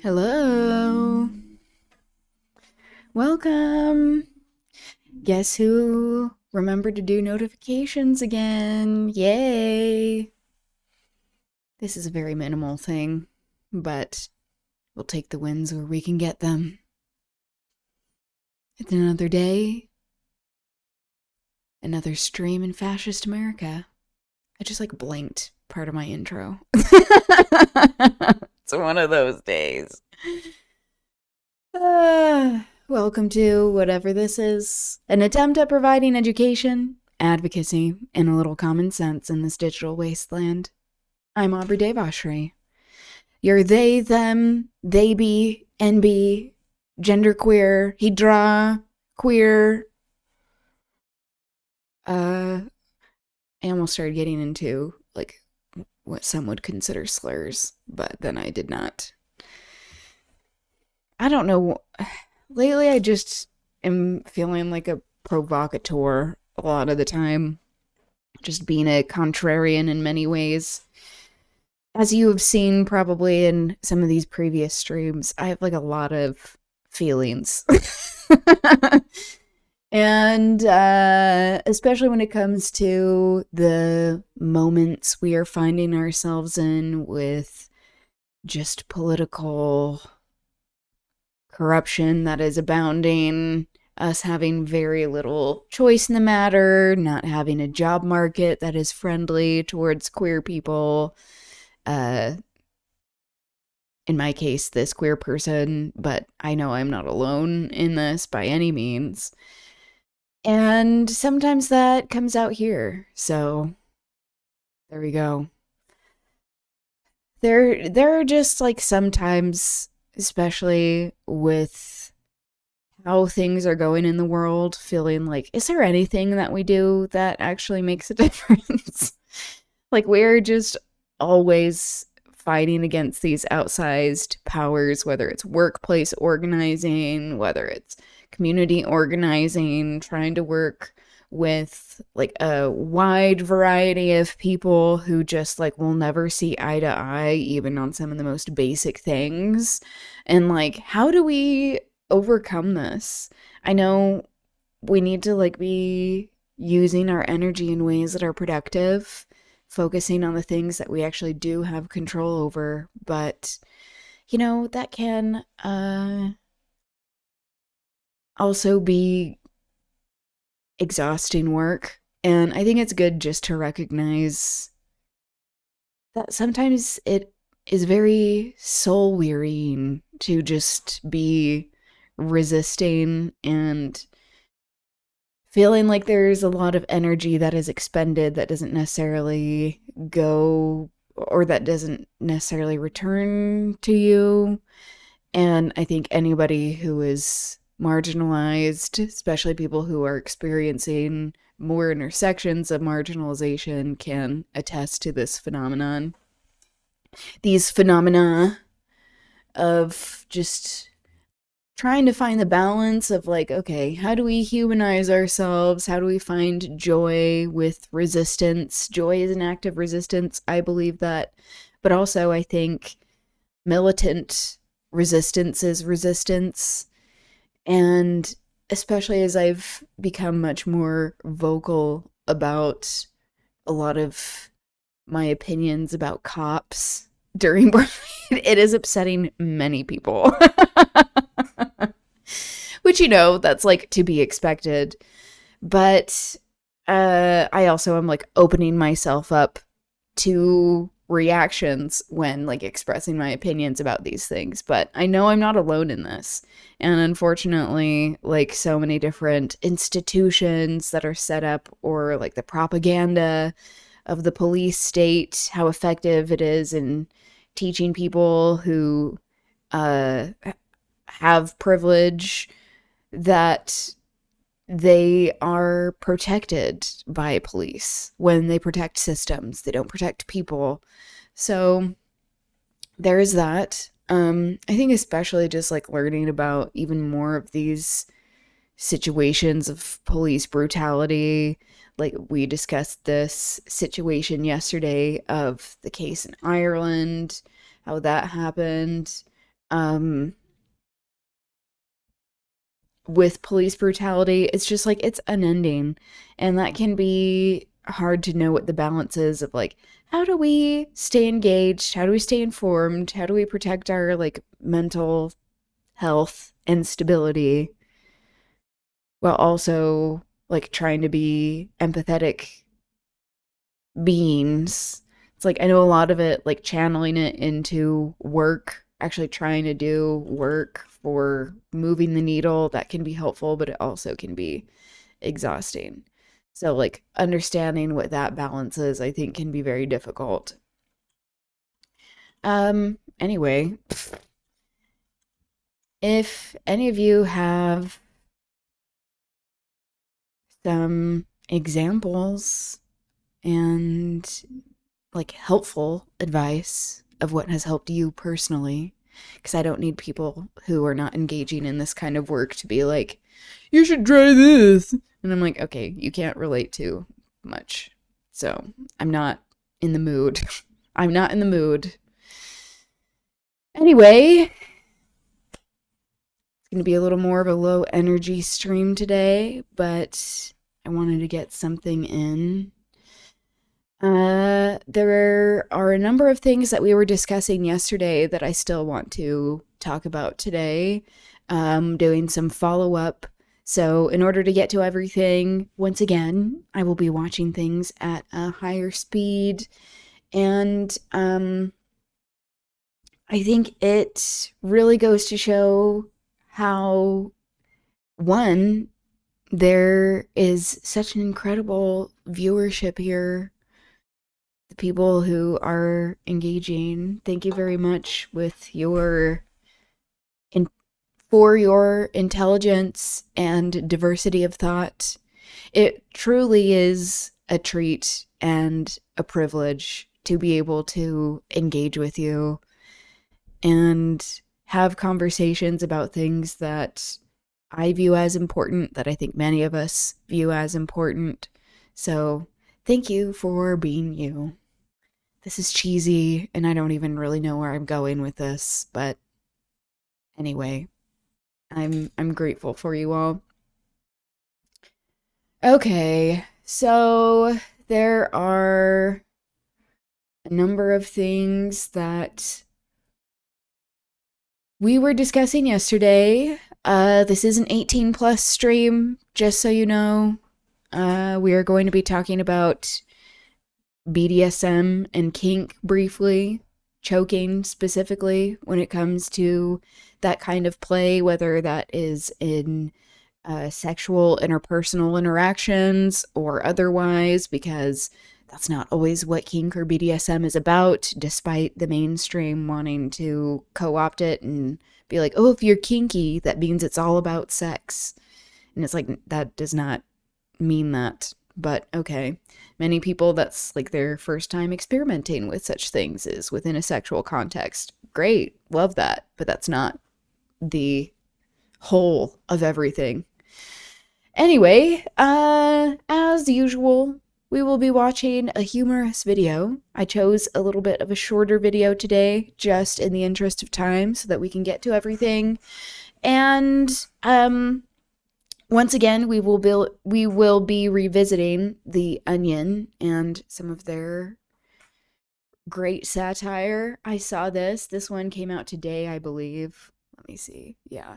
Hello. Welcome. Guess who remembered to do notifications again? Yay. This is a very minimal thing, but we'll take the wins where we can get them. It's another day. Another stream in fascist America. I just blinked part of my intro. It's one of those days. Welcome to whatever this is. An attempt at providing education, advocacy, and a little common sense in this digital wasteland. I'm Aubrey Devashri. Your they, them, they be, NB, genderqueer, hydra, queer. I almost started getting into what some would consider slurs, but then I did not. I don't know. Lately, I just am feeling like a provocateur a lot of the time. Just being a contrarian in many ways. As you have seen probably in some of these previous streams, I have a lot of feelings. And especially when it comes to the moments we are finding ourselves in with just political corruption that is abounding, us having very little choice in the matter, not having a job market that is friendly towards queer people. In my case, this queer person, but I know I'm not alone in this by any means. And sometimes that comes out here, so there we go. There are just sometimes, especially with how things are going in the world, feeling is there anything that we do that actually makes a difference? We're just always fighting against these outsized powers, whether it's workplace organizing, whether it's community organizing, trying to work with a wide variety of people who just will never see eye to eye, even on some of the most basic things. And how do we overcome this? I know we need to be using our energy in ways that are productive, focusing on the things that we actually do have control over, but that can also be exhausting work. And I think it's good just to recognize that sometimes it is very soul wearying to just be resisting and feeling like there's a lot of energy that is expended that doesn't necessarily go, or that doesn't necessarily return to you. And I think anybody who is marginalized, especially people who are experiencing more intersections of marginalization, can attest to this phenomenon. These phenomena of just trying to find the balance of okay, how do we humanize ourselves? How do we find joy with resistance? Joy is an act of resistance. I believe that. But also I think militant resistance is resistance. And especially as I've become much more vocal about a lot of my opinions about cops during it is upsetting many people. Which, that's to be expected. But I also am opening myself up to reactions when expressing my opinions about these things. But I know I'm not alone in this. And unfortunately, so many different institutions that are set up, or the propaganda of the police state, how effective it is in teaching people who have privilege that they are protected by police when they protect systems. They don't protect people. So there's that. I think especially just learning about even more of these situations of police brutality. We discussed this situation yesterday of the case in Ireland, how that happened. um, with police brutality, it's just like it's unending. And that can be hard to know what the balance is of like, how do we stay engaged? How do we stay informed? How do we protect our like mental health and stability while also like trying to be empathetic beings? It's like I know a lot of it, like channeling it into work, actually trying to do work for moving the needle, that can be helpful, but it also can be exhausting. So like understanding what that balance is, I think can be very difficult. Anyway, if any of you have some examples and like helpful advice of what has helped you personally, because I don't need people who are not engaging in this kind of work to be like, you should try this. And I'm like, okay, you can't relate to much. So I'm not in the mood. I'm not in the mood. Anyway, it's going to be a little more of a low energy stream today, but I wanted to get something in. There are a number of things that we were discussing yesterday that I still want to talk about today. Doing some follow up. So, in order to get to everything, once again, I will be watching things at a higher speed. And I think it really goes to show how, one, there is such an incredible viewership here. The people who are engaging, thank you very much with your for your intelligence and diversity of thought. It truly is a treat and a privilege to be able to engage with you and have conversations about things that I view as important, that I think many of us view as important. So, thank you for being you. This is cheesy, and I don't even really know where I'm going with this, but anyway, I'm grateful for you all. Okay, so there are a number of things that we were discussing yesterday. This is an 18 plus stream, just so you know. We are going to be talking about BDSM and kink briefly, choking specifically when it comes to that kind of play, whether that is in sexual interpersonal interactions or otherwise, because that's not always what kink or BDSM is about, despite the mainstream wanting to co-opt it and be like, oh, if you're kinky, that means it's all about sex. And it's like, that does not mean that. But okay, many people, that's like their first time experimenting with such things is within a sexual context. Great, love that. But that's not the whole of everything. Anyway, as usual, we will be watching a humorous video. I chose a little bit of a shorter video today, just in the interest of time, so that we can get to everything. And once again, we will be revisiting The Onion and some of their great satire. I saw this. This one came out today, I believe. Let me see. Yeah.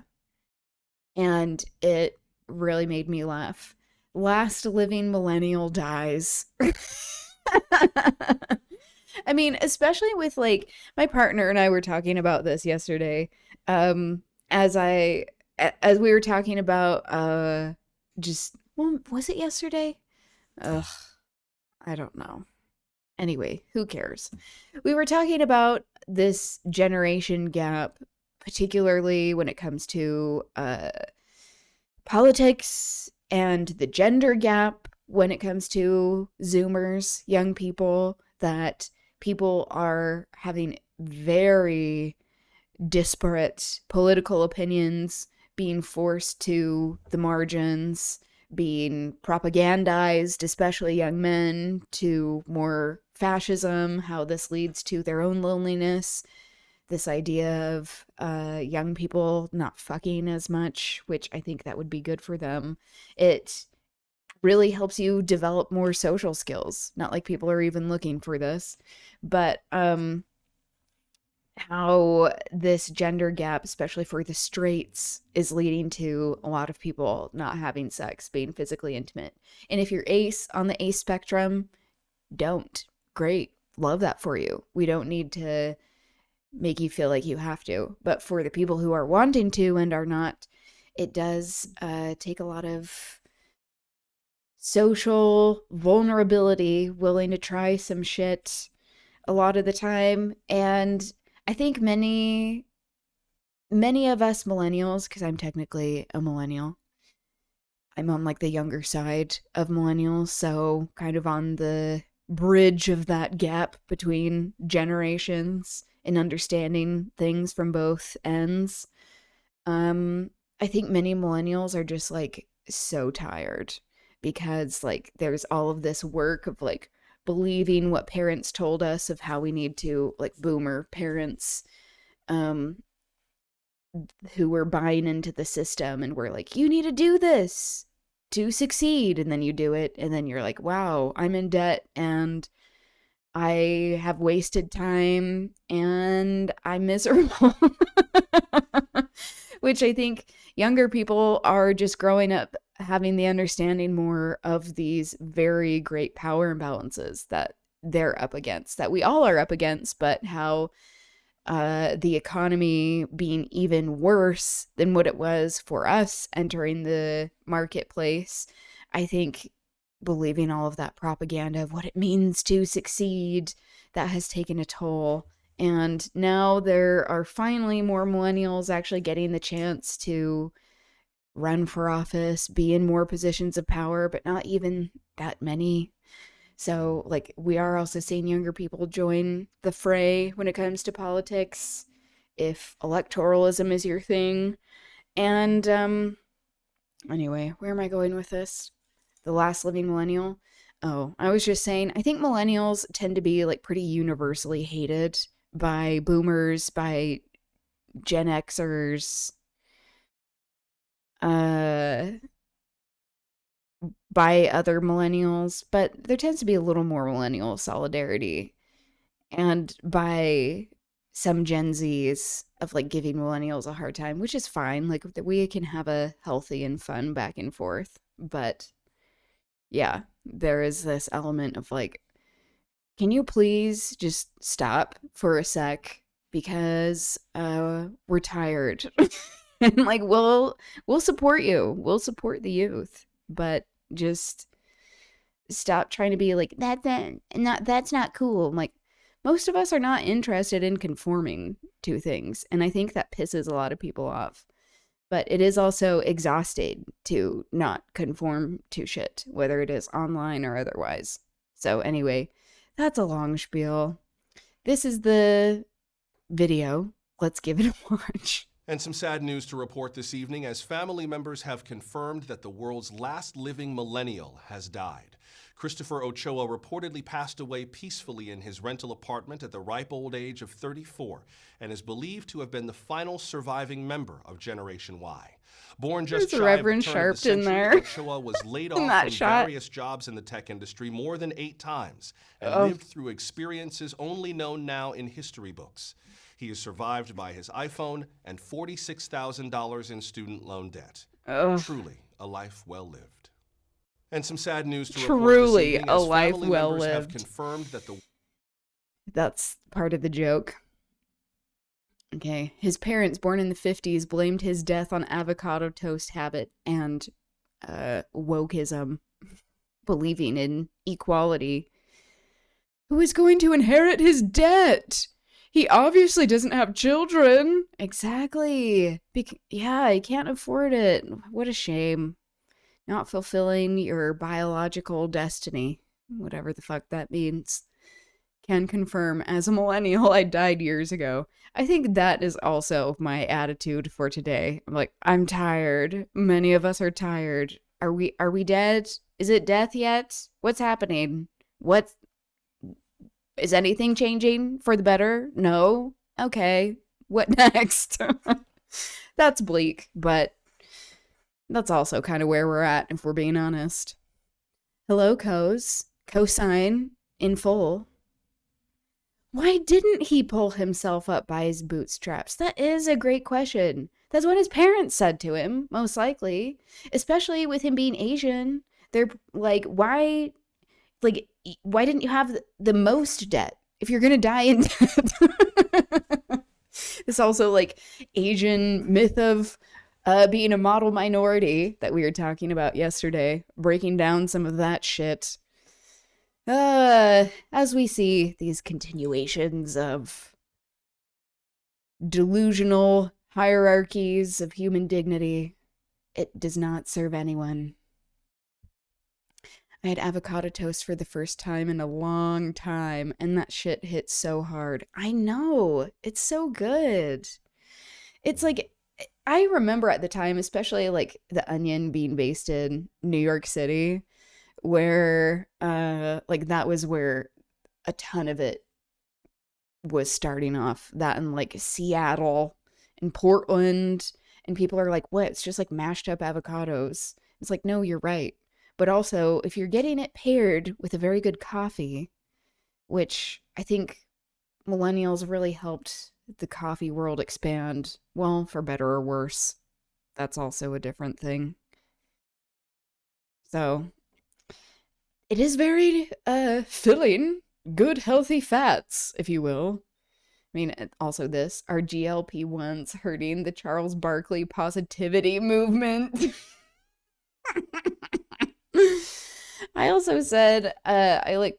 And it really made me laugh. Last living millennial dies. I mean, especially with like my partner and I were talking about this yesterday. As I as we were talking about just well, was it yesterday? Ugh, I don't know. Anyway, who cares? We were talking about this generation gap, particularly when it comes to politics and the gender gap when it comes to Zoomers, young people, that people are having very disparate political opinions, being forced to the margins, being propagandized, especially young men, to more fascism, how this leads to their own loneliness. this idea of young people not fucking as much, which I think that would be good for them. It really helps you develop more social skills. Not like people are even looking for this, but how this gender gap, especially for the straights, is leading to a lot of people not having sex, being physically intimate. And if you're ace on the ace spectrum, don't. Great. Love that for you. We don't need to make you feel like you have to. But for the people who are wanting to and are not, it does take a lot of social vulnerability, willing to try some shit a lot of the time. And I think many of us millennials, because I'm technically a millennial, I'm on like the younger side of millennials, so kind of on the bridge of that gap between generations and understanding things from both ends. I think many millennials are just like so tired because like there's all of this work of like believing what parents told us of how we need to, like boomer parents who were buying into the system and were like, you need to do this to succeed, and then you do it and then you're like, wow, I'm in debt and I have wasted time and I'm miserable. Which I think younger people are just growing up having the understanding more of these very great power imbalances that they're up against, that we all are up against, but how the economy being even worse than what it was for us entering the marketplace. I think believing all of that propaganda of what it means to succeed, that has taken a toll. And now there are finally more millennials actually getting the chance to run for office, be in more positions of power, but not even that many. So, like, we are also seeing younger people join the fray when it comes to politics, if electoralism is your thing. And, anyway, where am I going with this? The last living millennial? Oh, I was just saying, I think millennials tend to be, like, pretty universally hated by boomers, by Gen Xers, by other millennials, but there tends to be a little more millennial solidarity, and by some Gen Zs of like giving millennials a hard time, which is fine. Like we can have a healthy and fun back and forth, but yeah, there is this element of like, can you please just stop for a sec because we're tired. And like we'll support you. We'll support the youth, but just stop trying to be like that's not cool. I'm like, most of us are not interested in conforming to things, and I think that pisses a lot of people off. But it is also exhausting to not conform to shit, whether it is online or otherwise. So anyway, that's a long spiel. This is the video. Let's give it a watch. And some sad news to report this evening, as family members have confirmed that the world's last living millennial has died. Christopher Ochoa reportedly passed away peacefully in his rental apartment at the ripe old age of 34 and is believed to have been the final surviving member of Generation Y. Born just shy of the turn of the century, Ochoa was laid off from various jobs in the tech industry more than 8 times and lived through experiences only known now in history books. He is survived by his iPhone and $46,000 in student loan debt. Truly a life well lived. And some sad news to report this evening, as family members have confirmed that the... That's part of the joke. Okay. His parents, born in the 50s, blamed his death on avocado toast habit and wokeism, believing in equality. Who is going to inherit his debt? He obviously doesn't have children. Exactly. Yeah, he can't afford it. What a shame. Not fulfilling your biological destiny. Whatever the fuck that means. Can confirm, as a millennial, I died years ago. I think that is also my attitude for today. I'm like, I'm tired. Many of us are tired. Are we dead? Is it death yet? What's happening? Is anything changing for the better? No. Okay, what next? That's bleak, but that's also kind of where we're at, if we're being honest. Hello, Co's. Cosine in full. Why didn't he pull himself up by his bootstraps? That is a great question. That's what his parents said to him, most likely. Especially with him being Asian. They're like, why didn't you have the most debt if you're gonna die in debt? This also, like, Asian myth of being a model minority that we were talking about yesterday, breaking down some of that shit. As we see these continuations of delusional hierarchies of human dignity, it does not serve anyone. I had avocado toast for the first time in a long time, and that shit hit so hard. I know. It's so good. It's like, I remember at the time, especially like The Onion being based in New York City, where like that was where a ton of it was starting off. That in like Seattle and Portland, and people are like, what? It's just like mashed up avocados. It's like, no, you're right. But also, if you're getting it paired with a very good coffee, which I think millennials really helped the coffee world expand, well, for better or worse. That's also a different thing. So, it is very filling, good healthy fats, if you will. I mean, also this, are GLP-1s hurting the Charles Barkley positivity movement? I also said I like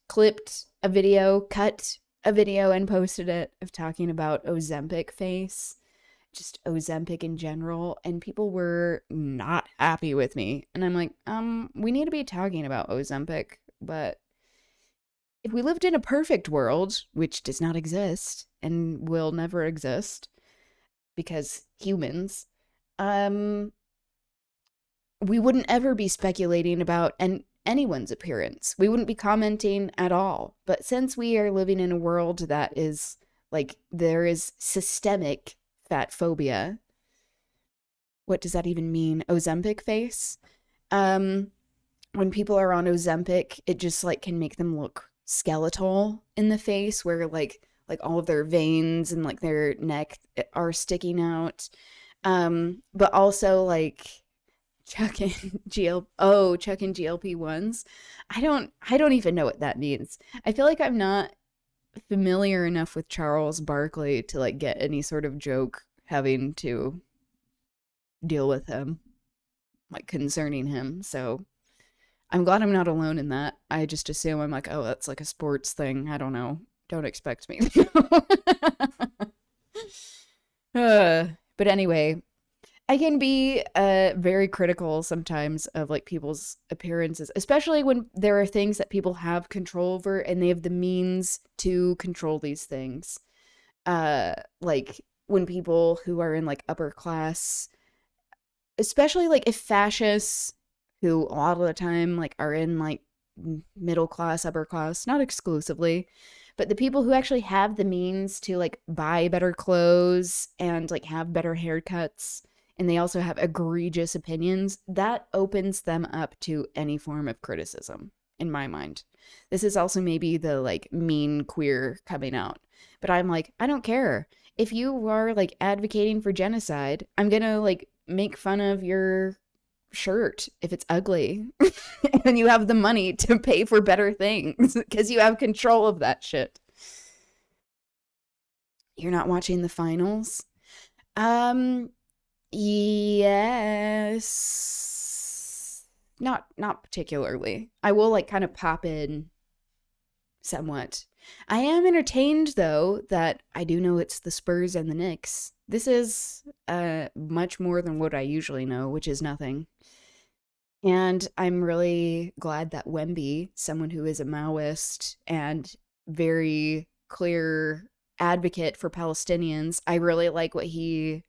clipped a video, cut a video and posted it of talking about Ozempic face, just Ozempic in general, and people were not happy with me. And I'm like, we need to be talking about Ozempic, but if we lived in a perfect world, which does not exist and will never exist because humans, we wouldn't ever be speculating about anyone's appearance. We wouldn't be commenting at all. But since we are living in a world that is like, there is systemic fat phobia. What does that even mean? Ozempic face? When people are on Ozempic, it just like can make them look skeletal in the face, where like all of their veins and like their neck are sticking out. But also like chucking GLP-1s. I don't even know what that means. I feel like I'm not familiar enough with Charles Barkley to like get any sort of joke having to deal with him, like concerning him. So I'm glad I'm not alone in that. I just assume I'm like, oh, that's like a sports thing. I don't know. Don't expect me. But anyway, I can be very critical sometimes of like people's appearances, especially when there are things that people have control over and they have the means to control these things. Like when people who are in like upper class, especially like if fascists, who a lot of the time like are in like middle class, upper class, not exclusively, but the people who actually have the means to like buy better clothes and like have better haircuts, and they also have egregious opinions, that opens them up to any form of criticism, in my mind. This is also maybe the like mean queer coming out. But I'm like, I don't care. If you are like advocating for genocide, I'm gonna like make fun of your shirt if it's ugly. And you have the money to pay for better things because you have control of that shit. You're not watching the finals? Um, yes. Not particularly. I will like kind of pop in somewhat. I am entertained though that I do know it's the Spurs and the Knicks. This is much more than what I usually know, which is nothing. And I'm really glad that Wemby, someone who is a Maoist and very clear advocate for Palestinians, I really like what he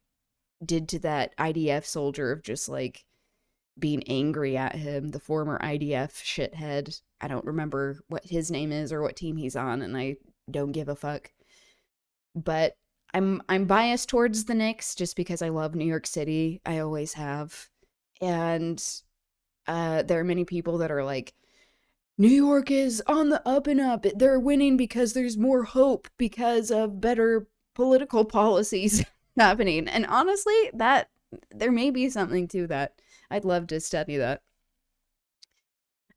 did to that IDF soldier of just like being angry at him, the former IDF shithead. I don't remember what his name is or what team he's on, and I don't give a fuck. but I'm biased towards the Knicks just because I love New York City. I always have. And there are many people that are like, New York is on the up and up. They're winning because there's more hope because of better political policies happening. And honestly, that there may be something to that. I'd love to study that.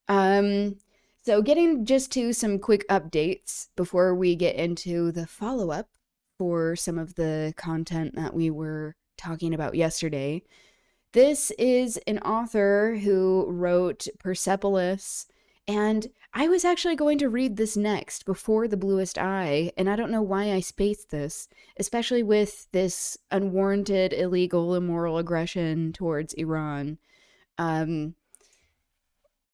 So getting just to some quick updates before we get into the follow-up for some of the content that we were talking about yesterday. This is an author who wrote Persepolis, and I was actually going to read this next, Before the Bluest Eye, and I don't know why I spaced this, especially with this unwarranted, illegal, immoral aggression towards Iran.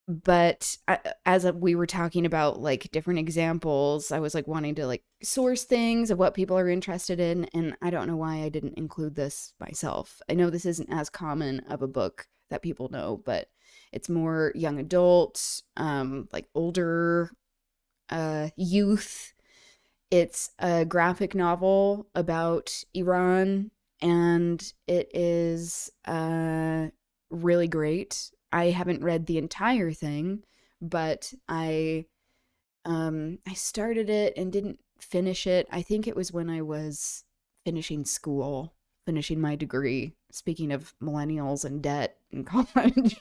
But as we were talking about like different examples, I was like wanting to like source things of what people are interested in, and I don't know why I didn't include this myself. I know this isn't as common of a book that people know, but it's more young adult, like older youth. It's a graphic novel about Iran, and it is really great. I haven't read the entire thing, but I started it and didn't finish it. I think it was when I was finishing school, finishing my degree. Speaking of millennials and debt in college,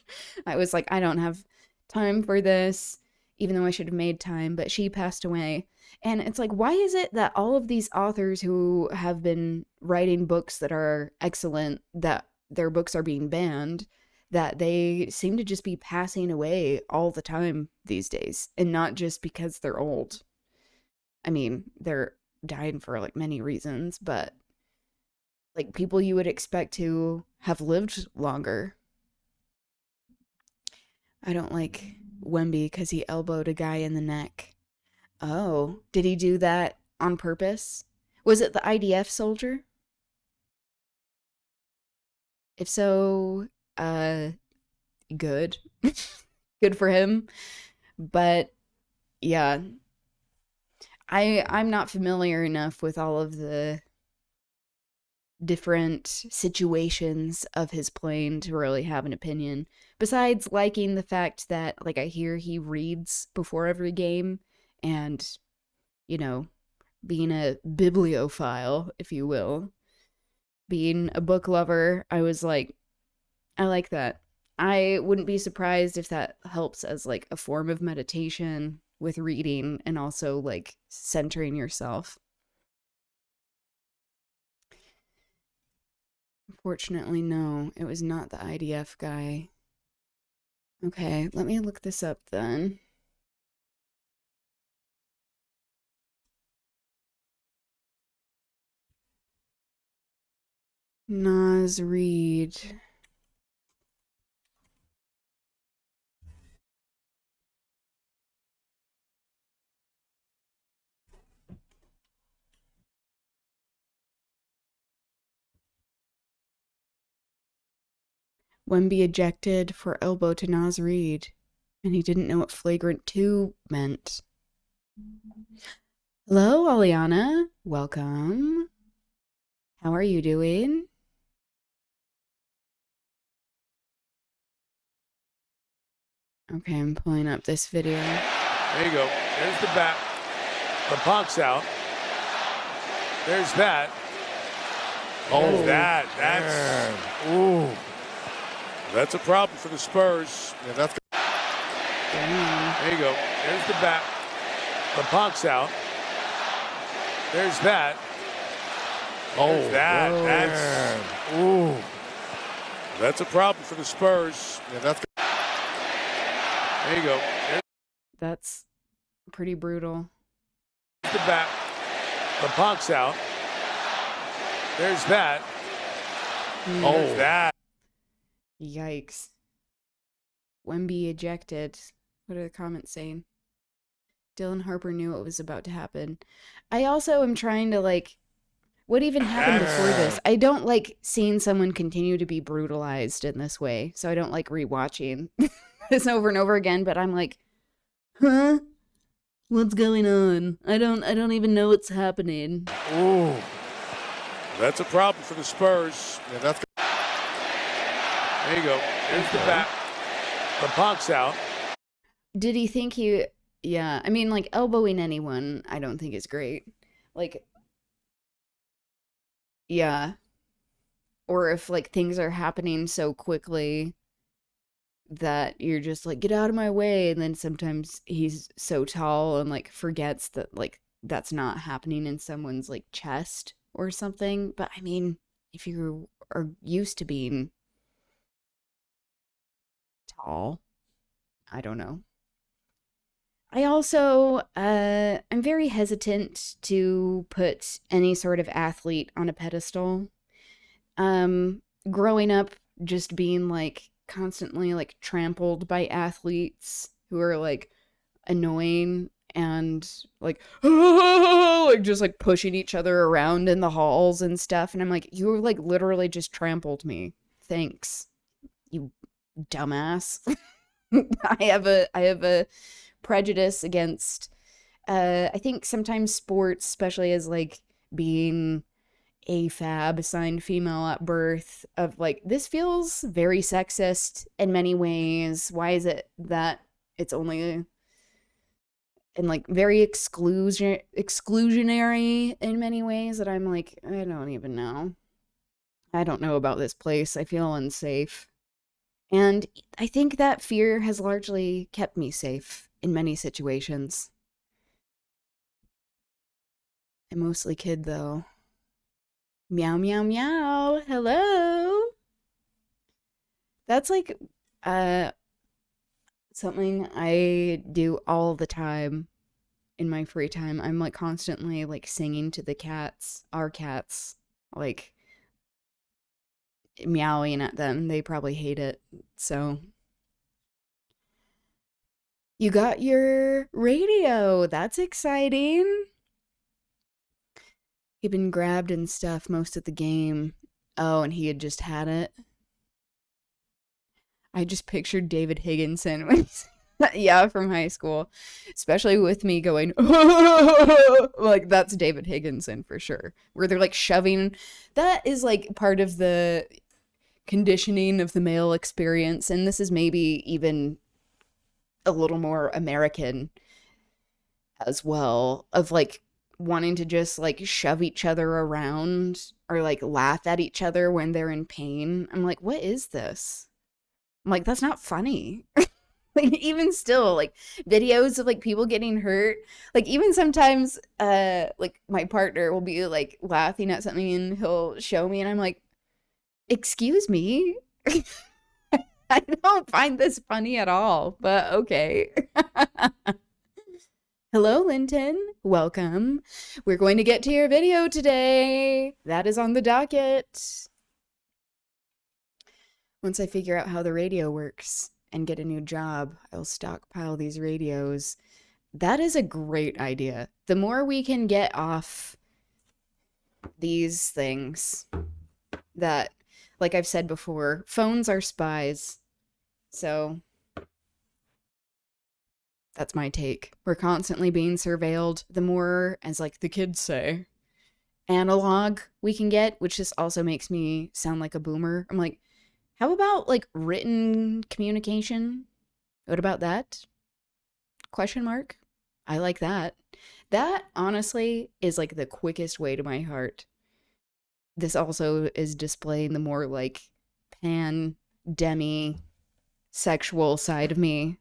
I was like, I don't have time for this, even though I should have made time, but she passed away. And it's like, why is it that all of these authors who have been writing books that are excellent, that their books are being banned, that they seem to just be passing away all the time these days, and not just because they're old. I mean, they're dying for like many reasons, but like people you would expect to have lived longer. I don't like Wemby because he elbowed a guy in the neck. Oh, did he do that on purpose? Was it the IDF soldier? If so, good. Good for him. But yeah, I'm not familiar enough with all of the different situations of his plane to really have an opinion. Besides liking the fact that like I hear he reads before every game, and you know, being a bibliophile, if you will, being a book lover, I was like, I like that. I wouldn't be surprised if that helps as like a form of meditation with reading and also like centering yourself. Unfortunately, no, it was not the IDF guy. Okay, let me look this up then. Nas Reed. Wemby ejected for elbow to Nas Reed, and he didn't know what flagrant 2 meant. Hello, Aliana. Welcome. How are you doing? Okay, I'm pulling up this video. There you go. There's the bat. The puck's out. There's that. Oh, that. That's. Ooh. That's a problem for the Spurs. Yeah, that's. There you go. There's the bat. The puck's out. There's that. Oh, that. Whoa. That's. Ooh. That's a problem for the Spurs. Yeah, that's. There you go. There's That's pretty brutal. the bat. The puck's out. There's that. Oh, that. Yikes. Wemby ejected. What are the comments saying? Dylan Harper knew what was about to happen. I also am trying to like, what even happened before this? I don't like seeing someone continue to be brutalized in this way, so I don't like rewatching this over and over again, but I'm like, huh? What's going on? I don't even know what's happening. Ooh. That's a problem for the Spurs. Yeah, that's There you go. There's the back. The puck's out. Did he think he... Yeah, I mean, like, elbowing anyone, I don't think is great. Like, yeah. Or if, like, things are happening so quickly that you're just like, get out of my way. And then sometimes he's so tall and, like, forgets that, like, that's not happening in someone's, like, chest or something. But, I mean, if you are used to being tall, I don't know. I also, I'm very hesitant to put any sort of athlete on a pedestal. Growing up, just being, like, constantly, like, trampled by athletes who are, like, annoying and, like, like, just, like, pushing each other around in the halls and stuff. And I'm like, you, like, literally just trampled me. Thanks, you dumbass. I have a prejudice against I think sometimes sports, especially as, like, being a fab assigned female at birth, of like, this feels very sexist in many ways. Why is it that it's only and, like, very exclusionary in many ways that I'm like, I don't even know. I don't know about this place. I feel unsafe. And I think that fear has largely kept me safe in many situations. I'm mostly kid, though. Meow, meow, meow. Hello. That's, like, something I do all the time in my free time. I'm, like, constantly, like, singing to the cats, our cats, like, meowing at them. They probably hate it. So, you got your radio. That's exciting. He'd been grabbed and stuff most of the game. Oh, and he had just had it. I just pictured David Higginson when yeah, from high school. Especially with me going, like, that's David Higginson for sure. Where they're, like, shoving. That is, like, part of the conditioning of the male experience. And this is maybe even a little more American as well, of, like, wanting to just, like, shove each other around or, like, laugh at each other when they're in pain. I'm like, what is this? I'm like, that's not funny. Like, even still, like, videos of, like, people getting hurt. Like, even sometimes, like, my partner will be, like, laughing at something and he'll show me and I'm like, excuse me? I don't find this funny at all, but okay. Hello, Linton. Welcome. We're going to get to your video today. That is on the docket. Once I figure out how the radio works and get a new job, I'll stockpile these radios. That is a great idea. The more we can get off these things that, like I've said before, phones are spies. So that's my take. We're constantly being surveilled. The more, as, like, the kids say, analog we can get, which just also makes me sound like a boomer. I'm like, how about, like, written communication? What about that? Question mark. I like that. That, honestly, is, like, the quickest way to my heart. This also is displaying the more, like, demi sexual side of me.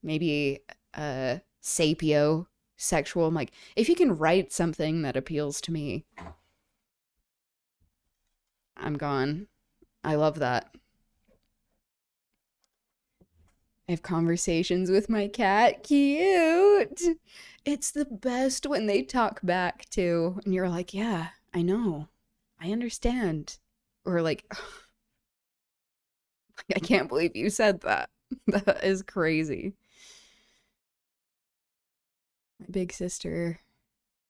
Maybe sapio sexual. I'm like, if you can write something that appeals to me, I'm gone. I love that. I have conversations with my cat. Cute. It's the best when they talk back too. And you're like, yeah, I know. I understand. Or like, I can't believe you said that. That is crazy. My big sister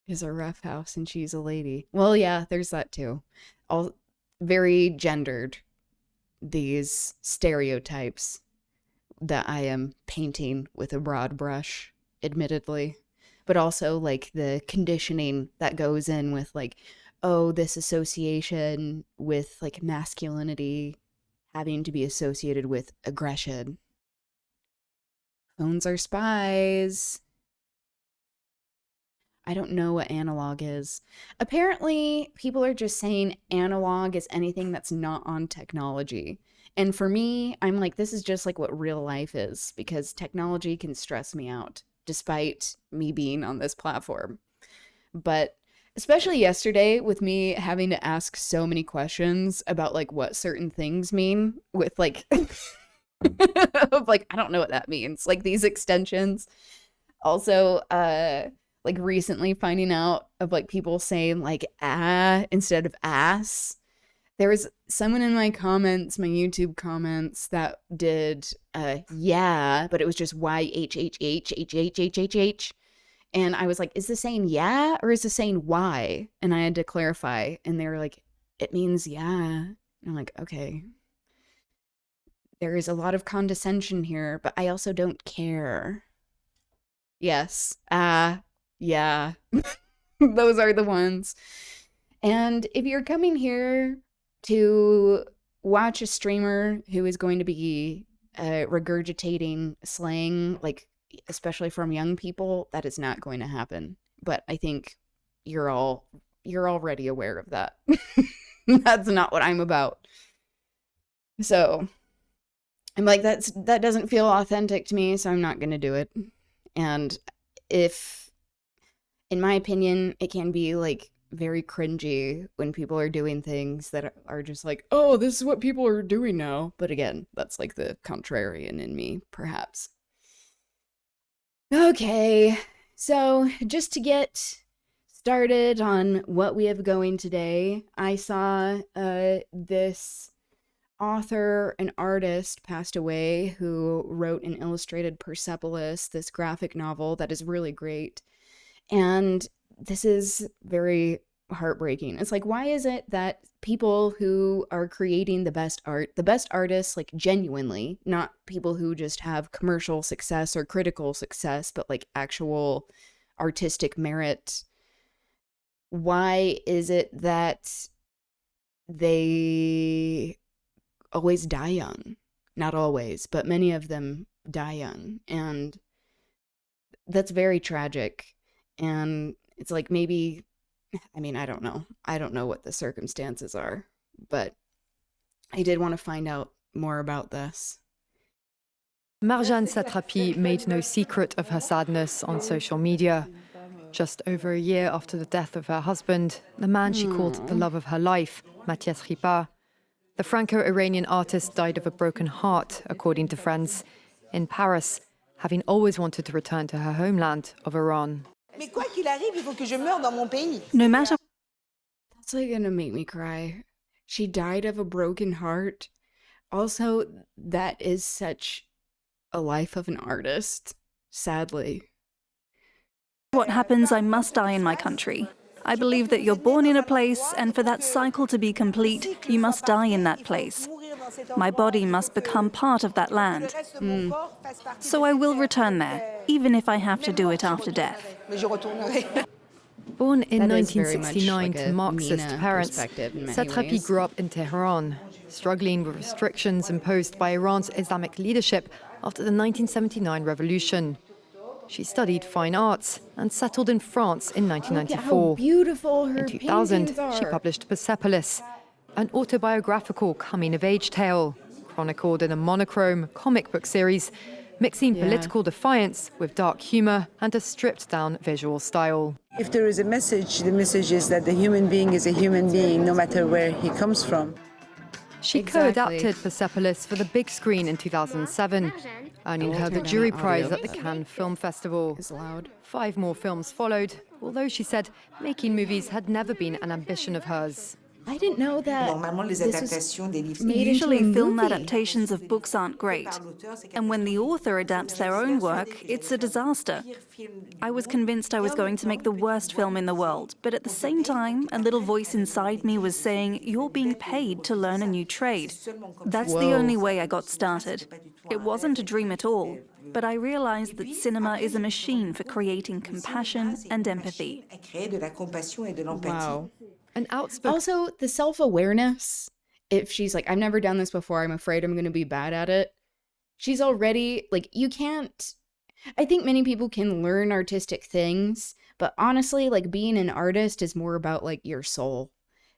is a roughhouse and she's a lady. Well, yeah, there's that too. All very gendered, these stereotypes that I am painting with a broad brush, admittedly. but also like the conditioning that goes in with like, oh, this association with like masculinity having to be associated with aggression. Phones are spies. I don't know what analog is. Apparently, people are just saying analog is anything that's not on technology. And for me, I'm like, this is just like what real life is, because technology can stress me out, despite me being on this platform. But especially yesterday, with me having to ask so many questions about like what certain things mean with like, of like, I don't know what that means, like these extensions. Also, like recently finding out of like people saying like instead of ass. There was someone in my comments, my YouTube comments, that did yeah, but it was just YHHHHHHHH. And I was like, is this saying yeah or is this saying why? And I had to clarify. And they were like, it means yeah. And I'm like, okay. There is a lot of condescension here, but I also don't care. Yes. Yeah. Those are the ones. And if you're coming here to watch a streamer who is going to be regurgitating slang, like especially from young people, that is not going to happen. But I think you're already aware of that. That's not what I'm about. So I'm like, that doesn't feel authentic to me, so I'm not going to do it. And if, in my opinion, it can be like very cringy when people are doing things that are just like, oh, this is what people are doing now. But again, that's like the contrarian in me, perhaps. Okay, so just to get started on what we have going today, I saw this author and artist passed away who wrote an illustrated Persepolis, this graphic novel that is really great. And this is very heartbreaking. It's like, why is it that people who are creating the best art, the best artists, like genuinely, not people who just have commercial success or critical success, but like actual artistic merit, why is it that they always die young? Not always, but many of them die young. And that's very tragic. And it's like, maybe, I mean, I don't know. I don't know what the circumstances are, but I did want to find out more about this. Marjane Satrapi made no secret of her sadness on social media. Just over a year after the death of her husband, the man she called the love of her life, Mathias Ripa, the Franco-Iranian artist died of a broken heart, according to friends, in Paris, having always wanted to return to her homeland of Iran. No matter. That's like gonna make me cry. She died of a broken heart. Also, that is such a life of an artist, sadly. What happens, I must die in my country. I believe that you're born in a place, and for that cycle to be complete, you must die in that place. My body must become part of that land. So I will return there, even if I have to do it after death. Born in That is very much 1969 like to a Marxist Mina parents, perspective in many Satrapi ways. grew up in Tehran, struggling with restrictions imposed by Iran's Islamic leadership after the 1979 revolution. She studied fine arts and settled in France in Look at how 1994. beautiful her In 2000, paintings she are. published Persepolis, an autobiographical coming-of-age tale, chronicled in a monochrome comic book series, mixing political defiance with dark humor and a stripped-down visual style. If there is a message, the message is that the human being is a human being, no matter where he comes from. She co-adapted Persepolis for the big screen in 2007, earning her the jury prize at the Cannes Film Festival. Is loud. 5 more films followed, although she said making movies had never been an ambition of hers. I didn't know that this was made Usually, into a film movie. adaptations of books aren't great. And when the author adapts their own work, it's a disaster. I was convinced I was going to make the worst film in the world, but at the same time, a little voice inside me was saying, you're being paid to learn a new trade. That's the only way I got started. It wasn't a dream at all. but I realized that cinema is a machine for creating compassion and empathy. Wow. An outspoken Also, the self-awareness, if she's like, I've never done this before, I'm afraid I'm going to be bad at it. She's already, like, you can't, I think many people can learn artistic things, but honestly, like, being an artist is more about, like, your soul.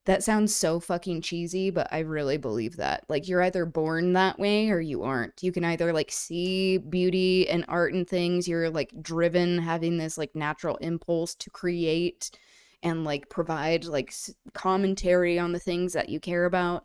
That sounds so fucking cheesy, but I really believe that. Like, you're either born that way or you aren't. You can either, like, see beauty and art and things. You're, like, driven, having this, like, natural impulse to create and, like, provide, like, commentary on the things that you care about.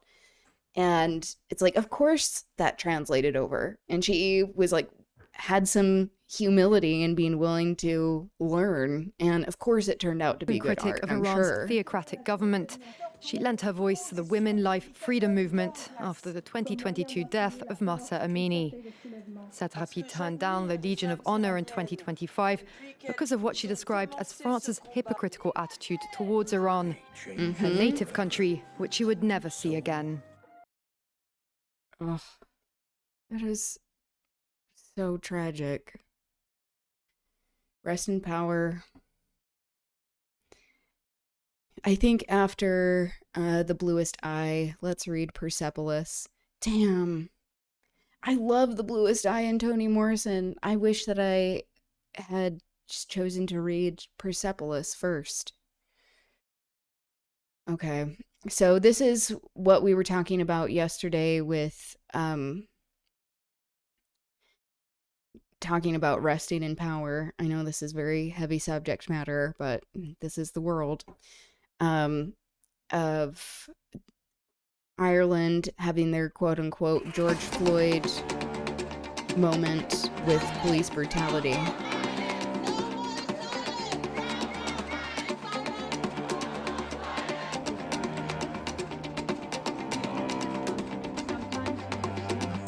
And it's like, of course that translated over. And she was like, had some humility in being willing to learn. And of course it turned out to be good critic art, of I'm Iran's sure. theocratic government. She lent her voice to the women life freedom movement after the 2022 death of Mahsa Amini. Satrapi turned down the Legion of Honor in 2025 because of what she described as France's hypocritical attitude towards Iran, her native country, which she would never see again. Ugh, that is so tragic. Rest in power. I think after The Bluest Eye, let's read Persepolis. Damn. I love The Bluest Eye and Toni Morrison. I wish that I had just chosen to read Persepolis first. Okay. So this is what we were talking about yesterday with talking about resting in power. I know this is very heavy subject matter, but this is the world. Of Ireland having their quote-unquote George Floyd moment with police brutality.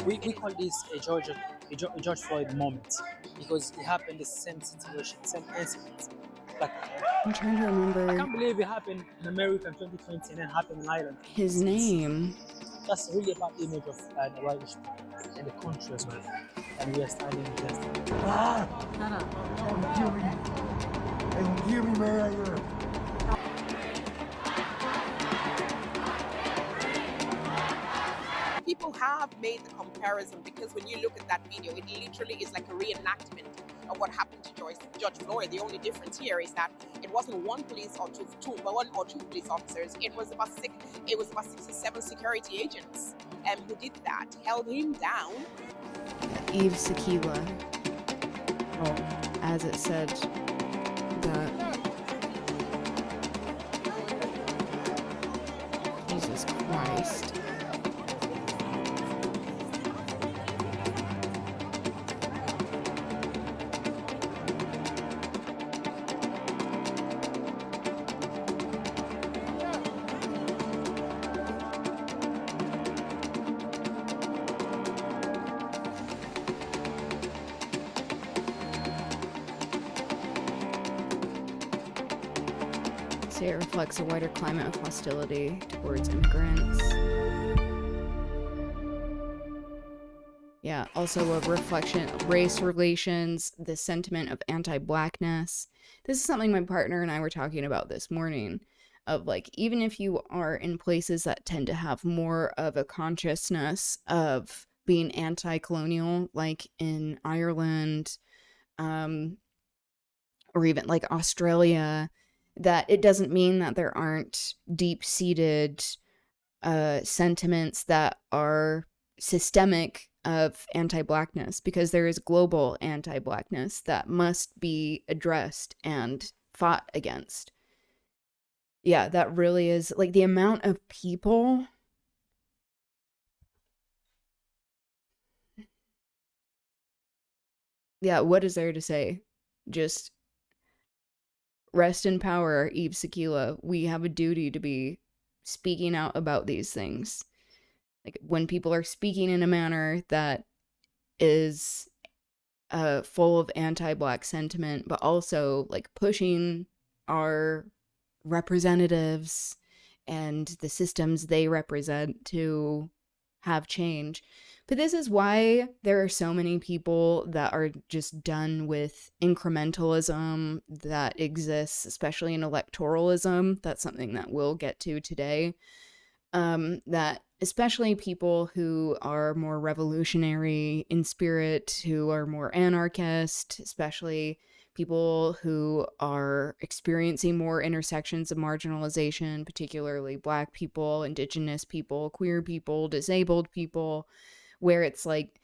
We call this a George Floyd moment because it happened the same situation, same incident. Like, I'm trying to I remember can't believe it happened in America in 2020 and then happened in Ireland. his name. That's really a bad image of the Irish and the country as well. And we are standing against it. People have made the comparison because when you look at that video, it literally is like a reenactment of what happened to George Floyd. The only difference here is that it wasn't one or two police officers. It was about 6 or 7 security agents who did that, held him down. Yves Salika. Oh, as it said that. Jesus Christ. It reflects a wider climate of hostility towards immigrants. Yeah, also a reflection of race relations, the sentiment of anti-blackness. This is something my partner and I were talking about this morning, of like, even if you are in places that tend to have more of a consciousness of being anti-colonial, like in Ireland, or even like Australia, that it doesn't mean that there aren't deep-seated sentiments that are systemic of anti-blackness, because there is global anti-blackness that must be addressed and fought against. Yeah, that really is, like, the amount of people yeah, what is there to say? Just rest in power, Yves Salika. We have a duty to be speaking out about these things. Like, when people are speaking in a manner that is full of anti-black sentiment, but also like pushing our representatives and the systems they represent to have change. But this is why there are so many people that are just done with incrementalism that exists, especially in electoralism. That's something that we'll get to today. That especially people who are more revolutionary in spirit, who are more anarchist, especially people who are experiencing more intersections of marginalization, particularly Black people, Indigenous people, queer people, disabled people, where it's like,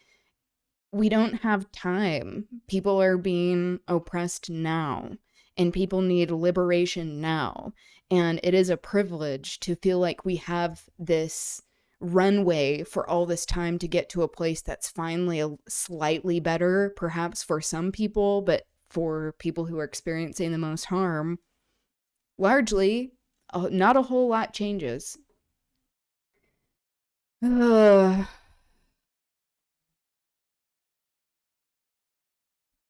we don't have time. People are being oppressed now, and people need liberation now. And it is a privilege to feel like we have this runway for all this time to get to a place that's finally slightly better, perhaps for some people, but for people who are experiencing the most harm, largely, not a whole lot changes. I'm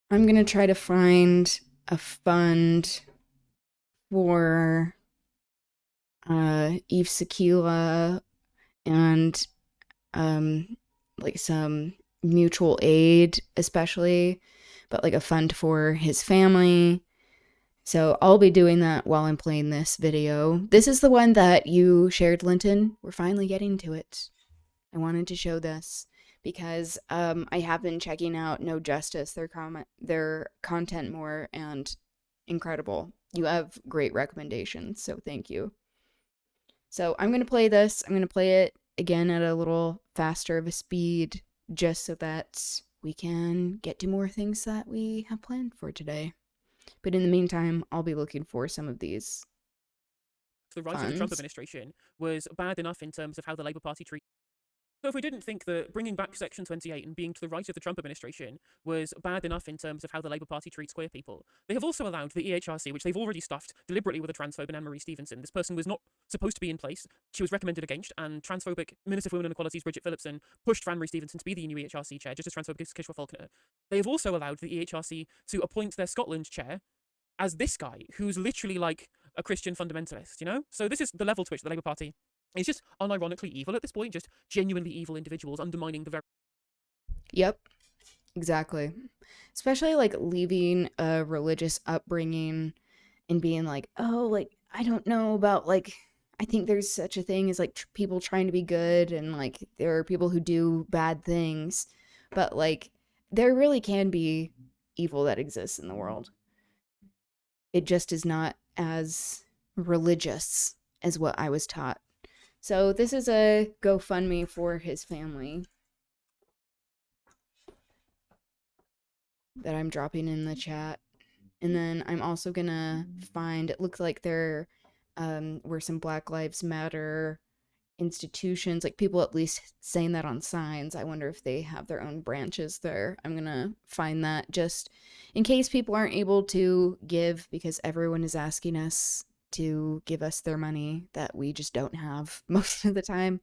going to try to find a fund for Yves Salika and like some mutual aid, especially, but like a fund for his family. So I'll be doing that while I'm playing this video. This is the one that you shared, Linton. We're finally getting to it. I wanted to show this because I have been checking out No Justice, their content more, and incredible. You have great recommendations, so thank you. So I'm going to play this. I'm going to play it again at a little faster of a speed, just so that we can get to more things that we have planned for today. But in the meantime, I'll be looking for some of these. The rise of the Trump administration was bad enough in terms of how the Labour Party treated. So if we didn't think that bringing back Section 28 and being to the right of the Trump administration was bad enough in terms of how the Labour Party treats queer people, they have also allowed the EHRC, which they've already stuffed deliberately with a transphobe and Anne-Marie Stevenson. This person was not supposed to be in place. She was recommended against, and transphobic Minister for Women and Equality's Bridget Phillipson pushed for Anne-Marie Stevenson to be the new EHRC chair, just as transphobic as Kishwa Faulkner. They have also allowed the EHRC to appoint their Scotland chair as this guy, who's literally like a Christian fundamentalist, you know? So this is the level to which the Labour Party is just unironically evil at this point, just genuinely evil individuals undermining the very... Yep, exactly. Especially like leaving a religious upbringing and being like, oh, like, I don't know about like, I think there's such a thing as like people trying to be good, and like there are people who do bad things, but like there really can be evil that exists in the world. It just is not as religious as what I was taught. So this is a GoFundMe for his family that I'm dropping in the chat. And then I'm also gonna find, it looks like there were some Black Lives Matter institutions, like people at least saying that on signs. I wonder if they have their own branches there. I'm gonna find that just in case people aren't able to give, because everyone is asking us to give us their money that we just don't have most of the time.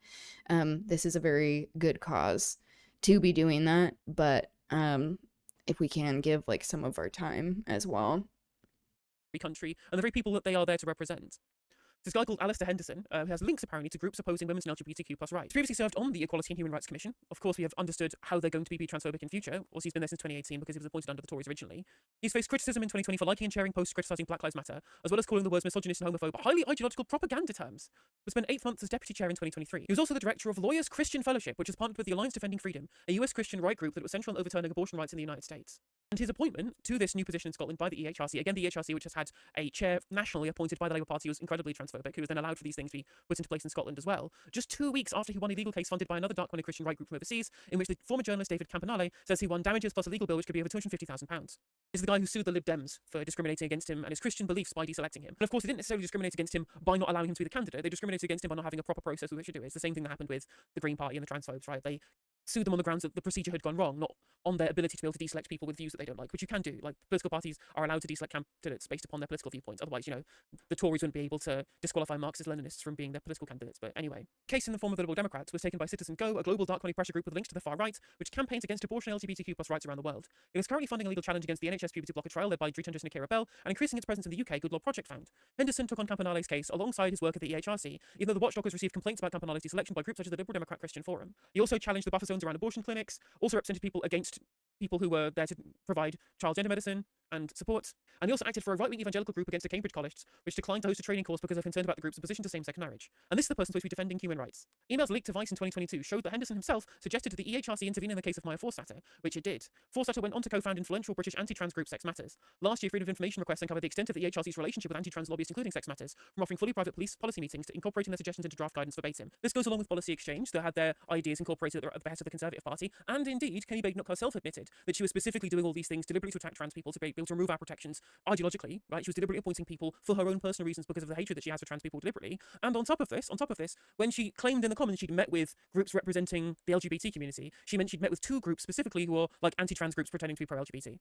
This is a very good cause to be doing that, but if we can give like some of our time as well. Country and the very people that they are there to represent. This guy called Alistair Henderson, who has links apparently to groups opposing women's and LGBTQ+ rights. Previously served on the Equality and Human Rights Commission. Of course, we have understood how they're going to be transphobic in future. Of course, he's been there since 2018 because he was appointed under the Tories originally. He's faced criticism in 2020 for liking and sharing posts criticising Black Lives Matter, as well as calling the words misogynist and homophobe highly ideological propaganda terms. He spent 8 months as deputy chair in 2023. He was also the director of Lawyers Christian Fellowship, which is partnered with the Alliance Defending Freedom, a US Christian right group that was central in overturning abortion rights in the United States. And his appointment to this new position in Scotland by the EHRC, again the EHRC which has had a chair nationally appointed by the Labour Party, was incredibly transphobic, who was then allowed for these things to be put into place in Scotland as well, just 2 weeks after he won a legal case funded by another dark-minded Christian right group from overseas, in which the former journalist David Campanale says he won damages plus a legal bill which could be over £250,000. Is the guy who sued the Lib Dems for discriminating against him and his Christian beliefs by deselecting him. And of course, they didn't necessarily discriminate against him by not allowing him to be the candidate. They discriminated against him by not having a proper process with which to do it. It's the same thing that happened with the Green Party and the transphobes, right? They sued them on the grounds that the procedure had gone wrong, not on their ability to be able to deselect people with views that they don't like, which you can do. Like, political parties are allowed to deselect candidates based upon their political viewpoints. Otherwise, you know, the Tories wouldn't be able to disqualify Marxist-Leninists from being their political candidates. But anyway, case in the form of the Liberal Democrats was taken by Citizen Go, a global dark money pressure group with links to the far right, which campaigns against abortion and LGBTQ+ rights around the world. It is currently funding a legal challenge against the NHS puberty blocker trial led by Dreet Henderson and Kira Bell, and increasing its presence in the UK Good Law Project Fund. Henderson took on Campanale's case alongside his work at the EHRC, even though the watchdog has received complaints about Campanale's deselection by groups such as the Liberal Democrat Christian Forum. He also challenged the buffer zone zones around abortion clinics, also represented people against people who were there to provide child gender medicine and support. And he also acted for a right-wing evangelical group against the Cambridge College, which declined to host a training course because they're concerned about the group's opposition to same-sex marriage. And this is the person supposed to be defending human rights. Emails leaked to Vice in 2022 showed that Henderson himself suggested to the EHRC intervene in the case of Maya Forstater, which it did. Forstater went on to co-found influential British anti-trans group Sex Matters. Last year, freedom of information requests uncovered the extent of the EHRC's relationship with anti-trans lobbyists, including Sex Matters, from offering fully private police policy meetings to incorporating their suggestions into draft guidance verbatim. This goes along with Policy Exchange, that had their ideas incorporated at the behest of the Conservative Party, and indeed, Kenny Badenoch herself admitted that she was specifically doing all these things deliberately to attack trans people, to be able to remove our protections ideologically, right? She was deliberately appointing people for her own personal reasons because of the hatred that she has for trans people deliberately. And on top of this, when she claimed in the Commons she'd met with groups representing the LGBT community, she meant she'd met with two groups specifically who are like anti-trans groups pretending to be pro-LGBT.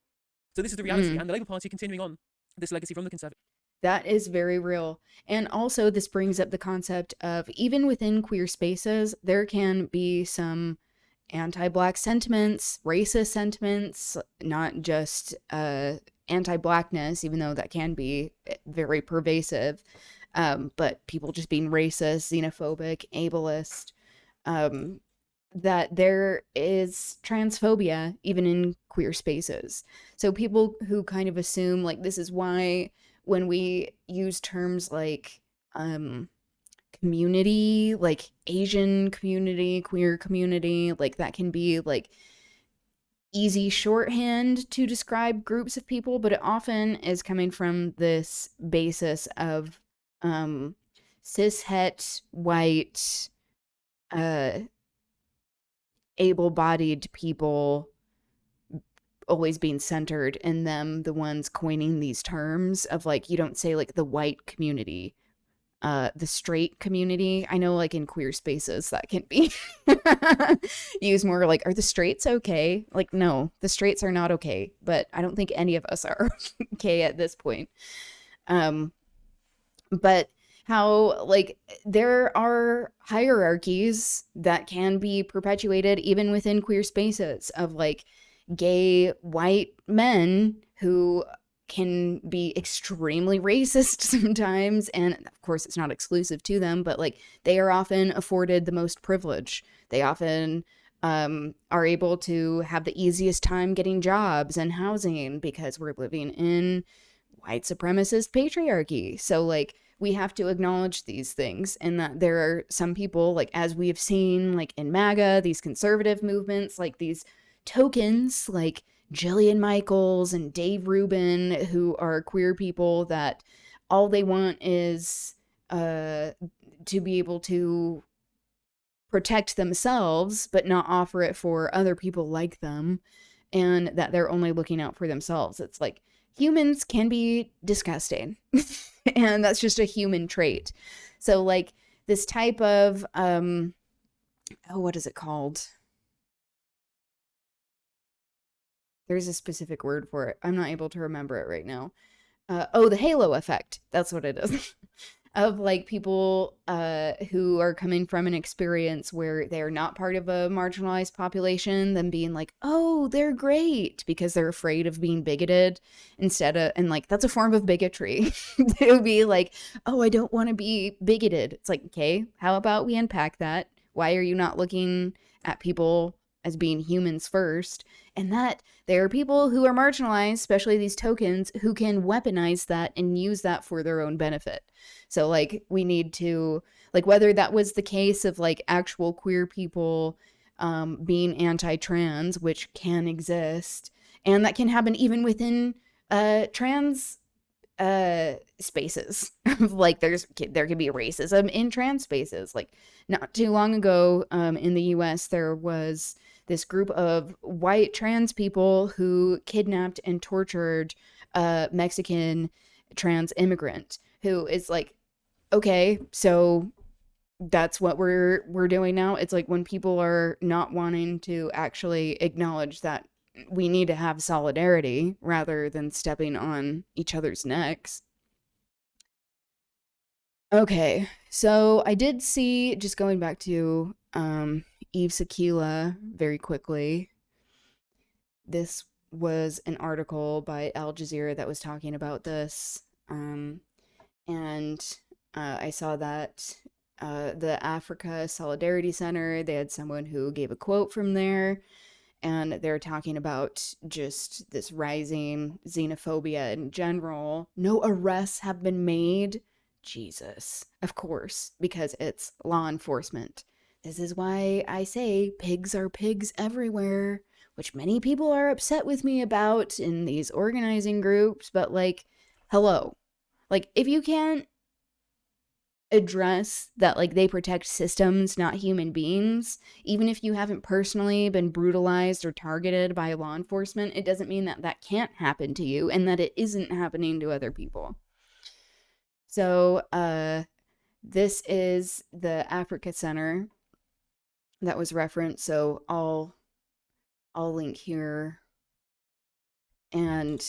So this is the reality, and the Labour Party continuing on this legacy from the Conservatives. That is very real. And also this brings up the concept of even within queer spaces, there can be some anti-Black sentiments, racist sentiments, not just anti-Blackness, even though that can be very pervasive, but people just being racist, xenophobic, ableist, that there is transphobia even in queer spaces. So people who kind of assume like this is why when we use terms like community, like Asian community, queer community, like that can be like easy shorthand to describe groups of people, but it often is coming from this basis of cis-het, white, able-bodied people always being centered in them, the ones coining these terms of like, you don't say like the white community, the straight community. I know like in queer spaces that can be used more like, are the straights okay? Like, no, the straights are not okay, but I don't think any of us are okay at this point. But how like there are hierarchies that can be perpetuated even within queer spaces of like gay white men who can be extremely racist sometimes, and of course it's not exclusive to them, but like they are often afforded the most privilege. They often are able to have the easiest time getting jobs and housing because we're living in white supremacist patriarchy. So like we have to acknowledge these things, and that there are some people, like as we have seen like in MAGA, these conservative movements, like these tokens like Jillian Michaels and Dave Rubin, who are queer people that all they want is to be able to protect themselves but not offer it for other people like them, and that they're only looking out for themselves. It's like humans can be disgusting and that's just a human trait. So like this type of what is it called? There's a specific word for it. I'm not able to remember it right now. The halo effect. That's what it is. Of like people who are coming from an experience where they're not part of a marginalized population, them being like, oh, they're great, because they're afraid of being bigoted instead of, and like, that's a form of bigotry. They would be like, oh, I don't want to be bigoted. It's like, okay, how about we unpack that? Why are you not looking at people as being humans first? And that there are people who are marginalized, especially these tokens, who can weaponize that and use that for their own benefit. So like we need to, like whether that was the case of like actual queer people being anti-trans, which can exist, and that can happen even within trans spaces. Like there can be racism in trans spaces. Like not too long ago in the US there was this group of white trans people who kidnapped and tortured a Mexican trans immigrant who is like, okay, so that's what we're doing now. It's like when people are not wanting to actually acknowledge that we need to have solidarity rather than stepping on each other's necks. Okay, so I did see, just going back to Yves Salika very quickly, this was an article by Al Jazeera that was talking about this, and I saw that the Africa Solidarity Center. They had someone who gave a quote from there, and they're talking about just this rising xenophobia in general. No arrests have been made. Jesus, of course, because it's law enforcement. This is why I say pigs are pigs everywhere, which many people are upset with me about in these organizing groups, but like, hello. Like, if you can't address that, like, they protect systems, not human beings, even if you haven't personally been brutalized or targeted by law enforcement, it doesn't mean that that can't happen to you and that it isn't happening to other people. So, this is the Africa Center that was referenced, so I'll link here. And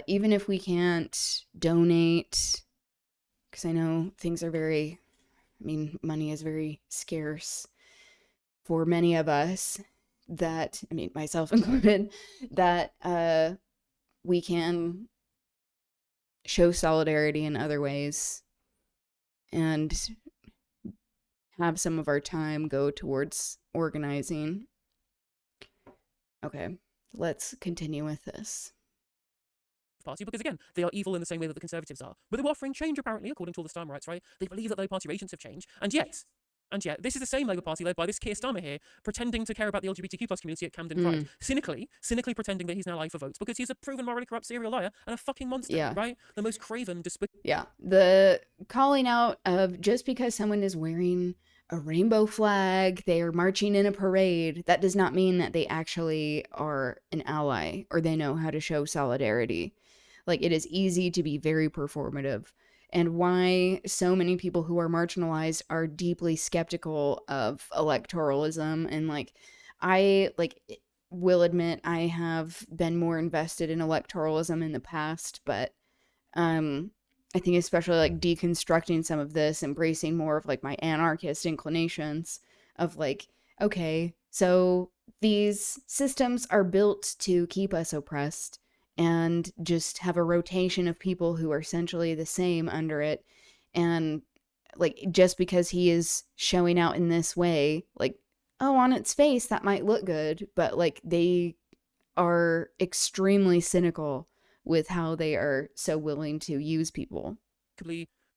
even if we can't donate, because I know things are money is very scarce for many of us, that, myself included, that we can show solidarity in other ways and have some of our time go towards organizing. Okay, let's continue with this. Party, because again, they are evil in the same way that the Conservatives are. But they're offering change, apparently, according to all the Starmerites, right? They believe that Labour Party relations have changed, and yet, this is the same Labour Party led by this Keir Starmer here, pretending to care about the LGBTQ plus community at Camden Pride. Cynically pretending that he's now live for votes, because he's a proven morally corrupt serial liar and a fucking monster, right? The most craven, despicable... Yeah, the calling out of just because someone is wearing a rainbow flag, they are marching in a parade, that does not mean that they actually are an ally or they know how to show solidarity. Like, it is easy to be very performative. And why so many people who are marginalized are deeply skeptical of electoralism. And like, I will admit I have been more invested in electoralism in the past, but I think especially like deconstructing some of this, embracing more of like my anarchist inclinations of like, okay, so these systems are built to keep us oppressed and just have a rotation of people who are essentially the same under it. And like, just because he is showing out in this way, like, oh, on its face, that might look good, but like, they are extremely cynical with how they are so willing to use people.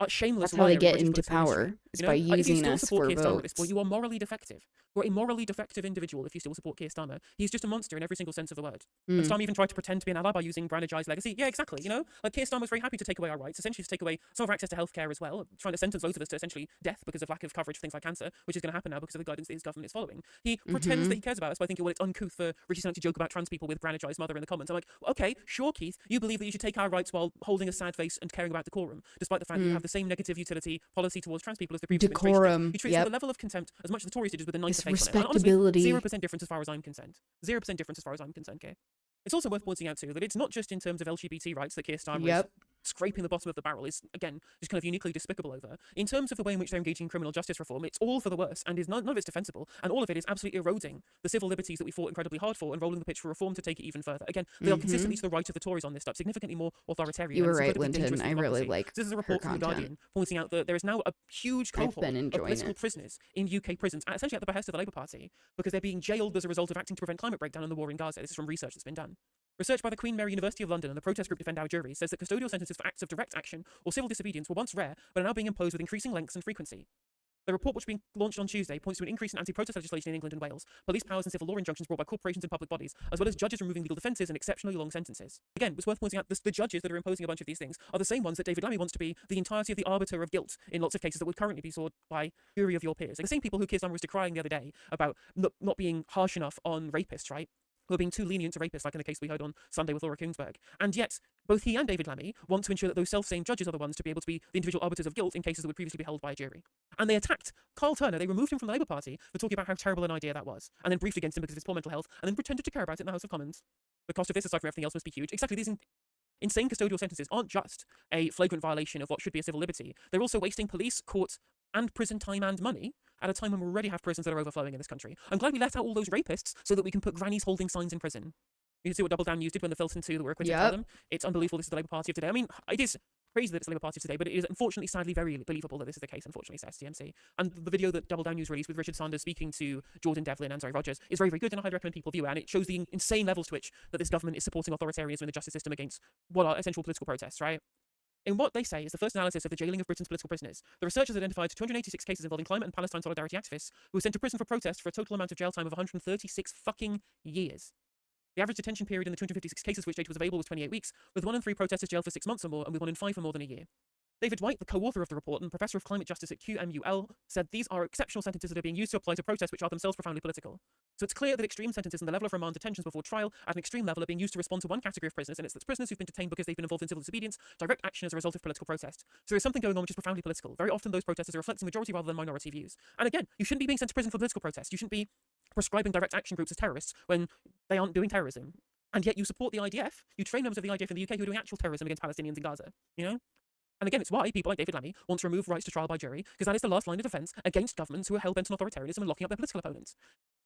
Shameless. That's how they get into power, is by using us for votes. You are morally defective. You're a morally defective individual if you still support Keir Starmer. He's just a monster in every single sense of the word. And Starmer even tried to pretend to be an ally by using Brianna Jai's legacy. Yeah, exactly. Like, Keir Starmer was very happy to take away our rights, essentially to take away some of our access to healthcare as well, trying to sentence loads of us to essentially death because of lack of coverage for things like cancer, which is going to happen now because of the guidance that his government is following. He pretends that he cares about us by thinking, well, it's uncouth for Rishi Sunak to joke about trans people with Brianna Jai's mother in the comments. I'm like, okay, sure, Keith, you believe that you should take our rights while holding a sad face and caring about decorum, despite the fact that you have the same negative utility policy towards trans people as the previous decorum. You treat it with a level of contempt as much as the Tories did, just with a nicer face on it. Respectability. 0% difference as far as I'm concerned. 0% difference as far as I'm concerned, okay? It's also worth pointing out, too, that it's not just in terms of LGBT rights that Keir Starmer is scraping the bottom of the barrel, is, again, just kind of uniquely despicable over. In terms of the way in which they're engaging in criminal justice reform, it's all for the worse, and none of it's defensible, and all of it is absolutely eroding the civil liberties that we fought incredibly hard for and rolling the pitch for reform to take it even further. Again, they are consistently to the right of the Tories on this stuff, significantly more authoritarian. You were right, Linton. I really like This is a report from The Guardian pointing out that there is now a huge cohort of political prisoners in UK prisons, essentially at the behest of the Labour Party, because they're being jailed as a result of acting to prevent climate breakdown and the war in Gaza. This is from research that's been done. Research by the Queen Mary University of London and the protest group Defend Our Jury says that custodial sentences for acts of direct action or civil disobedience were once rare, but are now being imposed with increasing lengths and frequency. The report, which being launched on Tuesday, points to an increase in anti-protest legislation in England and Wales, police powers and civil law injunctions brought by corporations and public bodies, as well as judges removing legal defences and exceptionally long sentences. Again, it's worth pointing out the judges that are imposing a bunch of these things are the same ones that David Lammy wants to be the entirety of the arbiter of guilt in lots of cases that would currently be sought by jury of your peers. Like the same people who Keir Starmer was decrying the other day about not being harsh enough on rapists, right? Who are being too lenient to rapists, like in the case we heard on Sunday with Laura Koonsberg. And yet, both he and David Lammy want to ensure that those self-same judges are the ones to be able to be the individual arbiters of guilt in cases that would previously be held by a jury. And they attacked Carl Turner. They removed him from the Labour Party for talking about how terrible an idea that was, and then briefed against him because of his poor mental health, and then pretended to care about it in the House of Commons. The cost of this, aside from everything else, must be huge. Exactly, these insane custodial sentences aren't just a flagrant violation of what should be a civil liberty. They're also wasting police, court, and prison time and money at a time when we already have prisons that are overflowing in this country. I'm glad we let out all those rapists so that we can put grannies holding signs in prison. You can see what Double Down News did when the Felton 2 that were acquitted for them. It's unbelievable. This is the Labour Party of today. I mean, it is crazy that it's the Labour Party today, but it is unfortunately, sadly, very believable that this is the case, unfortunately, says TMC. And the video that Double Down News released with Richard Sanders speaking to Jordan Devlin and Zoe Rogers is very, very good, and I highly recommend people view it, and it shows the insane levels to which that this government is supporting authoritarianism in the justice system against what are essential political protests, right? In what they say is the first analysis of the jailing of Britain's political prisoners, the researchers identified 286 cases involving climate and Palestine solidarity activists who were sent to prison for protest for a total amount of jail time of 136 fucking years. The average detention period in the 256 cases for which data was available was 28 weeks, with 1 in 3 protesters jailed for 6 months or more, and with 1 in 5 for more than a year. David White, the co-author of the report and professor of climate justice at QMUL, said these are exceptional sentences that are being used to apply to protests which are themselves profoundly political. So it's clear that extreme sentences and the level of remand detentions before trial at an extreme level are being used to respond to one category of prisoners, and it's the prisoners who've been detained because they've been involved in civil disobedience, direct action as a result of political protest. So there's something going on which is profoundly political. Very often those protesters are reflecting majority rather than minority views. And again, you shouldn't be being sent to prison for political protest. You shouldn't be prescribing direct action groups as terrorists when they aren't doing terrorism. And yet you support the IDF, you train members of the IDF in the UK who are doing actual terrorism against Palestinians in Gaza, you know? And again, it's why people like David Lammy want to remove rights to trial by jury, because that is the last line of defence against governments who are hell-bent on authoritarianism and locking up their political opponents.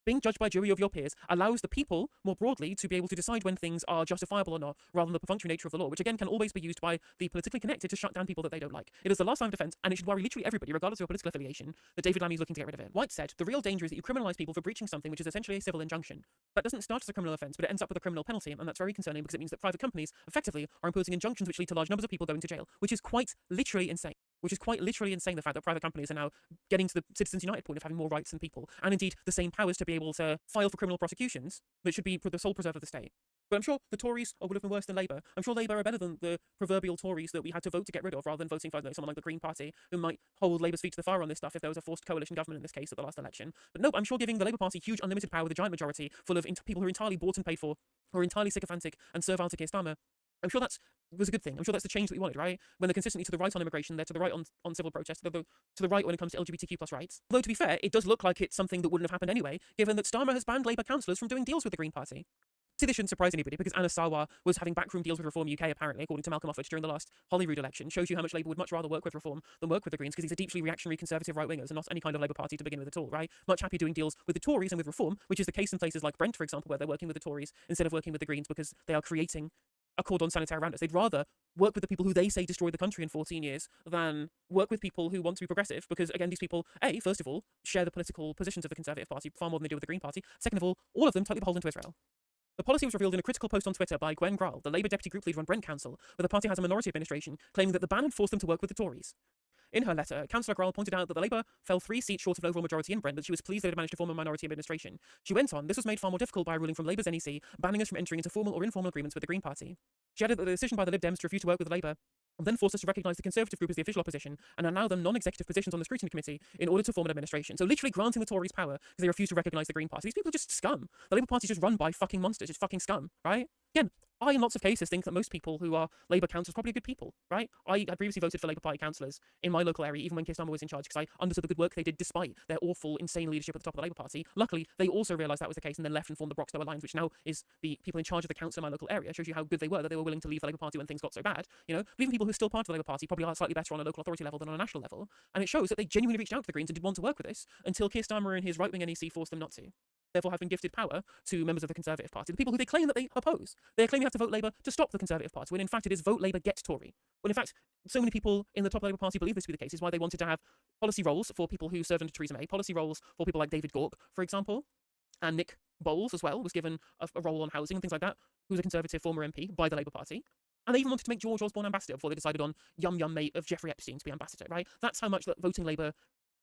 Being judged by jury of your peers allows the people, more broadly, to be able to decide when things are justifiable or not, rather than the perfunctory nature of the law, which again can always be used by the politically connected to shut down people that they don't like. It is the last line of defence, and it should worry literally everybody, regardless of your political affiliation, that David Lammy is looking to get rid of it. White said, the real danger is that you criminalise people for breaching something which is essentially a civil injunction. That doesn't start as a criminal offence, but it ends up with a criminal penalty, and that's very concerning because it means that private companies, effectively, are imposing injunctions which lead to large numbers of people going to jail, which is quite literally insane. The fact that private companies are now getting to the Citizens United point of having more rights than people, and indeed the same powers to be able to file for criminal prosecutions that should be the sole preserve of the state. But I'm sure the Tories would have been worse than Labour. I'm sure Labour are better than the proverbial Tories that we had to vote to get rid of, rather than voting for someone like the Green Party, who might hold Labour's feet to the fire on this stuff if there was a forced coalition government in this case at the last election. But nope, I'm sure giving the Labour Party huge unlimited power with a giant majority full of people who are entirely bought and paid for, who are entirely sycophantic and servile to Keir Starmer, I'm sure that was a good thing. I'm sure that's the change that we wanted, right? When they're consistently to the right on immigration, they're to the right on civil protests, they're to the right when it comes to LGBTQ plus rights. Although, to be fair, it does look like it's something that wouldn't have happened anyway, given that Starmer has banned Labour councillors from doing deals with the Green Party. See, this shouldn't surprise anybody, because Anna Sarwar was having backroom deals with Reform UK, apparently, according to Malcolm Offord during the last Holyrood election. Shows you how much Labour would much rather work with Reform than work with the Greens, because these are deeply reactionary conservative right-wingers and not any kind of Labour Party to begin with at all, right? Much happier doing deals with the Tories and with Reform, which is the case in places like Brent, for example, where they're working with the Tories instead of working with the Greens because they are creating a cordon sanitaire around us. They'd rather work with the people who they say destroyed the country in 14 years than work with people who want to be progressive, because again, these people, A, first of all, share the political positions of the Conservative Party far more than they do with the Green Party. Second of all them totally beholden to Israel. The policy was revealed in a critical post on Twitter by Gwen Grahl, the Labour deputy group leader on Brent Council, where the party has a minority administration, claiming that the ban had forced them to work with the Tories. In her letter, Councillor Grahl pointed out that the Labour fell 3 seats short of an overall majority in Brent, but she was pleased they had managed to form a minority administration. She went on, this was made far more difficult by a ruling from Labour's NEC, banning us from entering into formal or informal agreements with the Green Party. She added that the decision by the Lib Dems to refuse to work with Labour then forced us to recognise the Conservative group as the official opposition and allow them non-executive positions on the scrutiny committee in order to form an administration. So literally granting the Tories power because they refuse to recognise the Green Party. These people are just scum. The Labour Party is just run by fucking monsters, just fucking scum, right? Again, I, in lots of cases, think that most people who are Labour councillors are probably good people, right? I had previously voted for Labour Party councillors in my local area, even when Keir Starmer was in charge, because I understood the good work they did despite their awful, insane leadership at the top of the Labour Party. Luckily, they also realised that was the case and then left and formed the Broxlow Alliance, which now is the people in charge of the council in my local area. It shows you how good they were, that they were willing to leave the Labour Party when things got so bad, you know? But even people who are still part of the Labour Party probably are slightly better on a local authority level than on a national level, and it shows that they genuinely reached out to the Greens and did want to work with us until Keir Starmer and his right-wing NEC forced them not to. Therefore have been gifted power to members of the Conservative Party, the people who they claim that they oppose. They're claiming they have to vote Labour to stop the Conservative Party, when in fact it is vote Labour, get Tory. When in fact, so many people in the top of the Labour Party believe this to be the case, is why they wanted to have policy roles for people who served under Theresa May, policy roles for people like David Gauke, for example, and Nick Bowles as well was given a role on housing and things like that, who's a Conservative former MP by the Labour Party. And they even wanted to make George Osborne ambassador before they decided on yum mate of Jeffrey Epstein to be ambassador, right? That's how much that voting Labour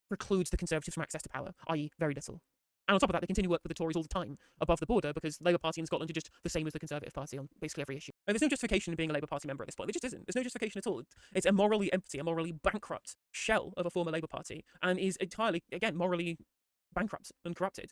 precludes the Conservatives from access to power, i.e. very little. And on top of that, they continue to work with the Tories all the time above the border because the Labour Party in Scotland are just the same as the Conservative Party on basically every issue. And there's no justification in being a Labour Party member at this point. There just isn't. There's no justification at all. It's a morally empty, a morally bankrupt shell of a former Labour Party and is entirely, again, morally bankrupt and corrupted.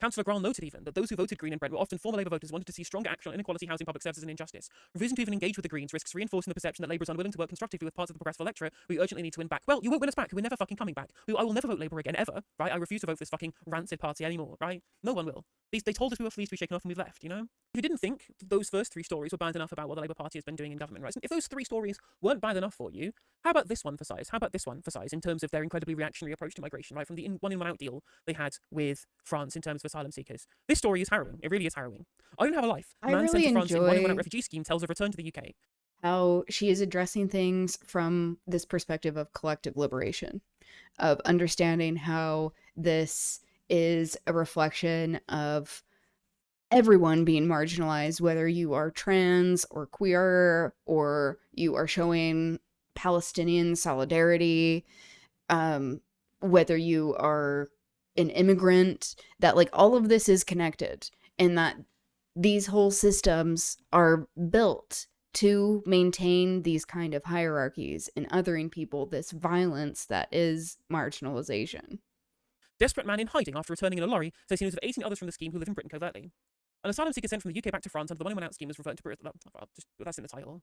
Councillor Grahl noted even that those who voted Green in Brent were often former Labour voters who wanted to see stronger action on inequality, housing, public services and injustice. Refusing to even engage with the Greens risks reinforcing the perception that Labour is unwilling to work constructively with parts of the progressive electorate we urgently need to win back. Well, you won't win us back. We're never fucking coming back. I will never vote Labour again, ever, right? I refuse to vote for this fucking rancid party anymore, right? No one will. They told us we were fleas to be shaken off and we've left, you know? If you didn't think those first 3 stories were bad enough about what the Labour Party has been doing in government, right? If those 3 stories weren't bad enough for you, how about this one for size? How about this one for size in terms of their incredibly reactionary approach to migration, right? From the one in, one out deal they had with France in terms of asylum seekers. This story is harrowing. It really is harrowing. I don't have a life. A man sent to France in one in, one out refugee scheme tells of return to the UK. how she is addressing things from this perspective of collective liberation, of understanding how this is a reflection of everyone being marginalized, whether you are trans or queer or you are showing Palestinian solidarity, whether you are an immigrant, that like all of this is connected, and that these whole systems are built to maintain these kind of hierarchies and othering people, this violence that is marginalization. Desperate man in hiding after returning in a lorry says he knows of 18 others from the scheme who live in Britain covertly. An asylum seeker sent from the UK back to France under the one in one out scheme is referred to Britain. That's in the title.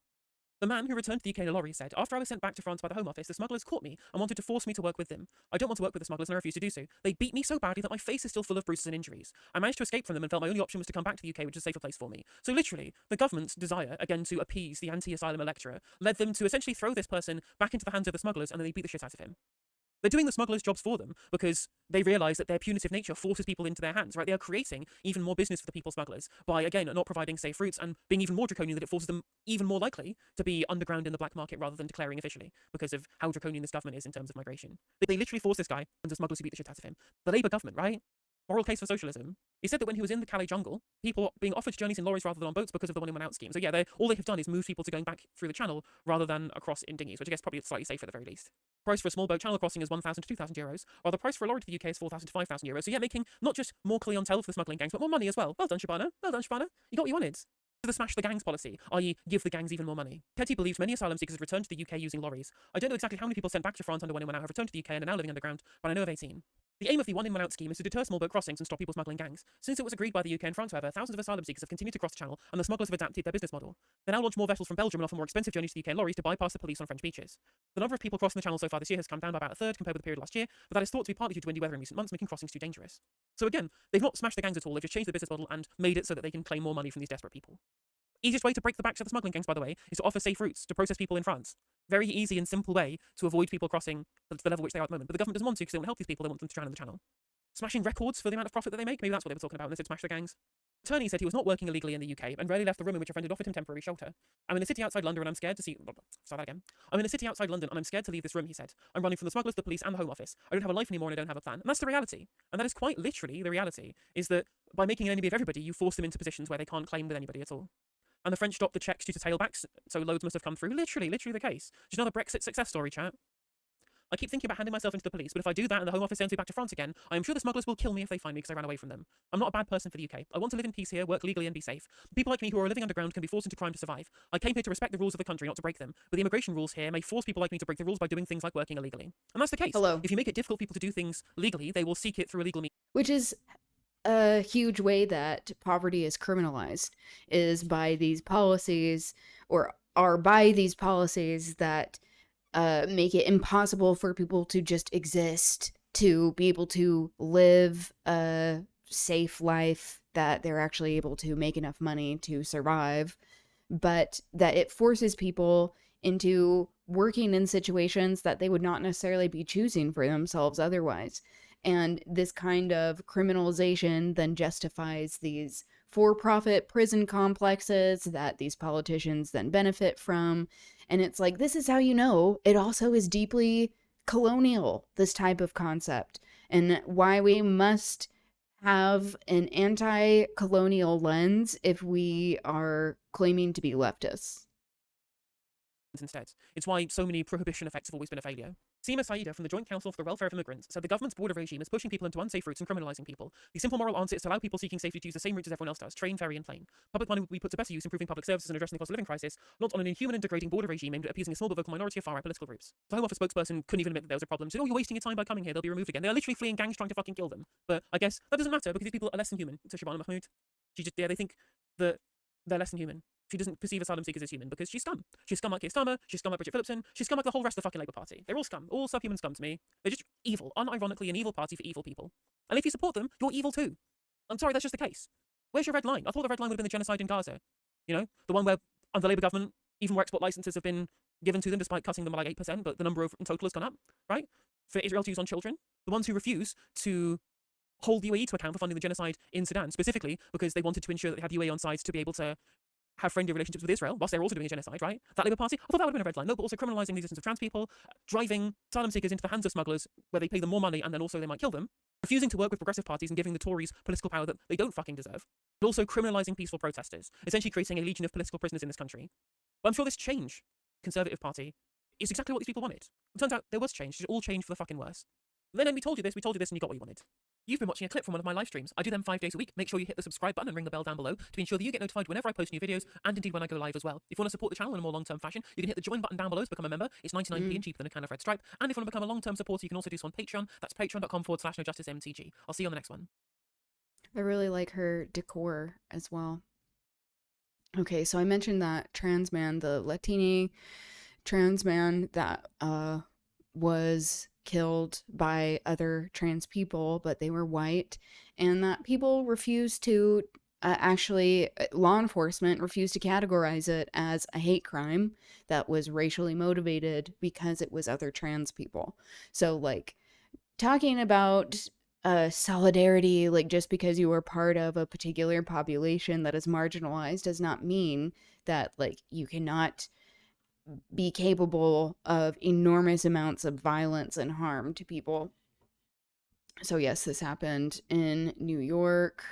The man who returned to the UK in a lorry said, "After I was sent back to France by the Home Office, the smugglers caught me and wanted to force me to work with them. I don't want to work with the smugglers and I refused to do so. They beat me so badly that my face is still full of bruises and injuries. I managed to escape from them and felt my only option was to come back to the UK, which is a safer place for me." So literally, the government's desire, again, to appease the anti-asylum electorate, led them to essentially throw this person back into the hands of the smugglers and then they beat the shit out of him. They're doing the smugglers' jobs for them because they realise that their punitive nature forces people into their hands, right? They are creating even more business for the people smugglers by, again, not providing safe routes and being even more draconian, that it forces them even more likely to be underground in the black market rather than declaring officially because of how draconian this government is in terms of migration. They literally force this guy and the smugglers who beat the shit out of him. The Labour government, right? Moral case for socialism. He said that when he was in the Calais jungle, people were being offered journeys in lorries rather than on boats because of the one in one out scheme. So yeah, all they have done is move people to going back through the channel rather than across in dinghies, which I guess probably slightly safer at the very least. Price for a small boat channel crossing is 1,000 to 2,000 euros, while the price for a lorry to the UK is 4,000 to 5,000 euros. So yeah, making not just more clientele for the smuggling gangs, but more money as well. Well done, Shabana. Well done, Shabana. You got what you wanted. To the smash the gangs policy, i.e. give the gangs even more money. Petty believes many asylum seekers have returned to the UK using lorries. I don't know exactly how many people sent back to France under one in one out have returned to the UK and are now living underground, but I know of 18. The aim of the one in one out scheme is to deter small boat crossings and stop people smuggling gangs. Since it was agreed by the UK and France, however, thousands of asylum seekers have continued to cross the channel, and the smugglers have adapted their business model. They now launch more vessels from Belgium and offer more expensive journeys to the UK in lorries to bypass the police on French beaches. The number of people crossing the channel so far this year has come down by about a third compared with the period last year, but that is thought to be partly due to windy weather in recent months, making crossings too dangerous. So again, they've not smashed the gangs at all, they've just changed the business model and made it so that they can claim more money from these desperate people. Easiest way to break the backs of the smuggling gangs, by the way, is to offer safe routes to process people in France. Very easy and simple way to avoid people crossing to the level which they are at the moment. But the government doesn't want to because they want to help these people, they want them to drown in the channel. Smashing records for the amount of profit that they make? Maybe that's what they were talking about when they said smash the gangs. Attorney said he was not working illegally in the UK and rarely left the room in which a friend had offered him temporary shelter. "I'm in the city outside London and I'm scared to see..." Start that again. "I'm in the city outside London and I'm scared to leave this room," he said. "I'm running from the smugglers, the police and the Home Office. I don't have a life anymore and I don't have a plan." And that's the reality. And that is quite literally the reality, is that by making an enemy of everybody, you force them into positions where they can't claim with anybody at all. And the French stopped the checks due to tailbacks, so loads must have come through. Literally the case. Just another Brexit success story, chat. "I keep thinking about handing myself into the police, but if I do that and the Home Office sends me back to France again, I am sure the smugglers will kill me if they find me because I ran away from them. I'm not a bad person for the UK. I want to live in peace here, work legally and be safe. People like me who are living underground can be forced into crime to survive. I came here to respect the rules of the country, not to break them. But the immigration rules here may force people like me to break the rules by doing things like working illegally." And that's the case. Hello. If you make it difficult for people to do things legally, they will seek it through illegal means. Which is a huge way that poverty is criminalized, is by these policies, or are by these policies that make it impossible for people to just exist, to be able to live a safe life, that they're actually able to make enough money to survive, but that it forces people into working in situations that they would not necessarily be choosing for themselves otherwise. And this kind of criminalization then justifies these for-profit prison complexes that these politicians then benefit from. And it's like, this is how you know it also is deeply colonial, this type of concept, and why we must have an anti-colonial lens if we are claiming to be leftists. Instead. It's why so many prohibition effects have always been a failure. Seema Saida from the Joint Council for the Welfare of Immigrants said the government's border regime is pushing people into unsafe routes and criminalising people. The simple moral answer is to allow people seeking safety to use the same routes as everyone else does: train, ferry and plane. Public money will be put to better use improving public services and addressing the cost of living crisis, not on an inhuman and degrading border regime aimed at appeasing a small but vocal minority of far-right political groups. The Home Office spokesperson couldn't even admit that there was a problem. Said, "Oh, you're wasting your time by coming here, they'll be removed again." They are literally fleeing gangs trying to fucking kill them. But I guess that doesn't matter because these people are less than human. To Shabana Mahmood, they think that they're less than human. She doesn't perceive asylum seekers as human because she's scum. She's scum like Keir Starmer, she's scum like Bridget Phillipson, she's scum like the whole rest of the fucking Labour Party. They're all scum, all subhuman scum to me. They're just evil, unironically an evil party for evil people. And if you support them, you're evil too. I'm sorry, that's just the case. Where's your red line? I thought the red line would have been the genocide in Gaza. You know, the one where under the Labour government, even more export licenses have been given to them despite cutting them by like 8%, but the number in total has gone up, right? For Israel to use on children. The ones who refuse to hold the UAE to account for funding the genocide in Sudan, specifically because they wanted to ensure that they had the UAE on side to be able to have friendly relationships with Israel whilst they're also doing a genocide, right? That Labour Party, I thought that would have been a red line. No, but also criminalising the existence of trans people, driving asylum seekers into the hands of smugglers where they pay them more money and then also they might kill them, refusing to work with progressive parties and giving the Tories political power that they don't fucking deserve, but also criminalising peaceful protesters, essentially creating a legion of political prisoners in this country. But I'm sure this change, Conservative Party, is exactly what these people wanted. It turns out there was change, just all change for the fucking worse. Then we told you this, and you got what you wanted. You've been watching a clip from one of my live streams. I do them 5 days a week. Make sure you hit the subscribe button and ring the bell down below to ensure that you get notified whenever I post new videos and indeed when I go live as well. If you want to support the channel in a more long-term fashion, you can hit the join button down below to become a member. It's 99p and cheaper than a can of red stripe. And if you want to become a long-term supporter, you can also do so on Patreon. That's patreon.com/NoJusticeMTG. I'll see you on the next one. I really like her decor as well. Okay, so I mentioned that trans man, the Latini trans man that was killed by other trans people, but they were white, and that people refused to law enforcement refused to categorize it as a hate crime that was racially motivated because it was other trans people. So like talking about solidarity, like just because you were part of a particular population that is marginalized does not mean that like you cannot be capable of enormous amounts of violence and harm to people. So yes, this happened in New York.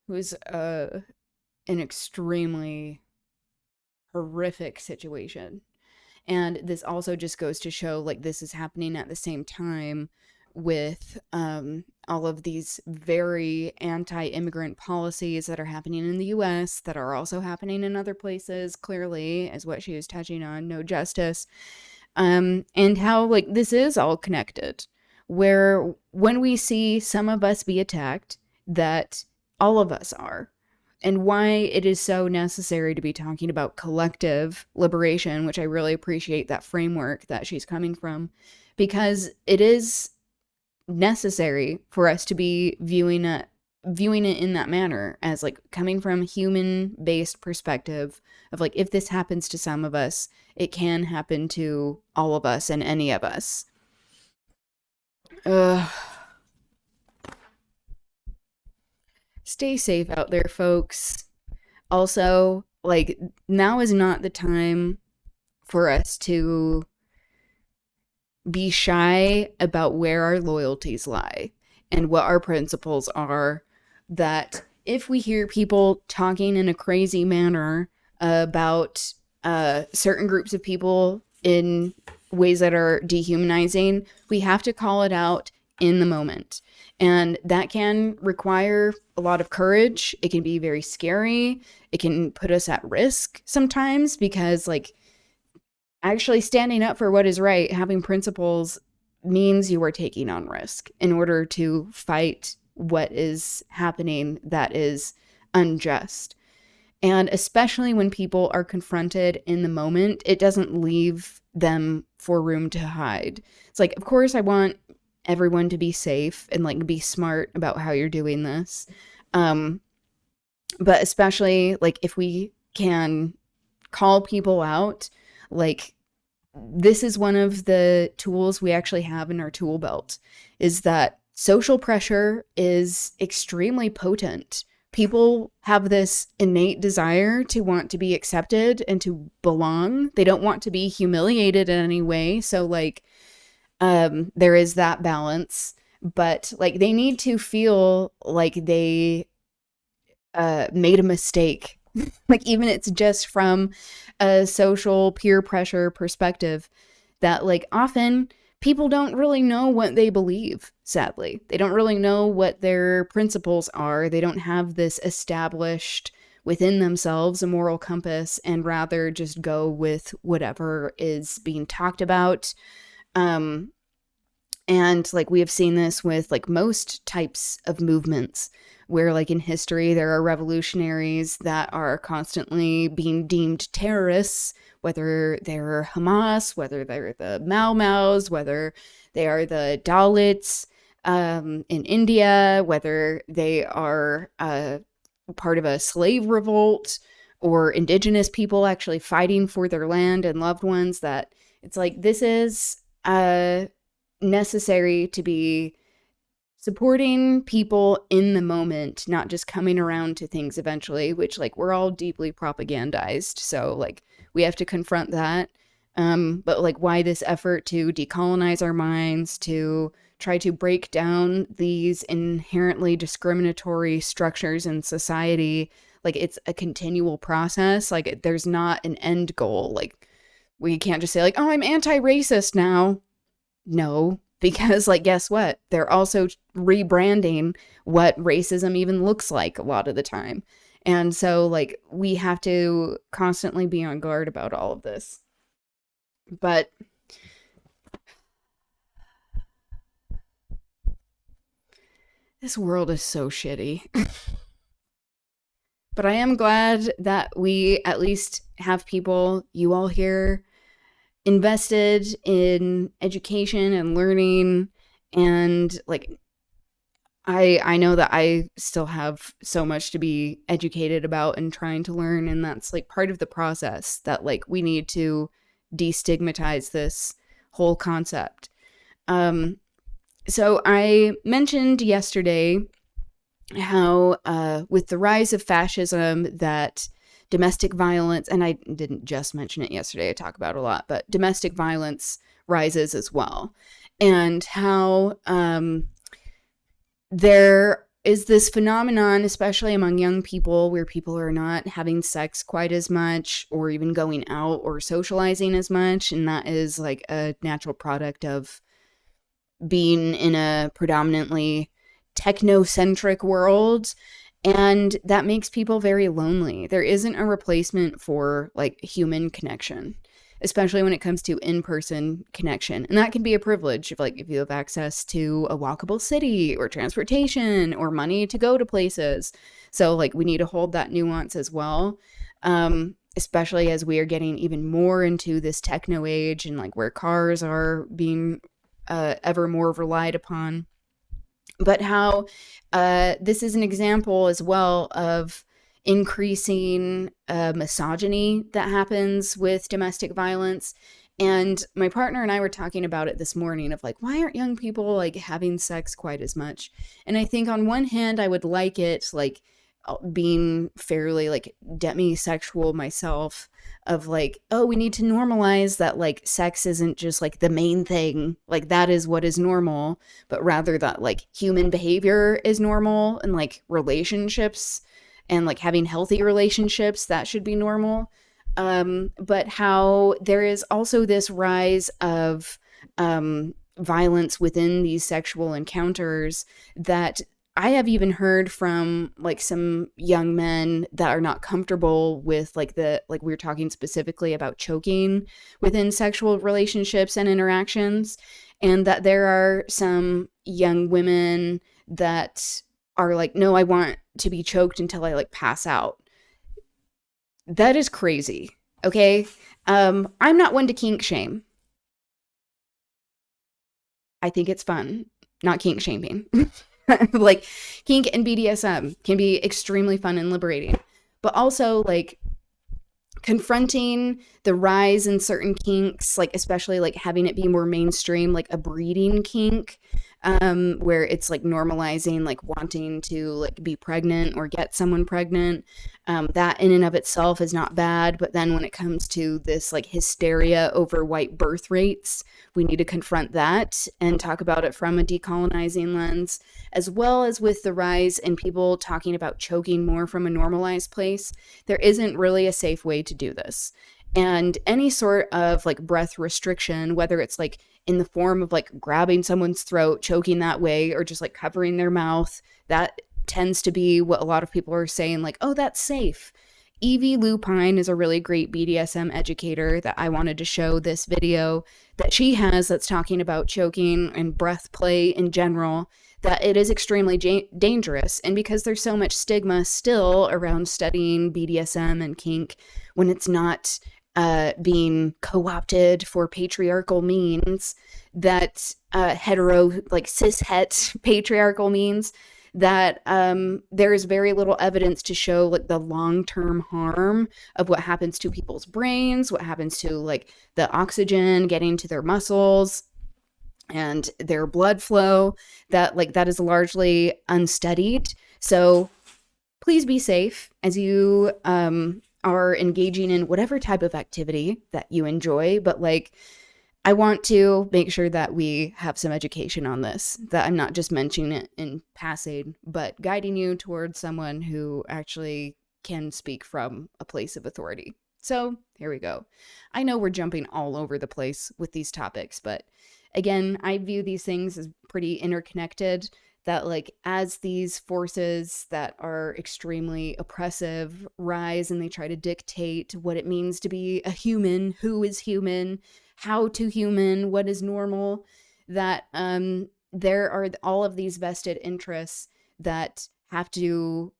It was an extremely horrific situation. And this also just goes to show like this is happening at the same time with all of these very anti-immigrant policies that are happening in the US that are also happening in other places, clearly, as what she was touching on, no justice, and how like this is all connected, where when we see some of us be attacked, that all of us are, and why it is so necessary to be talking about collective liberation, which I really appreciate that framework that she's coming from, because it is necessary for us to be viewing it in that manner, as like coming from a human-based perspective of like, if this happens to some of us, it can happen to all of us and any of us. Stay safe out there, folks. Also, like, now is not the time for us to be shy about where our loyalties lie and what our principles are. That if we hear people talking in a crazy manner about certain groups of people in ways that are dehumanizing, we have to call it out in the moment. And that can require a lot of courage. It can be very scary. It can put us at risk sometimes, because like actually standing up for what is right, having principles, means you are taking on risk in order to fight what is happening that is unjust. And especially when people are confronted in the moment, it doesn't leave them for room to hide. It's like, of course, I want everyone to be safe and like be smart about how you're doing this. But especially like if we can call people out, like this is one of the tools we actually have in our tool belt, is that social pressure is extremely potent. People have this innate desire to want to be accepted and to belong. They don't want to be humiliated in any way. So like, there is that balance, but like they need to feel like they made a mistake. Like even it's just from a social peer pressure perspective, that like often people don't really know what they believe, sadly. They don't really know what their principles are. They don't have this established within themselves a moral compass, and rather just go with whatever is being talked about. And like we have seen this with like most types of movements, where like in history there are revolutionaries that are constantly being deemed terrorists, whether they're Hamas, whether they're the Mau Maus, whether they are the Dalits in India, whether they are part of a slave revolt, or indigenous people actually fighting for their land and loved ones. That it's like this is necessary to be supporting people in the moment, not just coming around to things eventually, which like we're all deeply propagandized. So like we have to confront that. But like why this effort to decolonize our minds, to try to break down these inherently discriminatory structures in society, like it's a continual process. Like there's not an end goal. Like we can't just say like, oh, I'm anti-racist now. No, because like, guess what? They're also rebranding what racism even looks like a lot of the time. And so like we have to constantly be on guard about all of this. But this world is so shitty. But I am glad that we at least have people, you all here, invested in education and learning. And like, I know that I still have so much to be educated about and trying to learn. And that's like part of the process, that like we need to destigmatize this whole concept. So I mentioned yesterday how with the rise of fascism that domestic violence, and I didn't just mention it yesterday, I talk about it a lot, but domestic violence rises as well. And how there is this phenomenon, especially among young people, where people are not having sex quite as much or even going out or socializing as much. And that is like a natural product of being in a predominantly technocentric world. And that makes people very lonely. There isn't a replacement for like human connection, especially when it comes to in-person connection. And that can be a privilege if you have access to a walkable city or transportation or money to go to places. So like we need to hold that nuance as well. Especially as we are getting even more into this techno age and like where cars are being ever more relied upon. But how this is an example as well of increasing misogyny that happens with domestic violence. And my partner and I were talking about it this morning of like, why aren't young people like having sex quite as much? And I think on one hand, I would like it like being fairly like demisexual myself, of like, oh, we need to normalize that like sex isn't just like the main thing, like that is what is normal, but rather that like human behavior is normal, and like relationships and like having healthy relationships, that should be normal. But how there is also this rise of violence within these sexual encounters that I have even heard from like some young men that are not comfortable with like we were talking specifically about choking within sexual relationships and interactions, and that there are some young women that are like, no, I want to be choked until I like pass out. That is crazy. Okay. I'm not one to kink shame. I think it's fun, not kink shaming. Like kink and BDSM can be extremely fun and liberating, but also like confronting the rise in certain kinks, like especially like having it be more mainstream, like a breeding kink, where it's like normalizing like wanting to like be pregnant or get someone pregnant. That in and of itself is not bad, but then when it comes to this like hysteria over white birth rates, we need to confront that and talk about it from a decolonizing lens, as well as with the rise in people talking about choking more from a normalized place. There isn't really a safe way to do this. And any sort of like breath restriction, whether it's like in the form of like grabbing someone's throat, choking that way, or just like covering their mouth, that tends to be what a lot of people are saying, like, oh, that's safe. Evie Lupine is a really great BDSM educator that I wanted to show this video that she has that's talking about choking and breath play in general, that it is extremely dangerous. And because there's so much stigma still around studying BDSM and kink when it's not being co-opted for patriarchal means, that hetero, like cis-het patriarchal means, that there is very little evidence to show like the long-term harm of what happens to people's brains, what happens to like the oxygen getting to their muscles, and their blood flow, that is largely unstudied. So please be safe as you are engaging in whatever type of activity that you enjoy. But I want to make sure that we have some education on this, that I'm not just mentioning it in passing, but guiding you towards someone who actually can speak from a place of authority. So here we go. I know we're jumping all over the place with these topics, but again, I view these things as pretty interconnected, that as these forces that are extremely oppressive rise and they try to dictate what it means to be a human, who is human, how to human, what is normal, that there are all of these vested interests that have to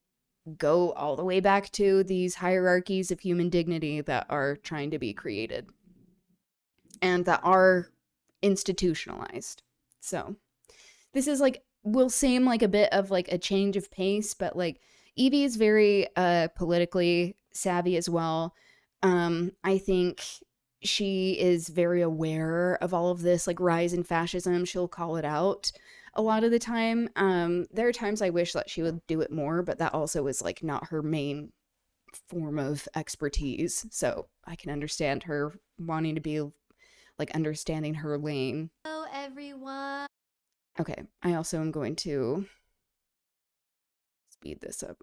go all the way back to these hierarchies of human dignity that are trying to be created and that are institutionalized. So this is will seem like a bit of a change of pace, but Evie is very politically savvy as well. I think she is very aware of all of this rise in fascism. She'll call it out a lot of the time. There are times I wish that she would do it more, but that also is not her main form of expertise. So I can understand her wanting to be understanding her lane. Hello everyone. Okay, I also am going to speed this up.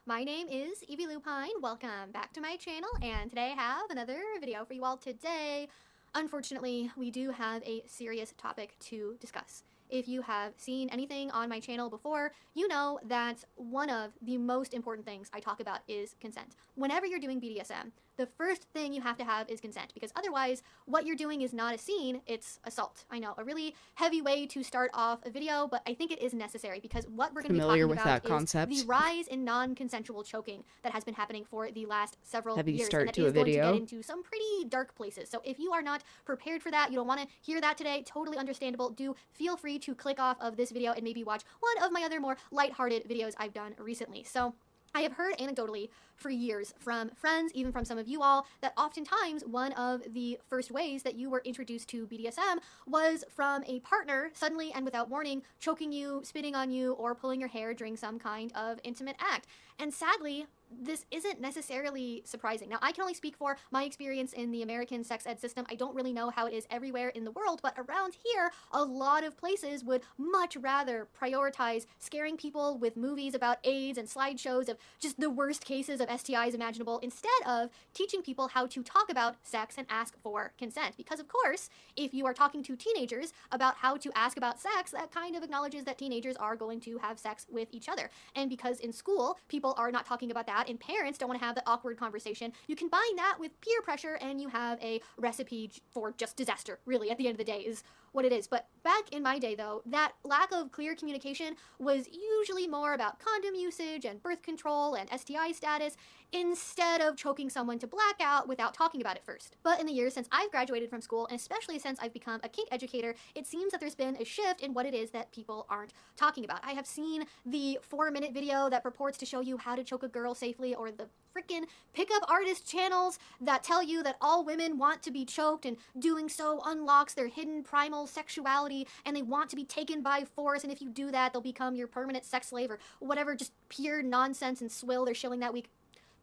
My name is Evie Lupine. Welcome back to my channel, and today I have another video for you all. Today, unfortunately, we do have a serious topic to discuss. If you have seen anything on my channel before, you know that one of the most important things I talk about is consent. Whenever you're doing BDSM, the first thing you have to have is consent, because otherwise what you're doing is not a scene, it's assault. I know, a really heavy way to start off a video, but I think it is necessary, because what we're going to be talking about is the rise in non-consensual choking that has been happening for the last several years, and it is going to get into some pretty dark places. So if you are not prepared for that, you don't want to hear that today, totally understandable. Do feel free to click off of this video and maybe watch one of my other more lighthearted videos I've done recently. So I have heard anecdotally for years from friends, even from some of you all, that oftentimes one of the first ways that you were introduced to BDSM was from a partner suddenly and without warning choking you, spitting on you, or pulling your hair during some kind of intimate act. And sadly, this isn't necessarily surprising. Now, I can only speak for my experience in the American sex ed system. I don't really know how it is everywhere in the world, but around here, a lot of places would much rather prioritize scaring people with movies about AIDS and slideshows of just the worst cases of STIs imaginable, instead of teaching people how to talk about sex and ask for consent. Because of course, if you are talking to teenagers about how to ask about sex, that kind of acknowledges that teenagers are going to have sex with each other. And because in school, people are not talking about that, and parents don't want to have that awkward conversation, you combine that with peer pressure and you have a recipe for just disaster, really, at the end of the day is what it is. But back in my day, though, that lack of clear communication was usually more about condom usage and birth control and STI status, instead of choking someone to blackout without talking about it first. But in the years since I've graduated from school, and especially since I've become a kink educator, it seems that there's been a shift in what it is that people aren't talking about. I have seen the 4-minute video that purports to show you how to choke a girl safely, or the freaking pickup artist channels that tell you that all women want to be choked and doing so unlocks their hidden primal sexuality and they want to be taken by force, and if you do that they'll become your permanent sex slave, or whatever just pure nonsense and swill they're shilling that week.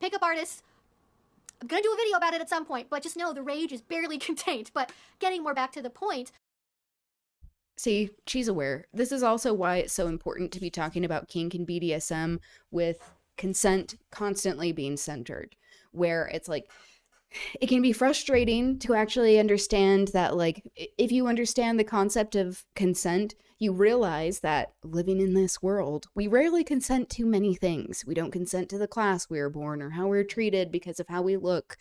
Pickup artists, I'm gonna do a video about it at some point, but just know the rage is barely contained. But getting more back to the point. See, she's aware. This is also why it's so important to be talking about kink and BDSM with consent constantly being centered, where it's it can be frustrating to actually understand that if you understand the concept of consent, you realize that living in this world, we rarely consent to many things. We don't consent to the class we were born or how we're treated because of how we look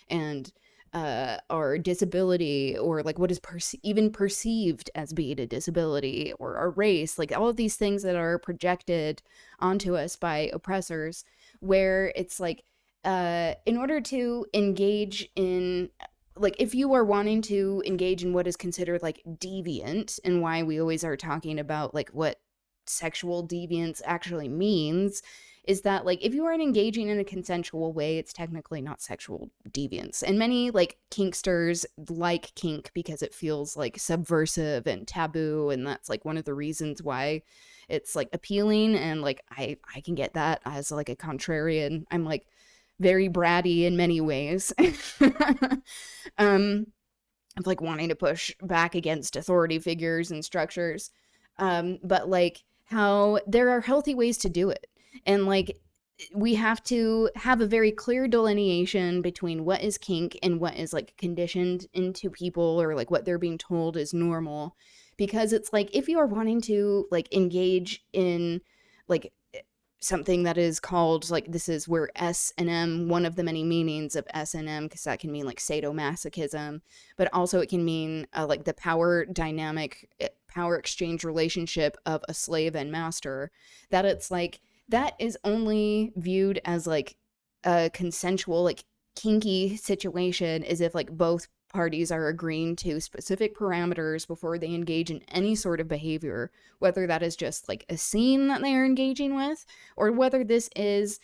and our disability, or what is even perceived as being a disability, or our race, all of these things that are projected onto us by oppressors, where it's in order to engage in if you are wanting to engage in what is considered deviant, and why we always are talking about what sexual deviance actually means is that, like, if you aren't engaging in a consensual way, it's technically not sexual deviance. And many, like, kinksters like kink because it feels, like, subversive and taboo, and that's, like, one of the reasons why it's, like, appealing. And, like, I can get that as, like, a contrarian. I'm, like, very bratty in many ways. Of, like, wanting to push back against authority figures and structures. But, like, how there are healthy ways to do it. And, like, we have to have a very clear delineation between what is kink and what is, like, conditioned into people, or, like, what they're being told is normal. Because it's like, if you are wanting to, like, engage in, like, something that is called, like, this is where S&M, one of the many meanings of S&M, because that can mean, like, sadomasochism, but also it can mean like the power dynamic, power exchange relationship of a slave and master, that it's like, that is only viewed as, like, a consensual, like, kinky situation is if, like, both parties are agreeing to specific parameters before they engage in any sort of behavior, whether that is just, like, a scene that they are engaging with, or whether this is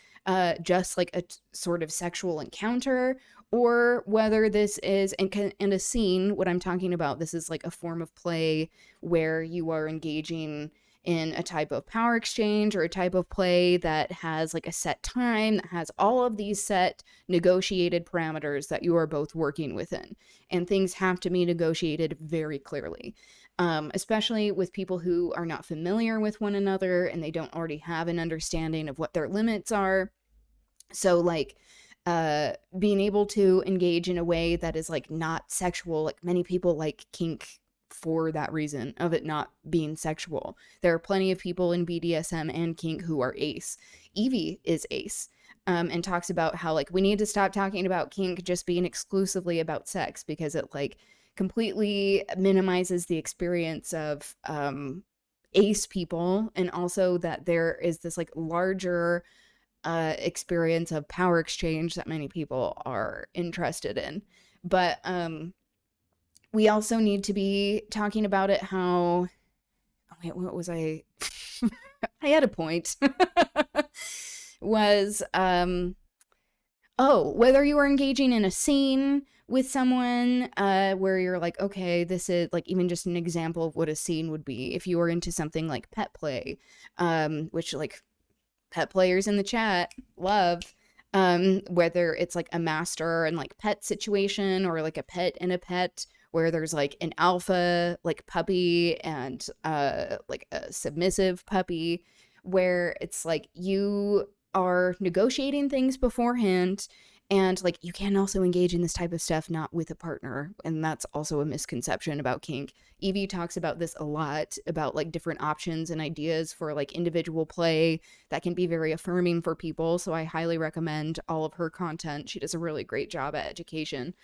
just, like, a sort of sexual encounter, or whether this is, and a scene, what I'm talking about, this is, like, a form of play where you are engaging in a type of power exchange, or a type of play that has, like, a set time, that has all of these set negotiated parameters that you are both working within. And things have to be negotiated very clearly, especially with people who are not familiar with one another and they don't already have an understanding of what their limits are. So, like, being able to engage in a way that is, like, not sexual, like, many people like kink for that reason of it not being sexual. There are plenty of people in BDSM and kink who are ace. Evie is ace, and talks about how, like, we need to stop talking about kink just being exclusively about sex, because it, like, completely minimizes the experience of ace people, and also that there is this, like, larger experience of power exchange that many people are interested in. But we also need to be talking about it how, oh wait, what was I I had a point. Was whether you are engaging in a scene with someone where you're like, okay, this is, like, even just an example of what a scene would be if you are into something like pet play, which, like, pet players in the chat love, whether it's, like, a master and, like, pet situation, or, like, a pet and a pet, where there's, like, an alpha, like, puppy and like, a submissive puppy, where it's like you are negotiating things beforehand, and, like, you can also engage in this type of stuff not with a partner, and that's also a misconception about kink. Evie talks about this a lot, about, like, different options and ideas for, like, individual play that can be very affirming for people, so I highly recommend all of her content. She does a really great job at education.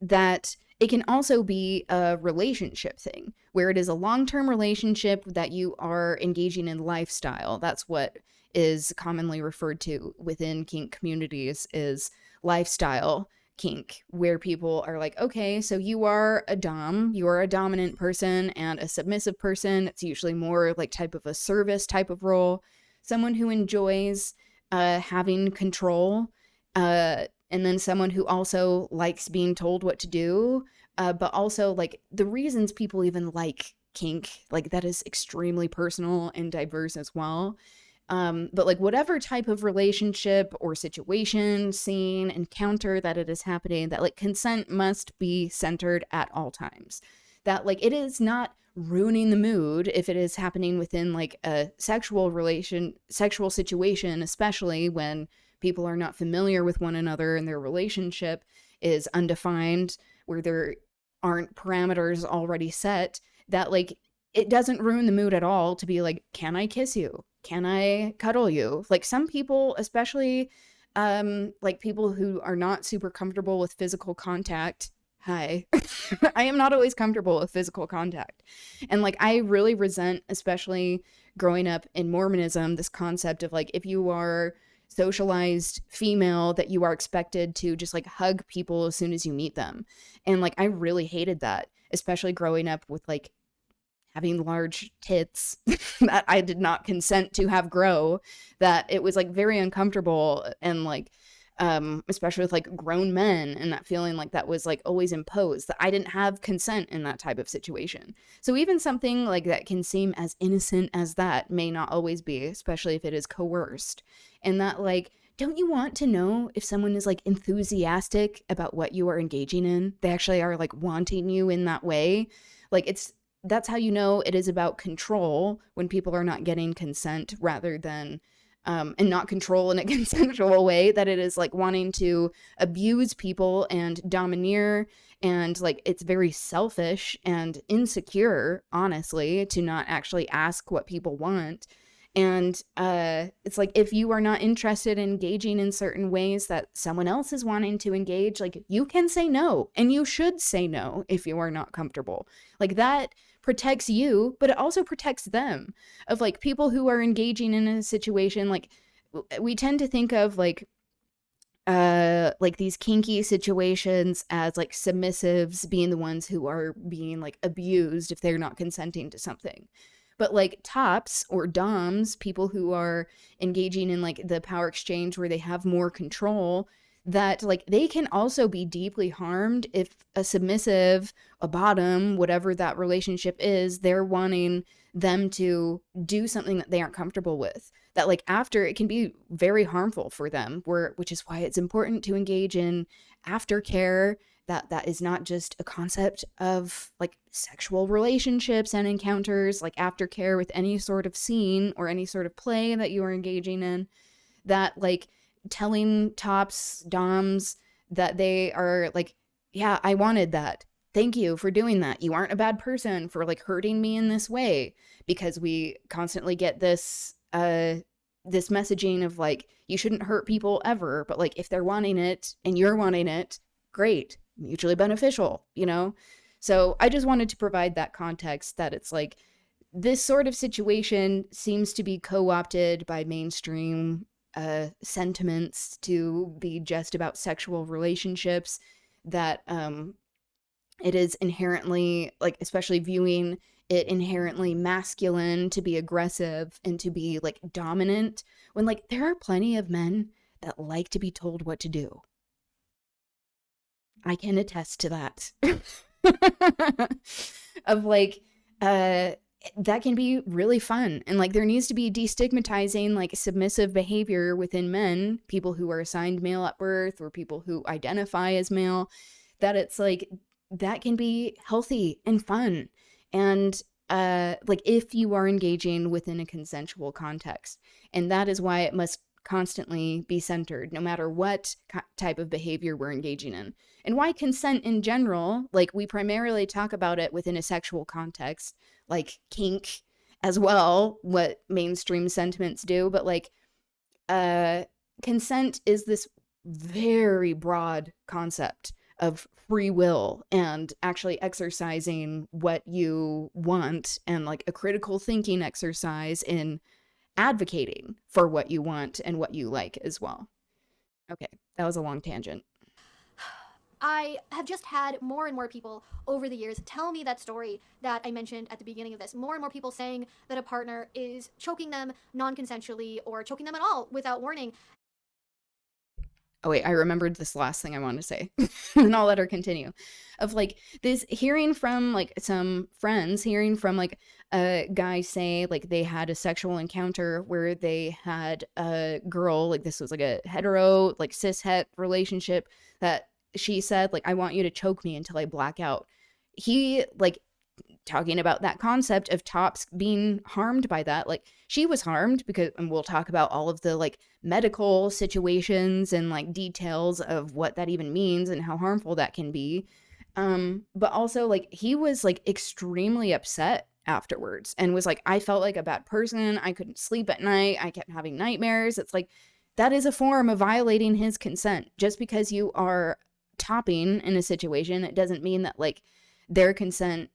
That it can also be a relationship thing, where it is a long-term relationship that you are engaging in lifestyle. That's what is commonly referred to within kink communities, is lifestyle kink, where people are like, okay, so you are a dom, you are a dominant person and a submissive person. It's usually more like type of a service type of role, someone who enjoys having control, and then someone who also likes being told what to do, but also, like, the reasons people even like kink, like, that is extremely personal and diverse as well. But, like, whatever type of relationship or situation, scene, encounter that it is happening, that, like, consent must be centered at all times. That, like, it is not ruining the mood if it is happening within, like, a sexual situation, especially when people are not familiar with one another and their relationship is undefined, where there aren't parameters already set, that, like, it doesn't ruin the mood at all to be like, can I kiss you? Can I cuddle you? Like, some people, especially like, people who are not super comfortable with physical contact. Hi. I am not always comfortable with physical contact. And, like, I really resent, especially growing up in Mormonism, this concept of, like, if you are socialized female, that you are expected to just, like, hug people as soon as you meet them. And, like, I really hated that, especially growing up with, like, having large tits that I did not consent to have grow, that it was like very uncomfortable, and like especially with like grown men, and that feeling like that was like always imposed, that I didn't have consent in that type of situation. So even something like that can seem as innocent as that may not always be, especially if it is coerced. And that like, don't you want to know if someone is like enthusiastic about what you are engaging in? They actually are like wanting you in that way. Like that's how you know it is about control, when people are not getting consent, rather than and not control in a consensual way, that it is like wanting to abuse people and domineer, and like it's very selfish and insecure, honestly, to not actually ask what people want. And it's like, if you are not interested in engaging in certain ways that someone else is wanting to engage, like you can say no, and you should say no if you are not comfortable. Like that protects you, but it also protects them, of like people who are engaging in a situation. Like we tend to think of like these kinky situations as like submissives being the ones who are being like abused if they're not consenting to something. But like tops or doms, people who are engaging in like the power exchange where they have more control, that like they can also be deeply harmed if a submissive, a bottom, whatever that relationship is, they're wanting them to do something that they aren't comfortable with. That like after, it can be very harmful for them, which is why it's important to engage in aftercare. That is not just a concept of like sexual relationships and encounters, like aftercare with any sort of scene or any sort of play that you are engaging in. That like telling tops, doms, that they are like, yeah, I wanted that. Thank you for doing that. You aren't a bad person for like hurting me in this way, because we constantly get this messaging of like, you shouldn't hurt people ever, but like if they're wanting it and you're wanting it, great, mutually beneficial, you know? So I just wanted to provide that context, that it's like this sort of situation seems to be co-opted by mainstream sentiments to be just about sexual relationships, that it is inherently, like, especially viewing it inherently masculine to be aggressive and to be like dominant, when like there are plenty of men that like to be told what to do. I can attest to that. Of like that can be really fun, and like there needs to be destigmatizing like submissive behavior within men, people who are assigned male at birth or people who identify as male, that it's like that can be healthy and fun, and like if you are engaging within a consensual context. And that is why it must constantly be centered, no matter what type of behavior we're engaging in. And why consent in general, like we primarily talk about it within a sexual context, like kink as well, what mainstream sentiments do, but like consent is this very broad concept of free will and actually exercising what you want, and like a critical thinking exercise in advocating for what you want and what you like as well. Okay, that was a long tangent. I have just had more and more people over the years tell me that story that I mentioned at the beginning of this. More and more people saying that a partner is choking them non-consensually or choking them at all without warning. Oh wait, I remembered this last thing I wanted to say, and I'll let her continue. Of like this, hearing from like some friends, hearing from like a guy say like they had a sexual encounter where they had a girl, like this was like a hetero, like cis het relationship, that she said like, I want you to choke me until I black out. He like talking about that concept of tops being harmed by that, like she was harmed because, and we'll talk about all of the like medical situations and like details of what that even means and how harmful that can be, but also like he was like extremely upset afterwards and was like, I felt like a bad person, I couldn't sleep at night, I kept having nightmares. It's like that is a form of violating his consent. Just because you are topping in a situation, it doesn't mean that like their consent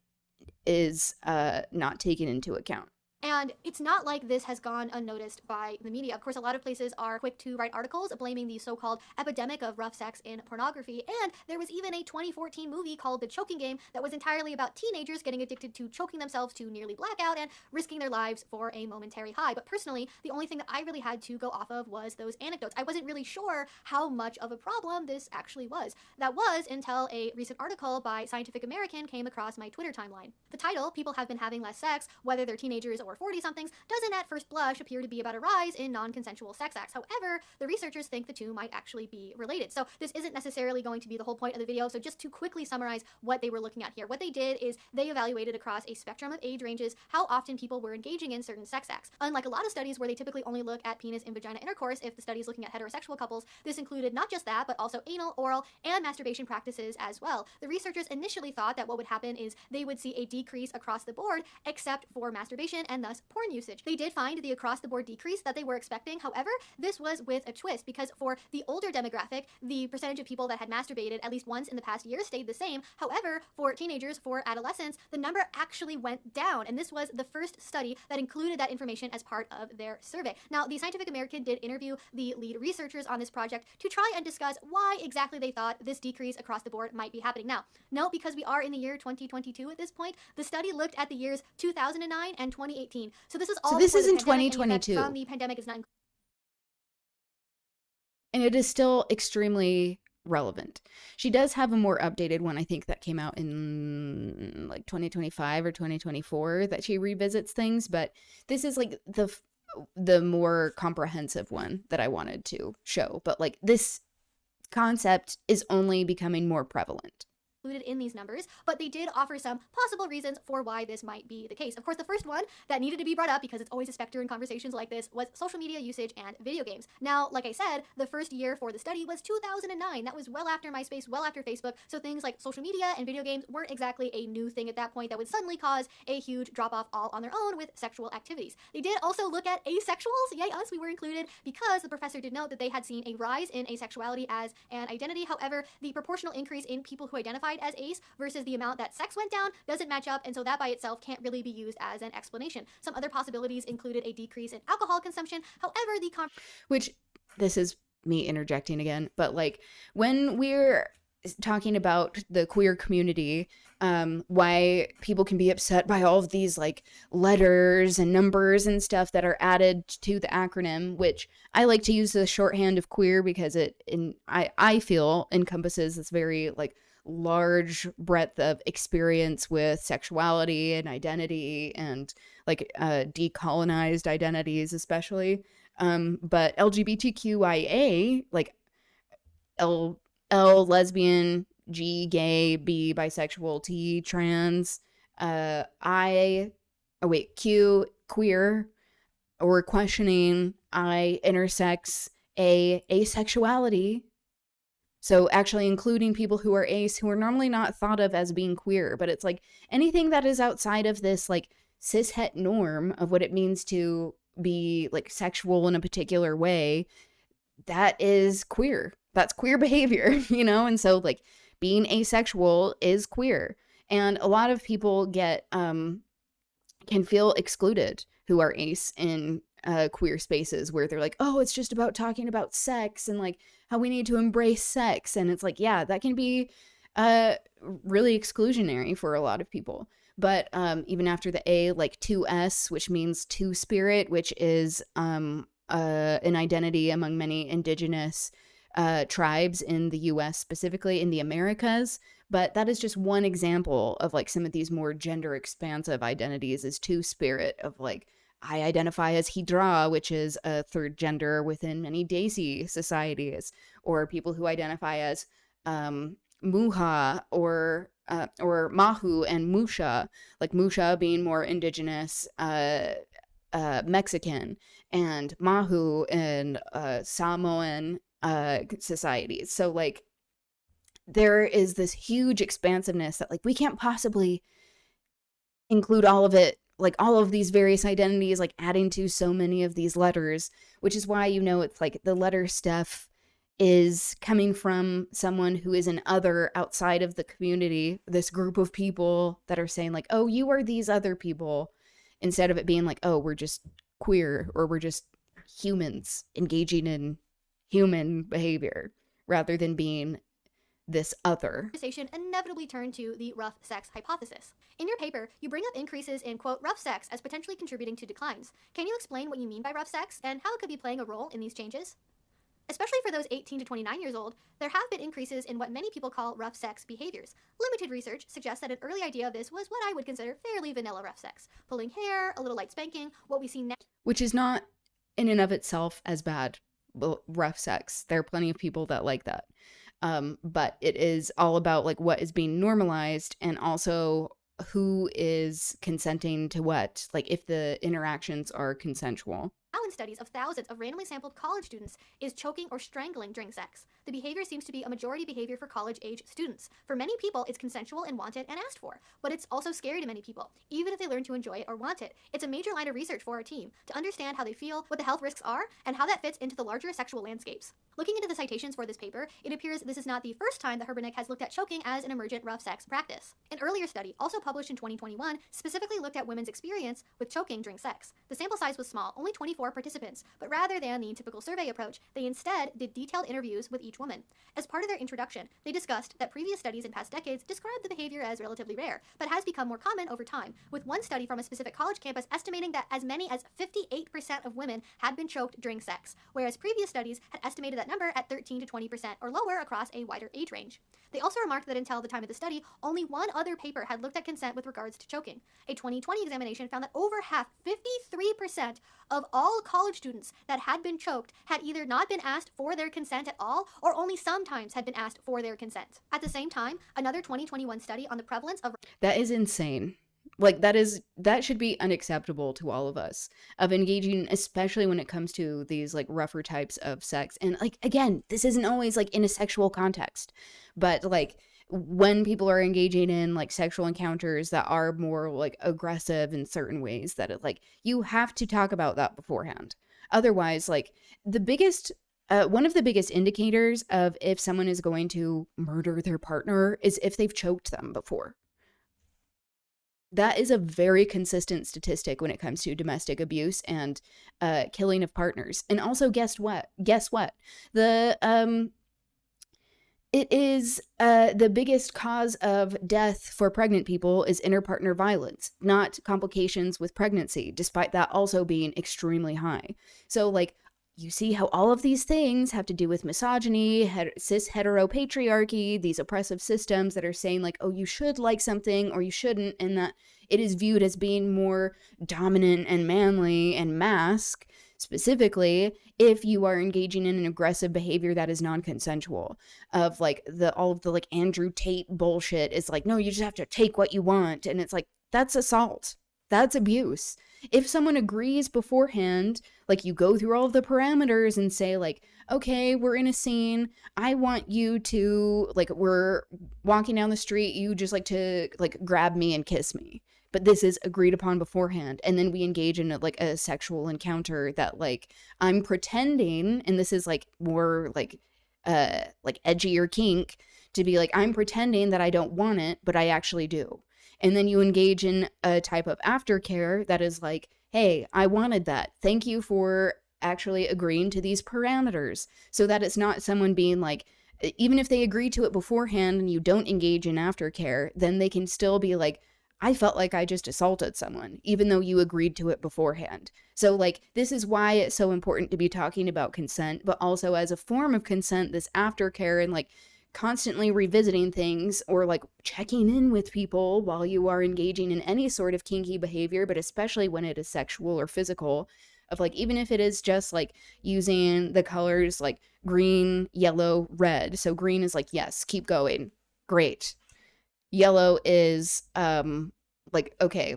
is not taken into account. And it's not like this has gone unnoticed by the media. Of course, a lot of places are quick to write articles blaming the so-called epidemic of rough sex in pornography. And there was even a 2014 movie called The Choking Game that was entirely about teenagers getting addicted to choking themselves to nearly blackout and risking their lives for a momentary high. But personally, the only thing that I really had to go off of was those anecdotes. I wasn't really sure how much of a problem this actually was. That was until a recent article by Scientific American came across my Twitter timeline. The title, People Have Been Having Less Sex, Whether They're Teenagers or 40-somethings, doesn't at first blush appear to be about a rise in non-consensual sex acts. However, the researchers think the two might actually be related. So this isn't necessarily going to be the whole point of the video. So just to quickly summarize what they were looking at here, what they did is they evaluated across a spectrum of age ranges how often people were engaging in certain sex acts. Unlike a lot of studies where they typically only look at penis and vagina intercourse, if the study is looking at heterosexual couples, this included not just that, but also anal, oral, and masturbation practices as well. The researchers initially thought that what would happen is they would see a decrease across the board, except for masturbation and thus porn usage. They did find the across-the-board decrease that they were expecting. However, this was with a twist, because for the older demographic, the percentage of people that had masturbated at least once in the past year stayed the same. However, for teenagers, for adolescents, the number actually went down, and this was the first study that included that information as part of their survey. Now, the Scientific American did interview the lead researchers on this project to try and discuss why exactly they thought this decrease across the board might be happening. Now, note, because we are in the year 2022 at this point, the study looked at the years 2009 and 2018. So this is all. So this is in before the pandemic, 2022. and from the pandemic is not. And it is still extremely relevant. She does have a more updated one, I think, that came out in like 2025 or 2024 that she revisits things, but this is like the more comprehensive one that I wanted to show. But like this concept is only becoming more prevalent Included in these numbers, but they did offer some possible reasons for why this might be the case. Of course, the first one that needed to be brought up, because it's always a specter in conversations like this, was social media usage and video games. Now, like I said, the first year for the study was 2009. That was well after MySpace, well after Facebook, so things like social media and video games weren't exactly a new thing at that point that would suddenly cause a huge drop-off all on their own with sexual activities. They did also look at asexuals. Yay us, we were included, because the professor did note that they had seen a rise in asexuality as an identity. However, the proportional increase in people who identified as ace versus the amount that sex went down doesn't match up, and so that by itself can't really be used as an explanation. Some other possibilities included a decrease in alcohol consumption. However, which, this is me interjecting again, but like when we're talking about the queer community, why people can be upset by all of these like letters and numbers and stuff that are added to the acronym, which I like to use the shorthand of queer because I feel encompasses this very like large breadth of experience with sexuality and identity and like decolonized identities especially, but LGBTQIA, like L lesbian, G gay, B bisexual, T trans, Q queer, or questioning, I intersex, A asexuality. So actually including people who are ace, who are normally not thought of as being queer, but it's like anything that is outside of this like cishet norm of what it means to be like sexual in a particular way, that is queer. That's queer behavior, you know? And so like being asexual is queer. And a lot of people get, can feel excluded who are ace in queer spaces where they're like, oh, it's just about talking about sex and like how we need to embrace sex. And it's like, yeah, that can be really exclusionary for a lot of people. But even after the A, like 2S, which means two spirit, which is an identity among many indigenous tribes in the US, specifically in the Americas. But that is just one example of like some of these more gender expansive identities, is two spirit of like, I identify as hydra, which is a third gender within many Desi societies, or people who identify as muha or mahu and musha, like musha being more indigenous Mexican, and mahu and Samoan societies. So like there is this huge expansiveness that like we can't possibly include all of it, like all of these various identities, like adding to so many of these letters, which is why, you know, it's like the letter stuff is coming from someone who is an other outside of the community, this group of people that are saying like, oh, you are these other people. instead of it being like, oh, we're just queer, or we're just humans engaging in human behavior, rather than being this other. Conversation inevitably turned to the rough sex hypothesis. In your paper, you bring up increases in, quote, rough sex as potentially contributing to declines. Can you explain what you mean by rough sex and how it could be playing a role in these changes? Especially for those 18 to 29 years old, there have been increases in what many people call rough sex behaviors. Limited research suggests that an early idea of this was what I would consider fairly vanilla rough sex. Pulling hair, a little light spanking, what we see now. Which is not in and of itself as bad. Well, rough sex. There are plenty of people that like that. But it is all about like what is being normalized, and also who is consenting to what, like if the interactions are consensual. Now in studies of thousands of randomly sampled college students is choking or strangling during sex. The behavior seems to be a majority behavior for college-age students. For many people, it's consensual and wanted and asked for, but it's also scary to many people, even if they learn to enjoy it or want it. It's a major line of research for our team, to understand how they feel, what the health risks are, and how that fits into the larger sexual landscapes. Looking into the citations for this paper, it appears this is not the first time that Herbernick has looked at choking as an emergent rough sex practice. An earlier study, also published in 2021, specifically looked at women's experience with choking during sex. The sample size was small, only 24 participants, but rather than the typical survey approach, they instead did detailed interviews with each woman. As part of their introduction, they discussed that previous studies in past decades described the behavior as relatively rare, but has become more common over time, with one study from a specific college campus estimating that as many as 58% of women had been choked during sex, whereas previous studies had estimated that number at 13 to 20% or lower across a wider age range. They also remarked that until the time of the study, only one other paper had looked at consent with regards to choking. A 2020 examination found that over half, 53%, of all college students that had been choked had either not been asked for their consent at all, or only sometimes had been asked for their consent. At the same time, another 2021 study on the prevalence of... That is insane. Like, that should be unacceptable to all of us, of engaging, especially when it comes to these like rougher types of sex. And like, again, this isn't always like in a sexual context, but like when people are engaging in like sexual encounters that are more like aggressive in certain ways, that it like, you have to talk about that beforehand. Otherwise, like the biggest one of the biggest indicators of if someone is going to murder their partner is if they've choked them before. That is a very consistent statistic when it comes to domestic abuse and killing of partners. And also, guess what? It is the biggest cause of death for pregnant people is interpartner violence, not complications with pregnancy, despite that also being extremely high. So, like, you see how all of these things have to do with misogyny, cis heteropatriarchy, these oppressive systems that are saying like, oh, you should like something or you shouldn't, and that it is viewed as being more dominant and manly and masc, specifically if you are engaging in an aggressive behavior that is non-consensual. Of like all of the like Andrew Tate bullshit is like, no, you just have to take what you want, and it's like, that's assault. That's abuse. If someone agrees beforehand, like you go through all of the parameters and say like, okay, we're in a scene, I want you to, like, we're walking down the street, you just like to like grab me and kiss me. But this is agreed upon beforehand. And then we engage in a sexual encounter that like, I'm pretending, and this is like more like edgy or kink, to be like, I'm pretending that I don't want it, but I actually do. And then you engage in a type of aftercare that is like, hey, I wanted that. Thank you for actually agreeing to these parameters. So that it's not someone being like, even if they agree to it beforehand and you don't engage in aftercare, then they can still be like, I felt like I just assaulted someone, even though you agreed to it beforehand. So like, this is why it's so important to be talking about consent, but also as a form of consent, this aftercare and like, constantly revisiting things or like checking in with people while you are engaging in any sort of kinky behavior, but especially when it is sexual or physical, of like, even if it is just like using the colors like green, yellow, red. So green is like, yes, keep going. Great. Yellow is like, okay,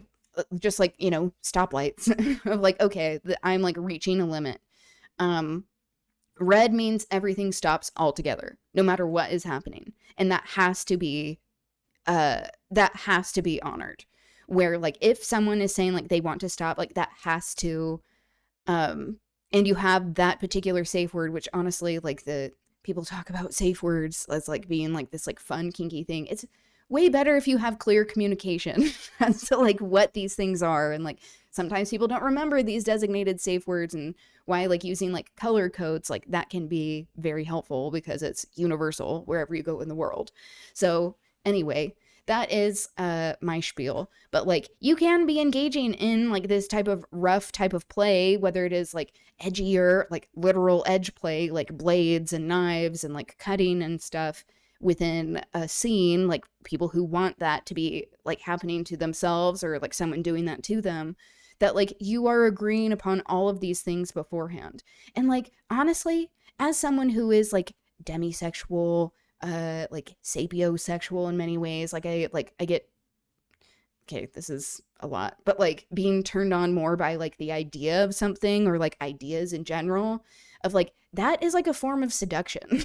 just like, you know, stoplights of like, okay, I'm like reaching a limit. Red means everything stops altogether, no matter what is happening. And that has to be honored. Where like, if someone is saying like they want to stop, like that has to, and you have that particular safe word, which honestly, like the people talk about safe words as like being like this like fun kinky thing. way better if you have clear communication as to like what these things are. And like sometimes people don't remember these designated safe words, and why like using like color codes, like that can be very helpful because it's universal wherever you go in the world. So anyway, that is my spiel. But like you can be engaging in like this type of rough type of play, whether it is like edgier, like literal edge play, like blades and knives and like cutting and stuff within a scene, like people who want that to be like happening to themselves or like someone doing that to them, that like you are agreeing upon all of these things beforehand. And like honestly, as someone who is like demisexual, like sapiosexual in many ways, like I get, okay, this is a lot, but like being turned on more by like the idea of something, or like ideas in general, of like that is like a form of seduction.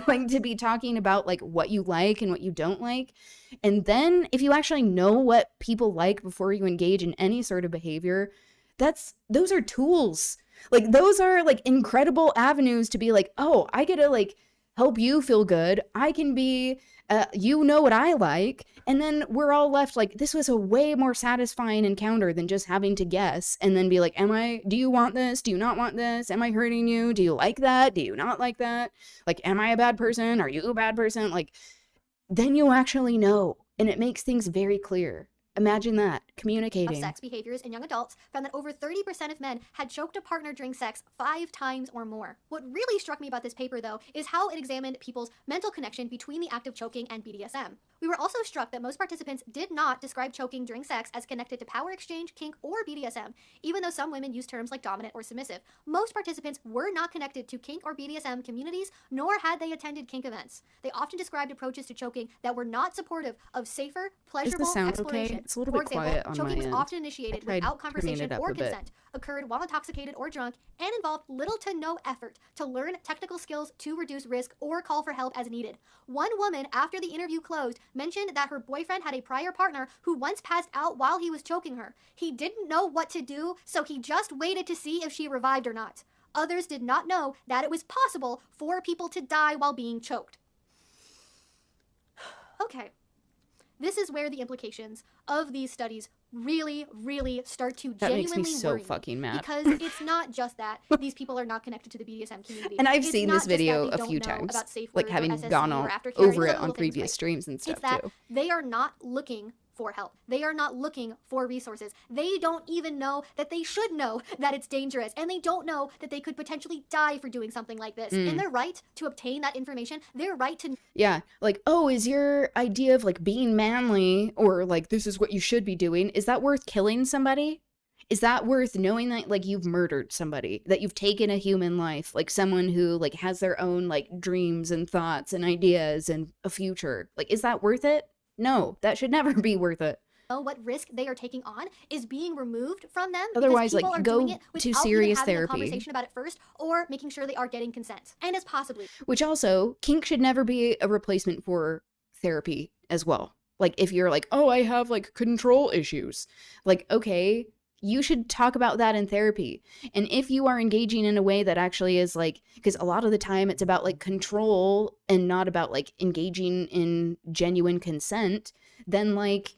Like to be talking about like what you like and what you don't like, and then if you actually know what people like before you engage in any sort of behavior, those are tools. Like those are like incredible avenues to be like, oh, I get to like help you feel good. I can be, you know what I like. And then we're all left like, this was a way more satisfying encounter than just having to guess and then be like, do you want this? Do you not want this? Am I hurting you? Do you like that? Do you not like that? Like, am I a bad person? Are you a bad person? Like, then you actually know. And it makes things very clear. Imagine that, communicating. Of sex behaviors in young adults found that over 30% of men had choked a partner during sex 5 times or more. What really struck me about this paper, though, is how it examined people's mental connection between the act of choking and BDSM. We were also struck that most participants did not describe choking during sex as connected to power exchange, kink, or BDSM, even though some women use terms like dominant or submissive. Most participants were not connected to kink or BDSM communities, nor had they attended kink events. They often described approaches to choking that were not supportive of safer, pleasurable exploration. Okay? It's a little For bit example, quiet on choking my was end. often initiated without conversation or consent, occurred while intoxicated or drunk, and involved little to no effort to learn technical skills to reduce risk or call for help as needed. One woman, after the interview closed, mentioned that her boyfriend had a prior partner who once passed out while he was choking her. He didn't know what to do, so he just waited to see if she revived or not. Others did not know that it was possible for people to die while being choked. Okay. This is where the implications of these studies really, really start to that genuinely makes me so worry fucking mad. Because it's not just that these people are not connected to the BDSM community. And I've It's seen not this just that video they a don't few know times, about safe like word or having SSC gone or aftercare, over these it other on little things, previous right? streams and stuff It's that too. they are not looking for help. They are not looking for resources. They don't even know that they should know that it's dangerous, and they don't know that they could potentially die for doing something like this. And their right to obtain that information, their right to... Yeah, like, oh, is your idea of like being manly, or like this is what you should be doing, is that worth killing somebody? Is that worth knowing that like you've murdered somebody, that you've taken a human life, like someone who like has their own like dreams and thoughts and ideas and a future? Like, is that worth it? No, that should never be worth it. Know what risk they are taking on is being removed from them. Otherwise, because people like, are go doing it to without serious even having therapy. a conversation about it first, or making sure they are getting consent. And as possibly... Which also, kink should never be a replacement for therapy as well. Like, if you're like, oh, I have like control issues, like, okay, you should talk about that in therapy. And if you are engaging in a way that actually is like, because a lot of the time it's about like control and not about like engaging in genuine consent, then like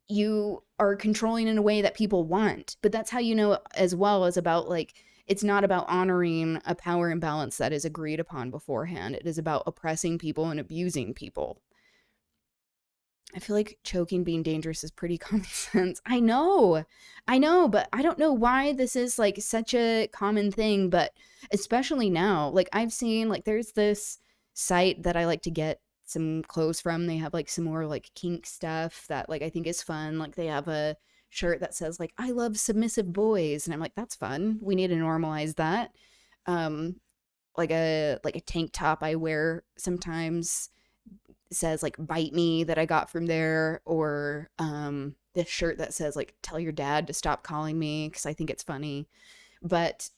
you are controlling in a way that people want. But that's how you know as well as about like, it's not about honoring a power imbalance that is agreed upon beforehand. It is about oppressing people and abusing people. I feel like choking being dangerous is pretty common sense. I know, but I don't know why this is like such a common thing, but especially now, like I've seen like there's this site that I like to get some clothes from. They have like some more like kink stuff that like I think is fun. Like they have a shirt that says like, I love submissive boys. And I'm like, that's fun. We need to normalize that. Like a tank top I wear sometimes says like bite me, that I got from there, or this shirt that says like tell your dad to stop calling me, because I think it's funny. But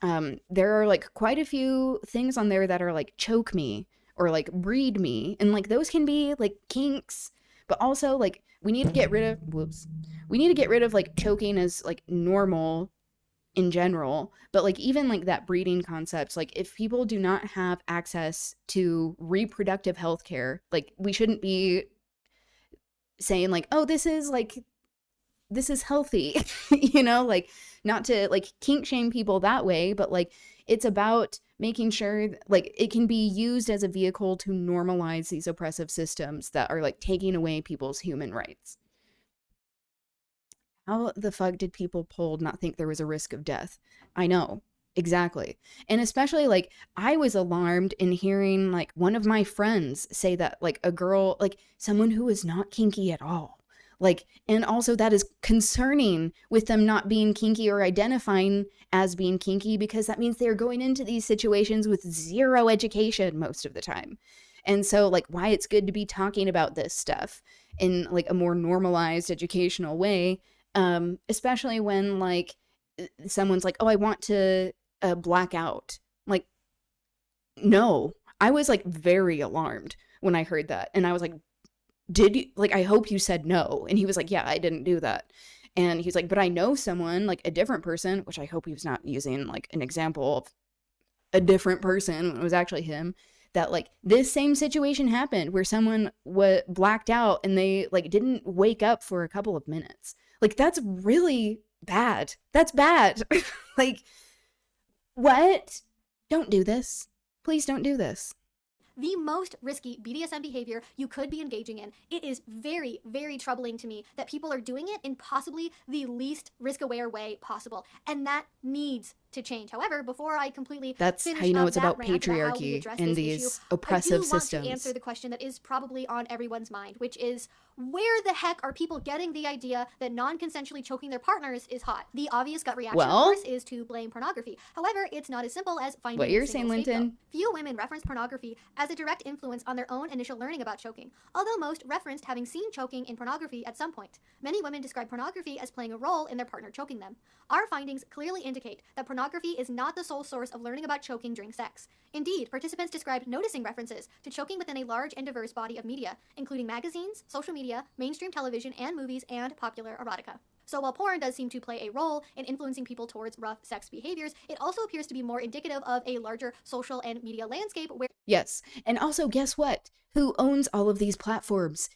there are like quite a few things on there that are like choke me or like breed me, and like those can be like kinks. But also like we need to get rid of like choking as like normal in general. But like even like that breeding concept, like if people do not have access to reproductive health care, like we shouldn't be saying like, oh, this is healthy, you know, like not to like kink shame people that way, but like it's about making sure like it can be used as a vehicle to normalize these oppressive systems that are like taking away people's human rights. How the fuck did people polled not think there was a risk of death? I know. Exactly. And especially like I was alarmed in hearing like one of my friends say that like a girl, like someone who is not kinky at all. Like, and also that is concerning with them not being kinky or identifying as being kinky, because that means they're going into these situations with zero education most of the time. And so like why it's good to be talking about this stuff in like a more normalized educational way, especially when like someone's like, oh, I want to black out. Like, no. I was like very alarmed when I heard that. And I was like, did you, like, I hope you said no. And he was like, yeah, I didn't do that. And he's like, but I know someone, like a different person, which I hope he was not using like an example of a different person when it was actually him, that like this same situation happened where someone blacked out and they like didn't wake up for a couple of minutes. Like, that's really bad. That's bad. Like, what? Don't do this. Please don't do this. The most risky BDSM behavior you could be engaging in. It is very, very troubling to me that people are doing it in possibly the least risk-aware way possible. And that needs to change. However, before I completely That's how you know it's about patriarchy and these oppressive systems. I do want to answer the question that is probably on everyone's mind, which is, where the heck are people getting the idea that non-consensually choking their partners is hot? The obvious gut reaction, of course, is to blame pornography. However, it's not as simple as finding what you're saying, Linton. Few women reference pornography as a direct influence on their own initial learning about choking, although most referenced having seen choking in pornography at some point. Many women describe pornography as playing a role in their partner choking them. Our findings clearly indicate that pornography is not the sole source of learning about choking during sex. Indeed, participants described noticing references to choking within a large and diverse body of media, including magazines, social media, mainstream television and movies, and popular erotica. So while porn does seem to play a role in influencing people towards rough sex behaviors, it also appears to be more indicative of a larger social and media landscape where... Yes, and also guess what? Who owns all of these platforms?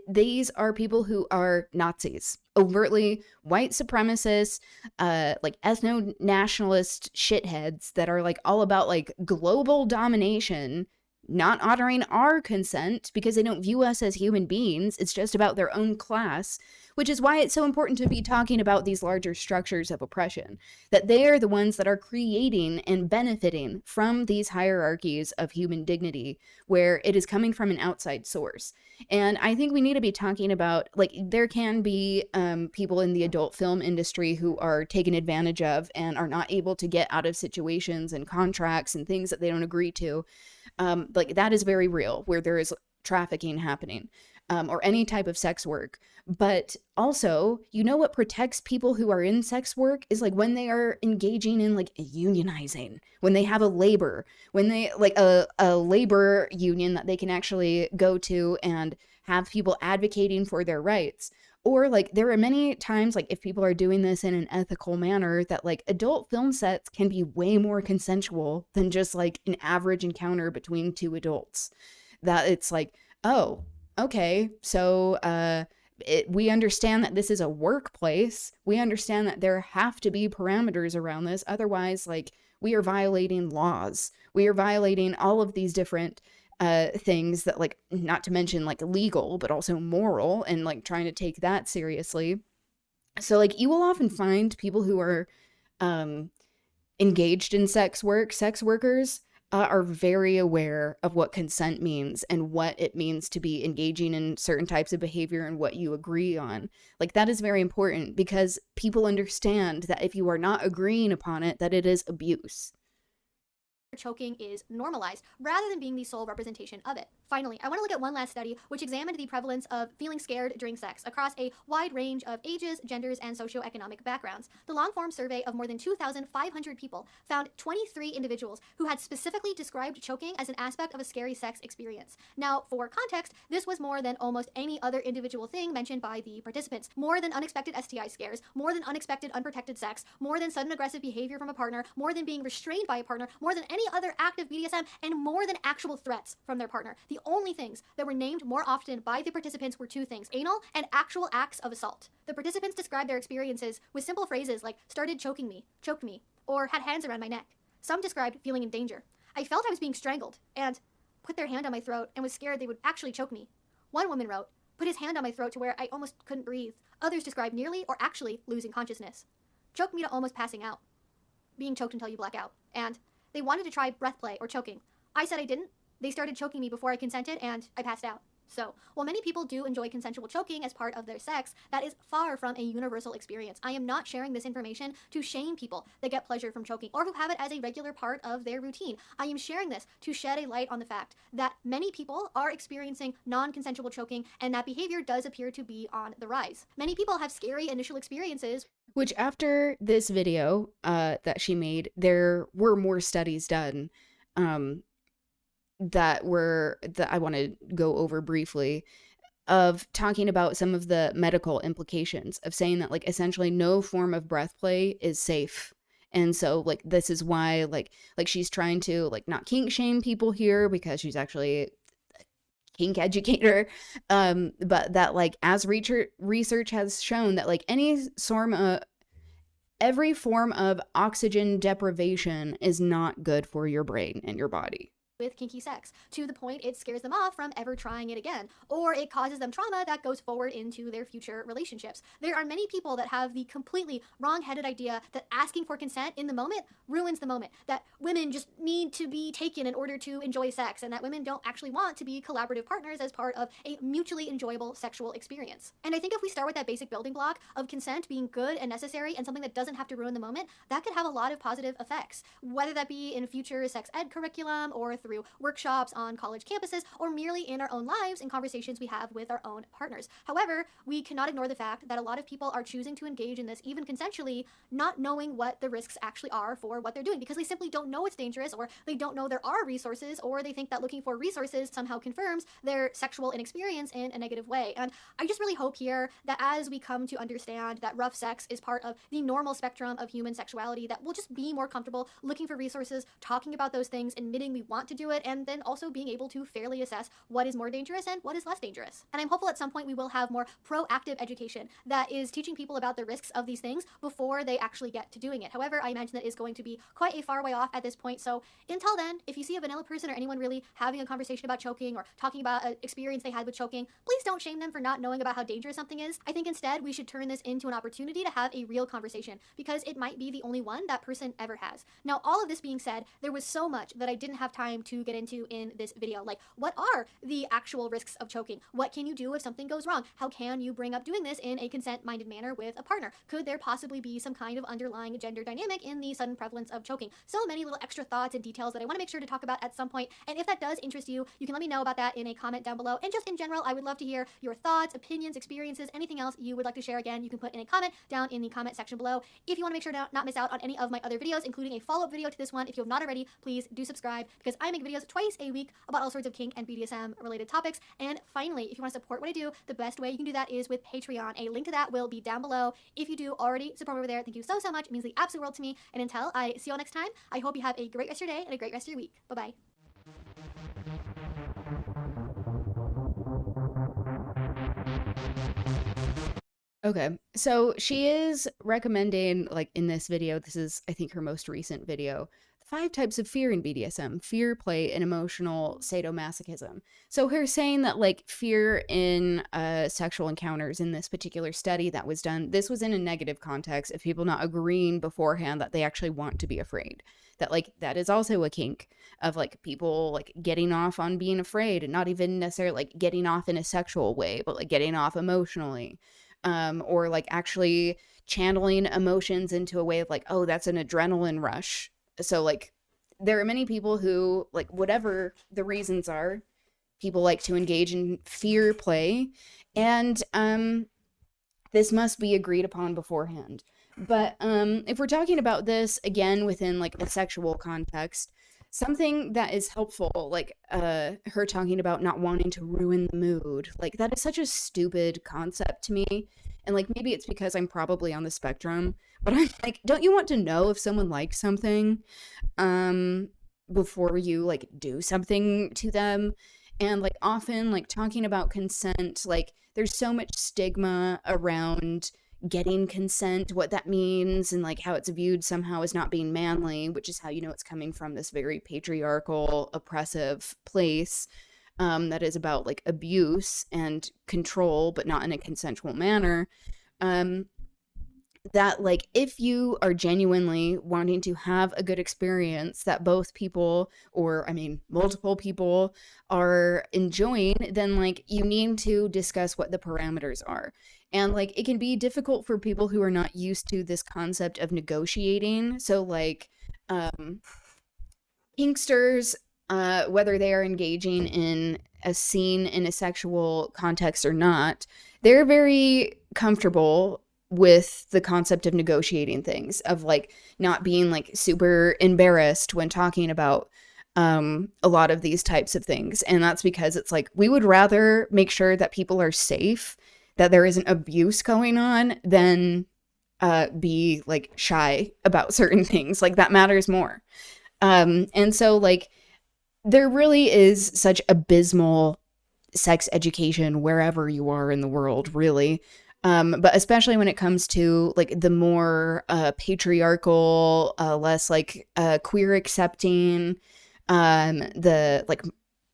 These are people who are Nazis, overtly white supremacists, like ethno-nationalist shitheads that are like all about like global domination, not honoring our consent because they don't view us as human beings. It's just about their own class, which is why it's so important to be talking about these larger structures of oppression, that they are the ones that are creating and benefiting from these hierarchies of human dignity, where it is coming from an outside source. And I think we need to be talking about, like, there can be people in the adult film industry who are taken advantage of and are not able to get out of situations and contracts and things that they don't agree to. Like, that is very real, where there is trafficking happening, or any type of sex work. But also, you know what protects people who are in sex work is like when they are engaging in like unionizing, when they have a labor, when they like a labor union that they can actually go to and have people advocating for their rights. Or like there are many times, like if people are doing this in an ethical manner, that like adult film sets can be way more consensual than just like an average encounter between two adults. That it's like, oh, okay, so we understand that this is a workplace. We understand that there have to be parameters around this. Otherwise, like, we are violating laws. We are violating all of these different things that, like, not to mention like legal, but also moral, and like trying to take that seriously. So like you will often find people who are engaged in sex workers are very aware of what consent means and what it means to be engaging in certain types of behavior and what you agree on. Like, that is very important because people understand that if you are not agreeing upon it, that it is abuse. Choking is normalized rather than being the sole representation of it. Finally, I want to look at one last study which examined the prevalence of feeling scared during sex across a wide range of ages, genders, and socioeconomic backgrounds. The long-form survey of more than 2,500 people found 23 individuals who had specifically described choking as an aspect of a scary sex experience. Now, for context, this was more than almost any other individual thing mentioned by the participants. More than unexpected STI scares, more than unexpected unprotected sex, more than sudden aggressive behavior from a partner, more than being restrained by a partner, more than any other act of BDSM and more than actual threats from their partner. The only things that were named more often by the participants were two things: anal and actual acts of assault. The participants described their experiences with simple phrases like started choking me, choked me, or had hands around my neck. Some described feeling in danger. I felt I was being strangled, and put their hand on my throat and was scared they would actually choke me. One woman wrote, put his hand on my throat to where I almost couldn't breathe. Others described nearly or actually losing consciousness. Choked me to almost passing out. Being choked until you black out. And they wanted to try breath play or choking. I said I didn't. They started choking me before I consented, and I passed out. So, while many people do enjoy consensual choking as part of their sex, that is far from a universal experience. I am not sharing this information to shame people that get pleasure from choking or who have it as a regular part of their routine. I am sharing this to shed a light on the fact that many people are experiencing non-consensual choking, and that behavior does appear to be on the rise. Many people have scary initial experiences. Which after this video that she made, there were more studies done that I want to go over briefly, of talking about some of the medical implications of saying that, like, essentially no form of breath play is safe. And so, like, this is why, like she's trying to, like, not kink shame people here, because she's actually a kink educator, but that, like, as research has shown that, like, every form of oxygen deprivation is not good for your brain and your body. With kinky sex, to the point it scares them off from ever trying it again, or it causes them trauma that goes forward into their future relationships. There are many people that have the completely wrong-headed idea that asking for consent in the moment ruins the moment, that women just need to be taken in order to enjoy sex, and that women don't actually want to be collaborative partners as part of a mutually enjoyable sexual experience. And I think if we start with that basic building block of consent being good and necessary and something that doesn't have to ruin the moment, that could have a lot of positive effects, whether that be in future sex ed curriculum or through workshops on college campuses, or merely in our own lives and conversations we have with our own partners. However, we cannot ignore the fact that a lot of people are choosing to engage in this, even consensually, not knowing what the risks actually are for what they're doing, because they simply don't know it's dangerous, or they don't know there are resources, or they think that looking for resources somehow confirms their sexual inexperience in a negative way. And I just really hope here that as we come to understand that rough sex is part of the normal spectrum of human sexuality, that we'll just be more comfortable looking for resources, talking about those things, admitting we want to do it, and then also being able to fairly assess what is more dangerous and what is less dangerous. And I'm hopeful at some point we will have more proactive education that is teaching people about the risks of these things before they actually get to doing it. However, I imagine that is going to be quite a far way off at this point. So until then, if you see a vanilla person or anyone really having a conversation about choking or talking about an experience they had with choking, please don't shame them for not knowing about how dangerous something is. I think instead we should turn this into an opportunity to have a real conversation, because it might be the only one that person ever has. Now, all of this being said, there was so much that I didn't have time to get into in this video. Like, what are the actual risks of choking? What can you do if something goes wrong? How can you bring up doing this in a consent-minded manner with a partner? Could there possibly be some kind of underlying gender dynamic in the sudden prevalence of choking? So many little extra thoughts and details that I want to make sure to talk about at some point. And if that does interest you, you can let me know about that in a comment down below. And just in general, I would love to hear your thoughts, opinions, experiences, anything else you would like to share. Again, you can put in a comment down in the comment section below. If you want to make sure to not miss out on any of my other videos, including a follow-up video to this one, if you have not already, please do subscribe, because I make videos twice a week about all sorts of kink and BDSM related topics. And finally, if you want to support what I do, the best way you can do that is with Patreon. A link to that will be down below. If you do already support over there, thank you so much. It means the absolute world to me. And until I see you all next time, I hope you have a great rest of your day and a great rest of your week. Bye-bye. Okay, so she is recommending, like, in this video, this is, I think, her most recent video, 5 types of fear in BDSM: fear, play, and emotional sadomasochism. So her saying that, like, fear in sexual encounters in this particular study that was done, this was in a negative context of people not agreeing beforehand that they actually want to be afraid. That, like, that is also a kink of, like, people, like, getting off on being afraid, and not even necessarily, like, getting off in a sexual way, but, like, getting off emotionally. Or, like, actually channeling emotions into a way of, like, oh, that's an adrenaline rush. So, like, there are many people who, like, whatever the reasons are, people like to engage in fear play, and this must be agreed upon beforehand. But if we're talking about this again within, like, a sexual context, something that is helpful, like her talking about not wanting to ruin the mood, like, that is such a stupid concept to me. And, like, maybe it's because I'm probably on the spectrum, but I'm like, don't you want to know if someone likes something? before you like do something to them. And like often like talking about consent, like there's so much stigma around getting consent, what that means, and like how it's viewed somehow as not being manly, which is how you know it's coming from this very patriarchal, oppressive place, that is about like abuse and control, but not in a consensual manner. That like if you are genuinely wanting to have a good experience that both people, or I mean multiple people, are enjoying, then like you need to discuss what the parameters are. And like it can be difficult for people who are not used to this concept of negotiating. So like kinksters, whether they are engaging in a scene in a sexual context or not, they're very comfortable with the concept of negotiating things, of like not being like super embarrassed when talking about a lot of these types of things. And that's because it's like we would rather make sure that people are safe, that there isn't abuse going on, than be like shy about certain things. Like that matters more. And so like there really is such abysmal sex education wherever you are in the world, really. But especially when it comes to like the more patriarchal, less like queer accepting, the like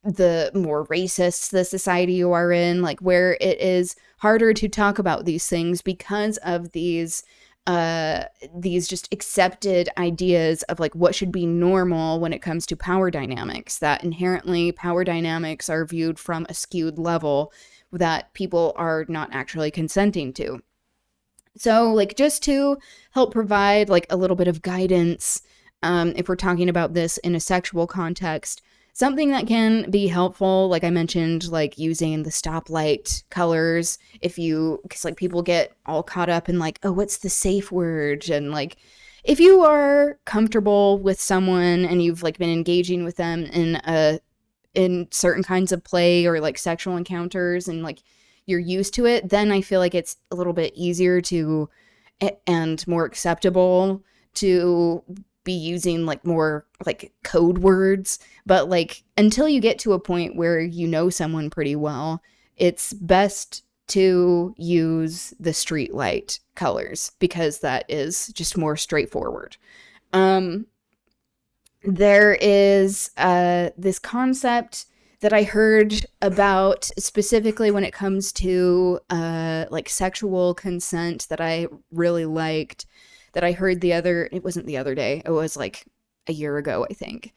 the more racist the society you are in, like where it is harder to talk about these things because of these just accepted ideas of like what should be normal when it comes to power dynamics, that inherently power dynamics are viewed from a skewed level that people are not actually consenting to. So like just to help provide like a little bit of guidance, if we're talking about this in a sexual context, something that can be helpful, like I mentioned, like using the stoplight colors, because like people get all caught up in like, oh, what's the safe word? And like, if you are comfortable with someone and you've like been engaging with them in certain kinds of play or like sexual encounters and like you're used to it, then I feel like it's a little bit easier to and more acceptable to be using like more like code words. But like until you get to a point where you know someone pretty well, it's best to use the street light colors because that is just more straightforward. There is this concept that I heard about specifically when it comes to like sexual consent that I really liked, that I heard it wasn't the other day, it was like a year ago, I think,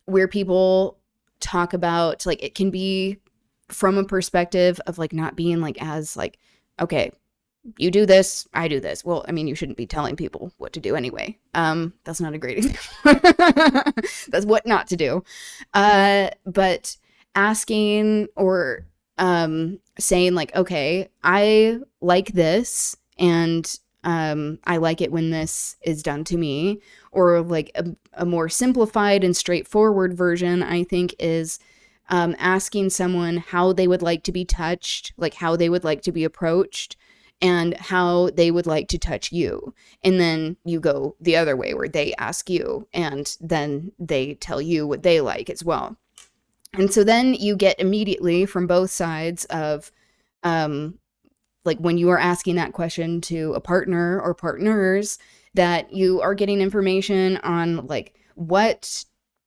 where people talk about like it can be from a perspective of like not being like as like, okay, you do this, I do this. Well, I mean, you shouldn't be telling people what to do anyway. That's not a great example. That's what not to do. But asking or saying like, okay, I like this, and I like it when this is done to me. Or like a more simplified and straightforward version, I think, is asking someone how they would like to be touched, like how they would like to be approached, and how they would like to touch you. And then you go the other way where they ask you and then they tell you what they like as well. And so then you get immediately from both sides of like when you are asking that question to a partner or partners, that you are getting information on like what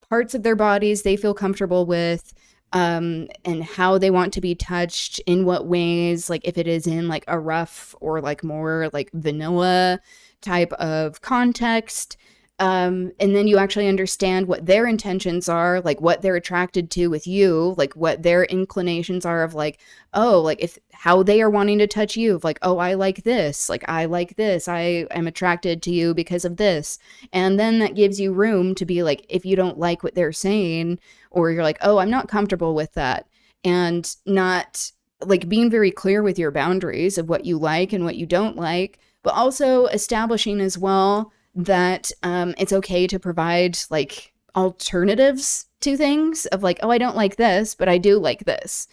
parts of their bodies they feel comfortable with, and how they want to be touched, in what ways, like if it is in like a rough or like more like vanilla type of context. And then you actually understand what their intentions are, like what they're attracted to with you, like what their inclinations are of like, oh, like if how they are wanting to touch you, of like, oh, I like this, I am attracted to you because of this. And then that gives you room to be like, if you don't like what they're saying, or you're like, oh, I'm not comfortable with that, and not like being very clear with your boundaries of what you like and what you don't like, but also establishing as well that it's okay to provide like alternatives to things of like, oh, I don't like this, but I do like this.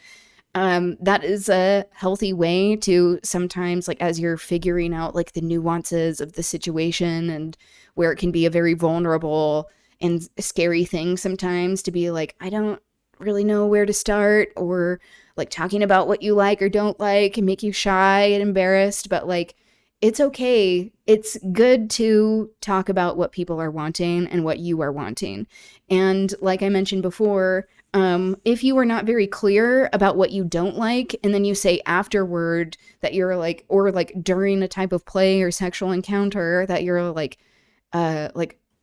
That is a healthy way to sometimes, like as you're figuring out like the nuances of the situation and where it can be a very vulnerable and scary thing sometimes to be like, I don't really know where to start, or like talking about what you like or don't like can make you shy and embarrassed, but like, it's okay. It's good to talk about what people are wanting and what you are wanting. And like I mentioned before, if you are not very clear about what you don't like, and then you say afterward that you're like, or like during a type of play or sexual encounter that you're like, oh,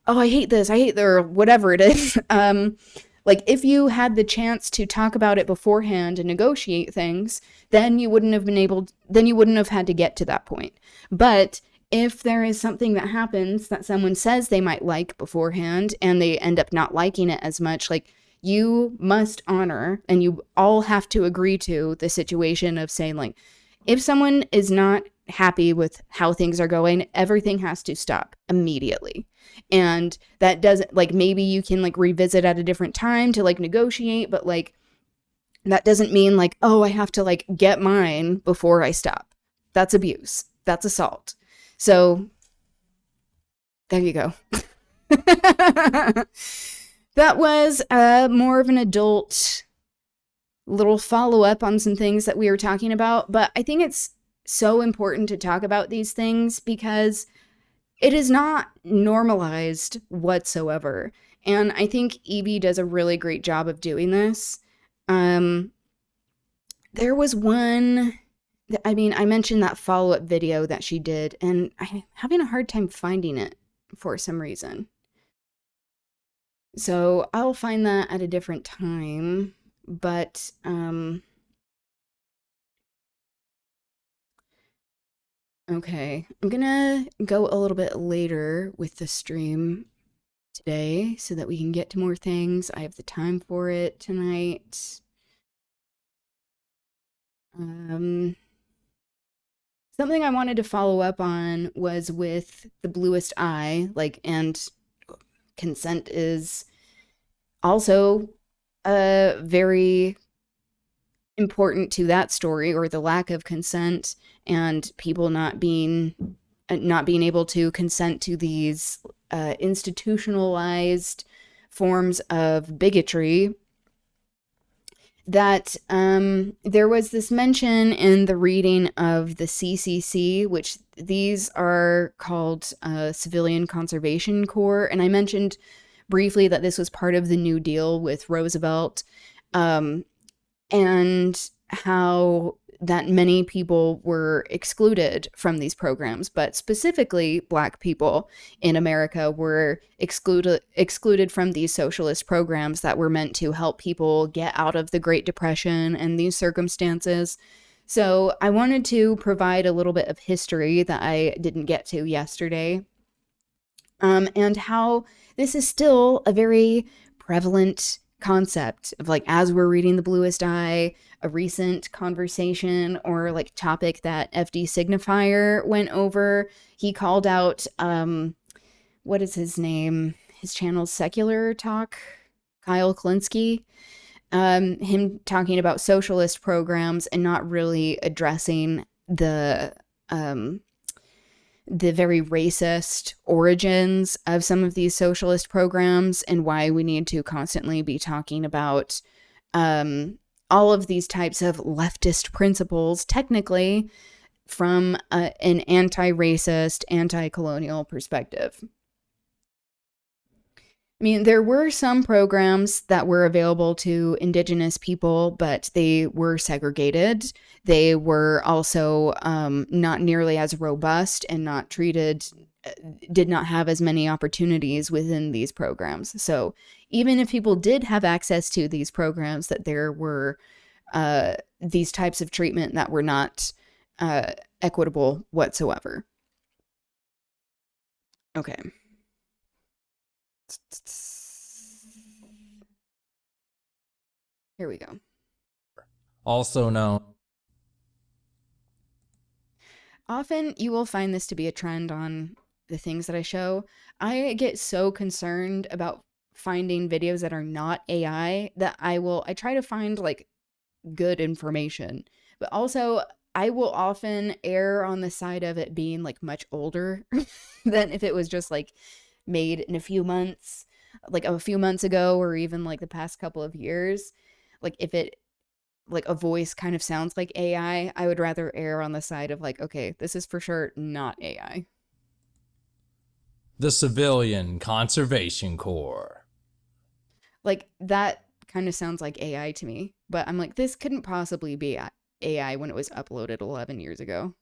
I hate this, or whatever it is. Like if you had the chance to talk about it beforehand and negotiate things, then you wouldn't have had to get to that point. But if there is something that happens that someone says they might like beforehand and they end up not liking it as much, like you must honor, and you all have to agree to the situation of saying like, if someone is not happy with how things are going, everything has to stop immediately. And that doesn't, like, maybe you can like revisit at a different time to like negotiate, but like that doesn't mean like, oh, I have to like get mine before I stop. That's abuse. That's assault. So there you go. That was more of an adult little follow-up on some things that we were talking about, but I think it's so important to talk about these things because it is not normalized whatsoever. And I think Evie does a really great job of doing this. There was one, I mentioned that follow-up video that she did, and I'm having a hard time finding it for some reason. So I'll find that at a different time, but okay, I'm gonna go a little bit later with the stream today so that we can get to more things. I have the time for it tonight. Something I wanted to follow up on was with the bluest eye, like, and consent is also very important to that story, or the lack of consent, and people not being able to consent to these institutionalized forms of bigotry. That there was this mention in the reading of the CCC, which these are called Civilian Conservation Corps, and I mentioned briefly that this was part of the New Deal with Roosevelt, and how that many people were excluded from these programs, but specifically Black people in America were excluded from these socialist programs that were meant to help people get out of the Great Depression and these circumstances. So I wanted to provide a little bit of history that I didn't get to yesterday, and how this is still a very prevalent concept of, like, as we're reading The Bluest Eye, a recent conversation or like topic that FD Signifier went over. He called out, what is his name? His channel's Secular Talk, Kyle Klinsky. Him talking about socialist programs and not really addressing the very racist origins of some of these socialist programs, and why we need to constantly be talking about all of these types of leftist principles, technically from an anti-racist, anti-colonial perspective. I mean, there were some programs that were available to Indigenous people, but they were segregated. They were also not nearly as robust and not treated, did not have as many opportunities within these programs. So even if people did have access to these programs, that there were these types of treatment that were not equitable whatsoever. Okay. Here we go. Also known. Often you will find this to be a trend on the things that I show. I get so concerned about finding videos that are not AI that I try to find like good information, but also I will often err on the side of it being like much older than if it was just like made in a few months. like a few months ago or even like the past couple of years, like if it like a voice kind of sounds like AI, I would rather err on the side of like, okay, this is for sure not AI. The Civilian Conservation Corps. Like that kind of sounds like AI to me, but I'm like, this couldn't possibly be AI when it was uploaded 11 years ago.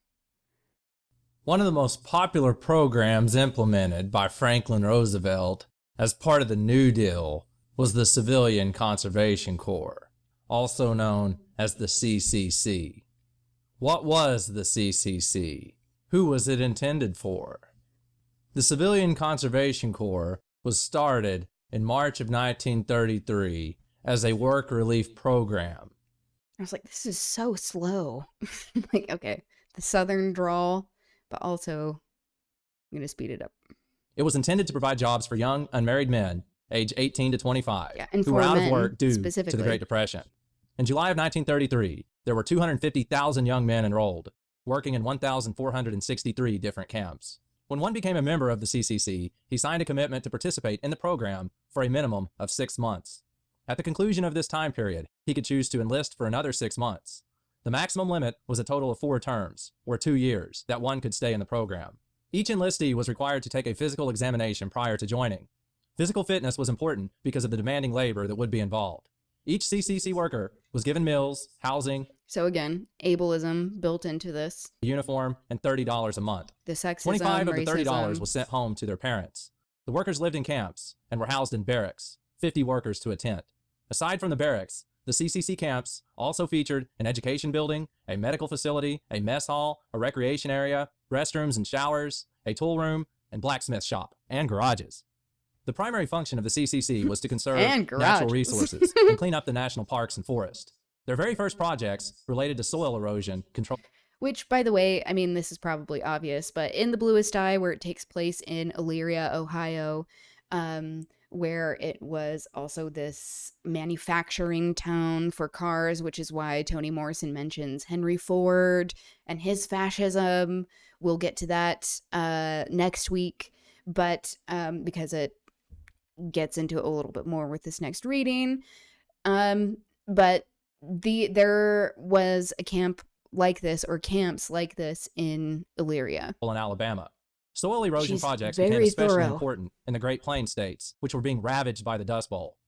One of the most popular programs implemented by Franklin Roosevelt as part of the New Deal was the Civilian Conservation Corps, also known as the CCC. What was the CCC? Who was it intended for? The Civilian Conservation Corps was started in March of 1933 as a work relief program. I was like, this is so slow. Like, okay, the Southern drawl, but also I'm going to speed it up. It was intended to provide jobs for young, unmarried men, age 18 to 25, and who were for out of men, work due to the specifically. Great Depression. In July of 1933, there were 250,000 young men enrolled, working in 1,463 different camps. When one became a member of the CCC, he signed a commitment to participate in the program for a minimum of 6 months. At the conclusion of this time period, he could choose to enlist for another 6 months. The maximum limit was a total of 4 terms, or 2 years, that one could stay in the program. Each enlistee was required to take a physical examination prior to joining. Physical fitness was important because of the demanding labor that would be involved. Each CCC worker was given meals, housing, so again, ableism built into this, a uniform, and $30 a month. The sexism, $25 of the $30 racism. was sent home to their parents. The workers lived in camps and were housed in barracks, 50 workers to a tent. Aside from the barracks, the CCC camps also featured an education building, a medical facility, a mess hall, a recreation area, restrooms and showers, a tool room, and blacksmith shop, and garages. The primary function of the CCC was to conserve natural resources and clean up the national parks and forests. Their very first projects related to soil erosion control. Which, by the way, I mean, this is probably obvious, but in the Bluest Eye, where it takes place in Elyria, Ohio, where it was also this manufacturing town for cars, which is why Toni Morrison mentions Henry Ford and his fascism. We'll get to that next week, but because it gets into it a little bit more with this next reading. But there was a camp like this, or camps like this, in Elyria. In Alabama. Soil erosion projects very became especially thorough. important in the Great Plains states, which were being ravaged by the Dust Bowl.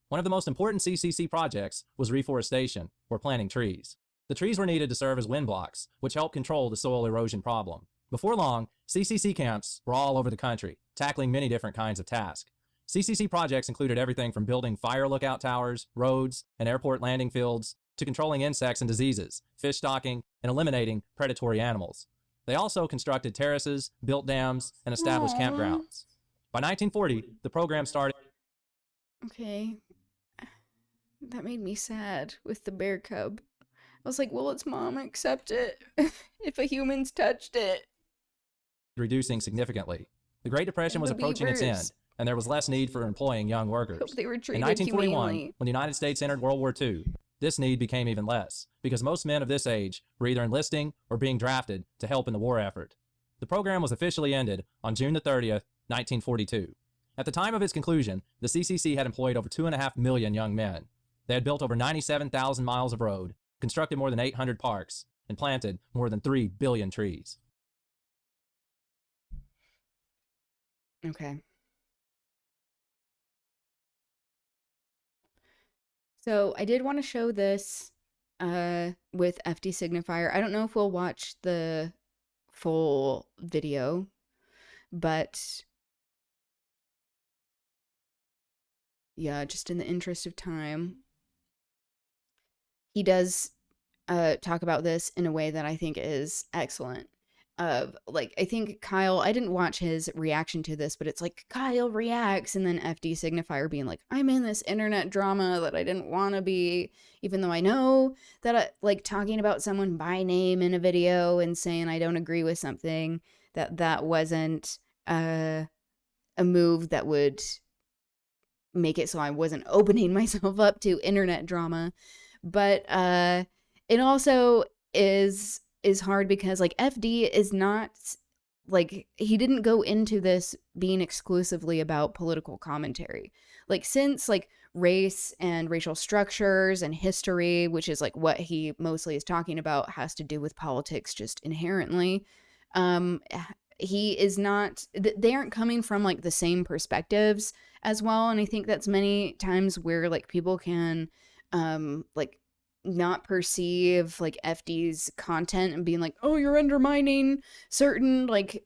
One of the most important CCC projects was reforestation, or planting trees. The trees were needed to serve as wind blocks, which helped control the soil erosion problem. Before long, CCC camps were all over the country, tackling many different kinds of tasks. CCC projects included everything from building fire lookout towers, roads, and airport landing fields, to controlling insects and diseases, fish stocking, and eliminating predatory animals. They also constructed terraces, built dams, and established campgrounds. By 1940, the program started. Okay. That made me sad with the bear cub. I was like, will its mom accept it if a human's touched it? Reducing significantly. The Great Depression was approaching its end, and there was less need for employing young workers. Hope they were treated In 1941, humanely. when the United States entered World War II, this need became even less, because most men of this age were either enlisting or being drafted to help in the war effort. The program was officially ended on June the 30th, 1942. At the time of its conclusion, the CCC had employed over 2.5 million young men. They had built over 97,000 miles of road, constructed more than 800 parks, and planted more than 3 billion trees. Okay. So I did want to show this with FD Signifier. I don't know if we'll watch the full video, but yeah, just in the interest of time. He does talk about this in a way that I think is excellent. Like, I think Kyle, I didn't watch his reaction to this, but it's like Kyle reacts, and then FD Signifier being like, I'm in this internet drama that I didn't want to be, even though I know that like talking about someone by name in a video and saying I don't agree with something, that wasn't a move that would make it so I wasn't opening myself up to internet drama. But it also is hard because like FD is not like, he didn't go into this being exclusively about political commentary. Like, since, like, race and racial structures and history, which is, like, what he mostly is talking about, has to do with politics just inherently, he is not, they aren't coming from, like, the same perspectives as well, and I think that's many times where, like, people can, like, not perceive like FD's content and being like, oh, you're undermining certain like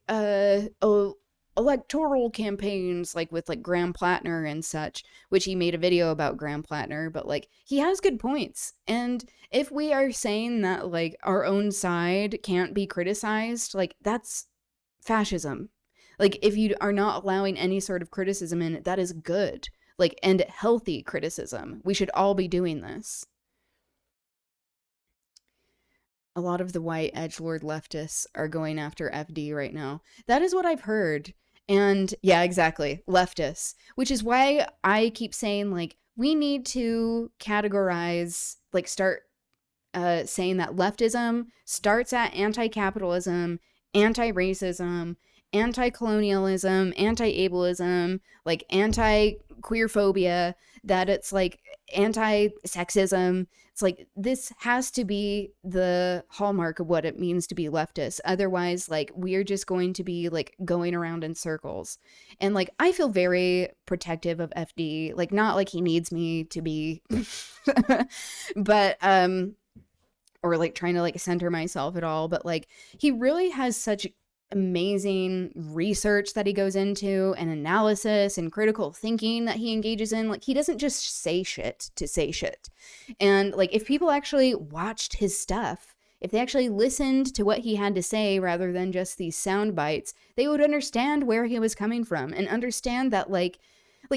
electoral campaigns, like with like Graham Plattner and such, which he made a video about Graham Plattner, but like he has good points. And if we are saying that like our own side can't be criticized, like that's fascism. Like if you are not allowing any sort of criticism in it, that is good. Like, and healthy criticism. We should all be doing this. A lot of the white edgelord leftists are going after FD right now. That is what I've heard. And yeah, exactly. Leftists. Which is why I keep saying, like, we need to categorize, like, start saying that leftism starts at anti-capitalism, anti-racism, anti-colonialism, anti-ableism, like, anti-queerphobia, that it's, like, anti-sexism. It's like, this has to be the hallmark of what it means to be leftist. Otherwise, like, we're just going to be, like, going around in circles. And, like, I feel very protective of FD. Like, not like he needs me to be, but, or, like, trying to, like, center myself at all. But, like, he really has such amazing research that he goes into and analysis and critical thinking that he engages in. Like, he doesn't just say shit to say shit. And like, if people actually watched his stuff, if they actually listened to what he had to say rather than just these sound bites, they would understand where he was coming from and understand that like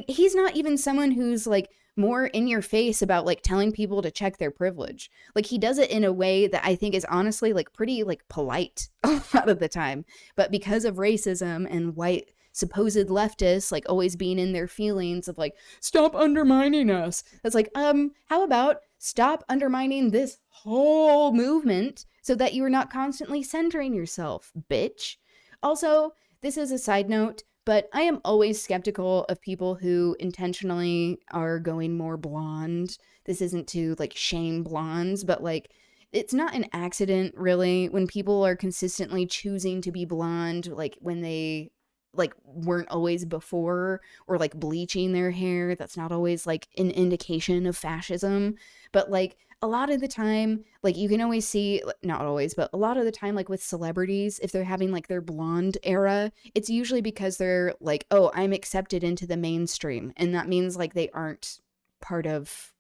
he's not even someone who's like more in your face about like telling people to check their privilege. Like, he does it in a way that I think is honestly like pretty like polite a lot of the time. But because of racism and white supposed leftists like always being in their feelings of like, stop undermining us, it's like, how about stop undermining this whole movement so that you are not constantly centering yourself, bitch. Also, this is a side note, but I am always skeptical of people who intentionally are going more blonde. This isn't to like shame blondes, but like, it's not an accident really when people are consistently choosing to be blonde, like when they like weren't always before, or like bleaching their hair. That's not always like an indication of fascism. But like a lot of the time, like you can always see, not always, but a lot of the time, like with celebrities, if they're having like their blonde era, it's usually because they're like, oh, I'm accepted into the mainstream. And that means like they aren't part of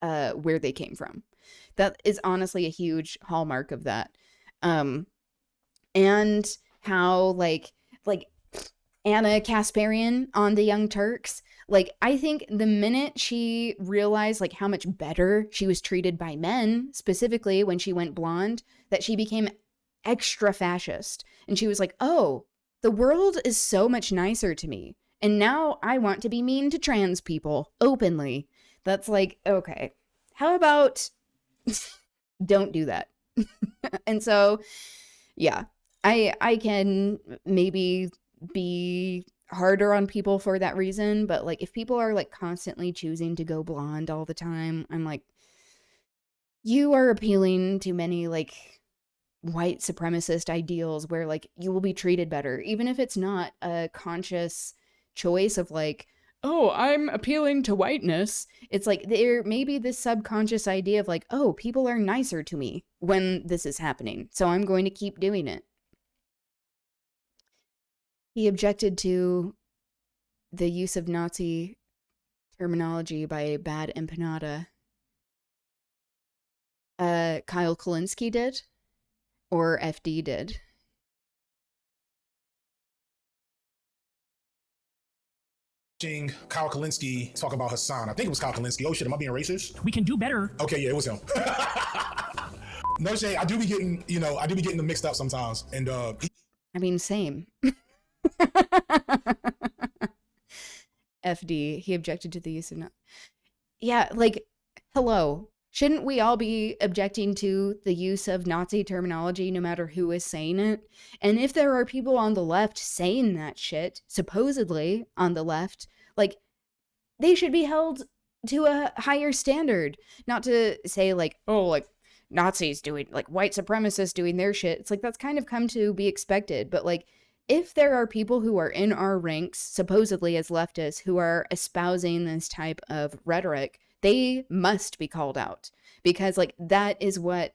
where they came from. That is honestly a huge hallmark of that. And how like Anna Kasparian on the Young Turks, like, I think the minute she realized like how much better she was treated by men, specifically when she went blonde, that she became extra fascist. And she was like, oh, the world is so much nicer to me. And now I want to be mean to trans people openly. That's like, okay, how about don't do that? And so, yeah, I can maybe be harder on people for that reason, but like if people are like constantly choosing to go blonde all the time, I'm like, you are appealing to many like white supremacist ideals where like you will be treated better, even if it's not a conscious choice of like, oh, I'm appealing to whiteness. It's like there may be this subconscious idea of like, oh, people are nicer to me when this is happening, so I'm going to keep doing it. He objected to the use of Nazi terminology by Bad Empanada. Kyle Kulinski did, or FD did. Kyle Kulinski talk about Hassan. I think it was Kyle Kulinski. Oh shit, am I being racist? We can do better. Okay, yeah, it was him. No shade, I do be getting them mixed up sometimes. And I mean, same. FD, he objected to the use of yeah, like, hello. Shouldn't we all be objecting to the use of Nazi terminology no matter who is saying it? And if there are people on the left saying that shit, supposedly on the left, like, they should be held to a higher standard. Not to say, like, oh, like, Nazis doing, like, white supremacists doing their shit. It's like, that's kind of come to be expected. But, like, if there are people who are in our ranks, supposedly as leftists, who are espousing this type of rhetoric, they must be called out, because like that is what,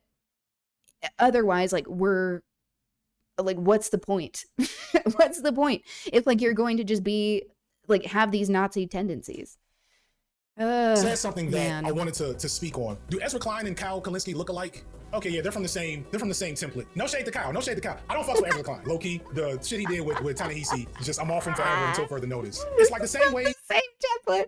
otherwise, like, we're like, what's the point? What's the point if like you're going to just be like have these Nazi tendencies? Said something that man. I wanted to speak on. Do Ezra Klein and Kyle Kalinske look alike? Okay, yeah, they're from the same template. No shade to Kyle, no shade to Kyle. I don't fuck with Ezra Klein. Low key, the shit he did with Ta-Nehisi, just I'm off him forever until further notice. It's like the same way. The same template.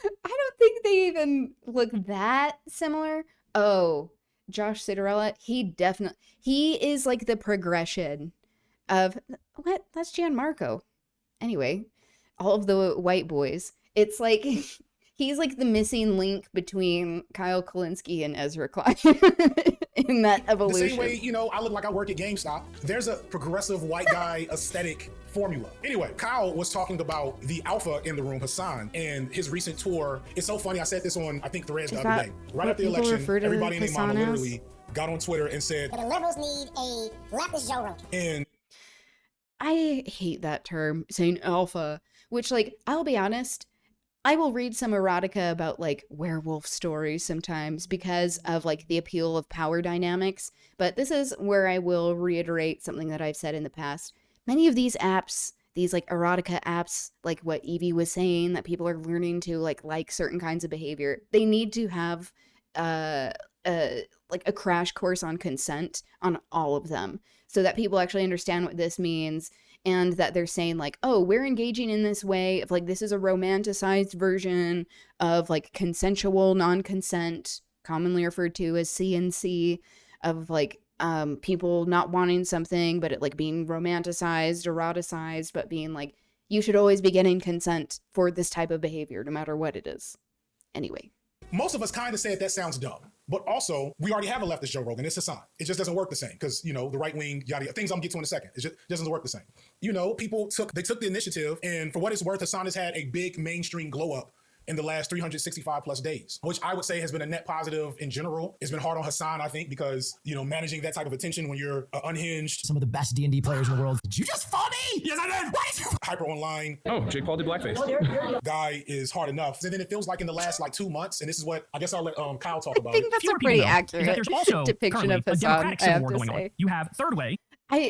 I don't think they even look that similar. Oh, Josh Citarella, he is like the progression of what? That's Gianmarco. Anyway, all of the white boys. It's like he's like the missing link between Kyle Kalinske and Ezra Klein in that evolution. The same way, you know, I look like I work at GameStop. There's a progressive white guy aesthetic formula. Anyway, Kyle was talking about the alpha in the room, Hassan, and his recent tour. It's so funny. I said this on, I think, Threads the other day. Right after the election, everybody and their mama literally got on Twitter and said, the liberals need a leftist Joe Rogan. And I hate that term, saying alpha, which, like, I'll be honest, I will read some erotica about like werewolf stories sometimes because of like the appeal of power dynamics. But this is where I will reiterate something that I've said in the past. Many of these apps, these like erotica apps, like what Evie was saying, that people are learning to like certain kinds of behavior, they need to have like a crash course on consent on all of them so that people actually understand what this means. And that they're saying like, oh, we're engaging in this way of like, this is a romanticized version of like consensual non-consent, commonly referred to as CNC, of like people not wanting something, but it like being romanticized, eroticized, but being like, you should always be getting consent for this type of behavior, no matter what it is. Anyway. Most of us kind of said that sounds dumb. But also, we already have a leftist Joe Rogan. It's Hassan. It just doesn't work the same because, you know, the right wing, yada, yada, things I'm going to get to in a second. It just doesn't work the same. You know, people took the initiative, and for what it's worth, Hassan has had a big mainstream glow up in the last 365 plus days, which I would say has been a net positive in general. It's been hard on Hassan, I think, because, you know, managing that type of attention when you're unhinged. Some of the best D&D players in the world. Did you just fall me? Yes, I did. What is you? Hyper online. Oh, Jake Paul did blackface. Guy is hard enough. And then it feels like in the last like 2 months, and this is what I guess I'll let Kyle talk about. I think that's a pretty accurate there's also depiction of Hassan, I have to going say. On. You have Third Way.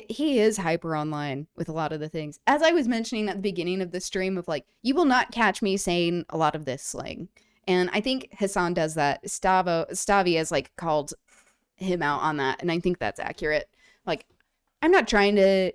He is hyper online with a lot of the things. As I was mentioning at the beginning of the stream of like, you will not catch me saying a lot of this slang. And I think Hassan does that. Stavi has like called him out on that. And I think that's accurate. Like, I'm not trying to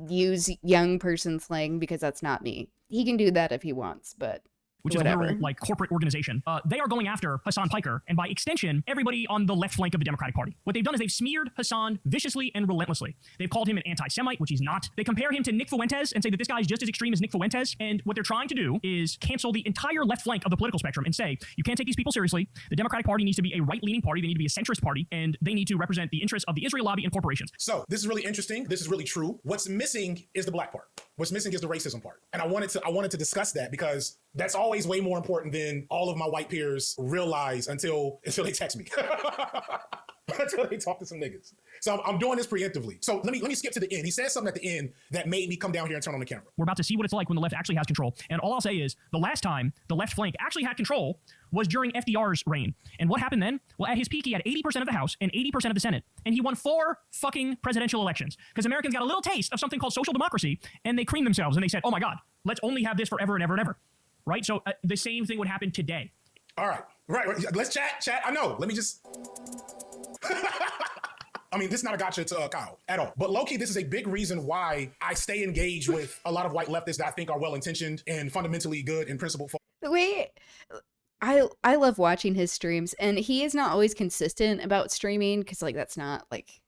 use young person slang because that's not me. He can do that if he wants, but which whatever. is a literal like corporate organization. They are going after Hassan Piker and by extension, everybody on the left flank of the Democratic Party. What they've done is they've smeared Hassan viciously and relentlessly. They've called him an anti-Semite, which he's not. They compare him to Nick Fuentes and say that this guy is just as extreme as Nick Fuentes. And what they're trying to do is cancel the entire left flank of the political spectrum and say, you can't take these people seriously. The Democratic Party needs to be a right-leaning party. They need to be a centrist party, and they need to represent the interests of the Israel lobby and corporations. So this is really interesting. This is really true. What's missing is the black part. What's missing is the racism part. And I wanted to discuss that because that's always way more important than all of my white peers realize until they text me. Until they talk to some niggas. So I'm doing this preemptively. So let me skip to the end. He said something at the end that made me come down here and turn on the camera. We're about to see what it's like when the left actually has control. And all I'll say is the last time the left flank actually had control was during FDR's reign. And what happened then? Well, at his peak, he had 80% of the House and 80% of the Senate. And he won 4 fucking presidential elections because Americans got a little taste of something called social democracy and they creamed themselves and they said, oh my God, let's only have this forever and ever and ever. Right? So the same thing would happen today. All right. Right. Let's chat. I know. Let me just... I mean, this is not a gotcha to Kyle at all. But low-key, this is a big reason why I stay engaged with a lot of white leftists that I think are well-intentioned and fundamentally good in principle. The way I love watching his streams, and he is not always consistent about streaming because like that's not like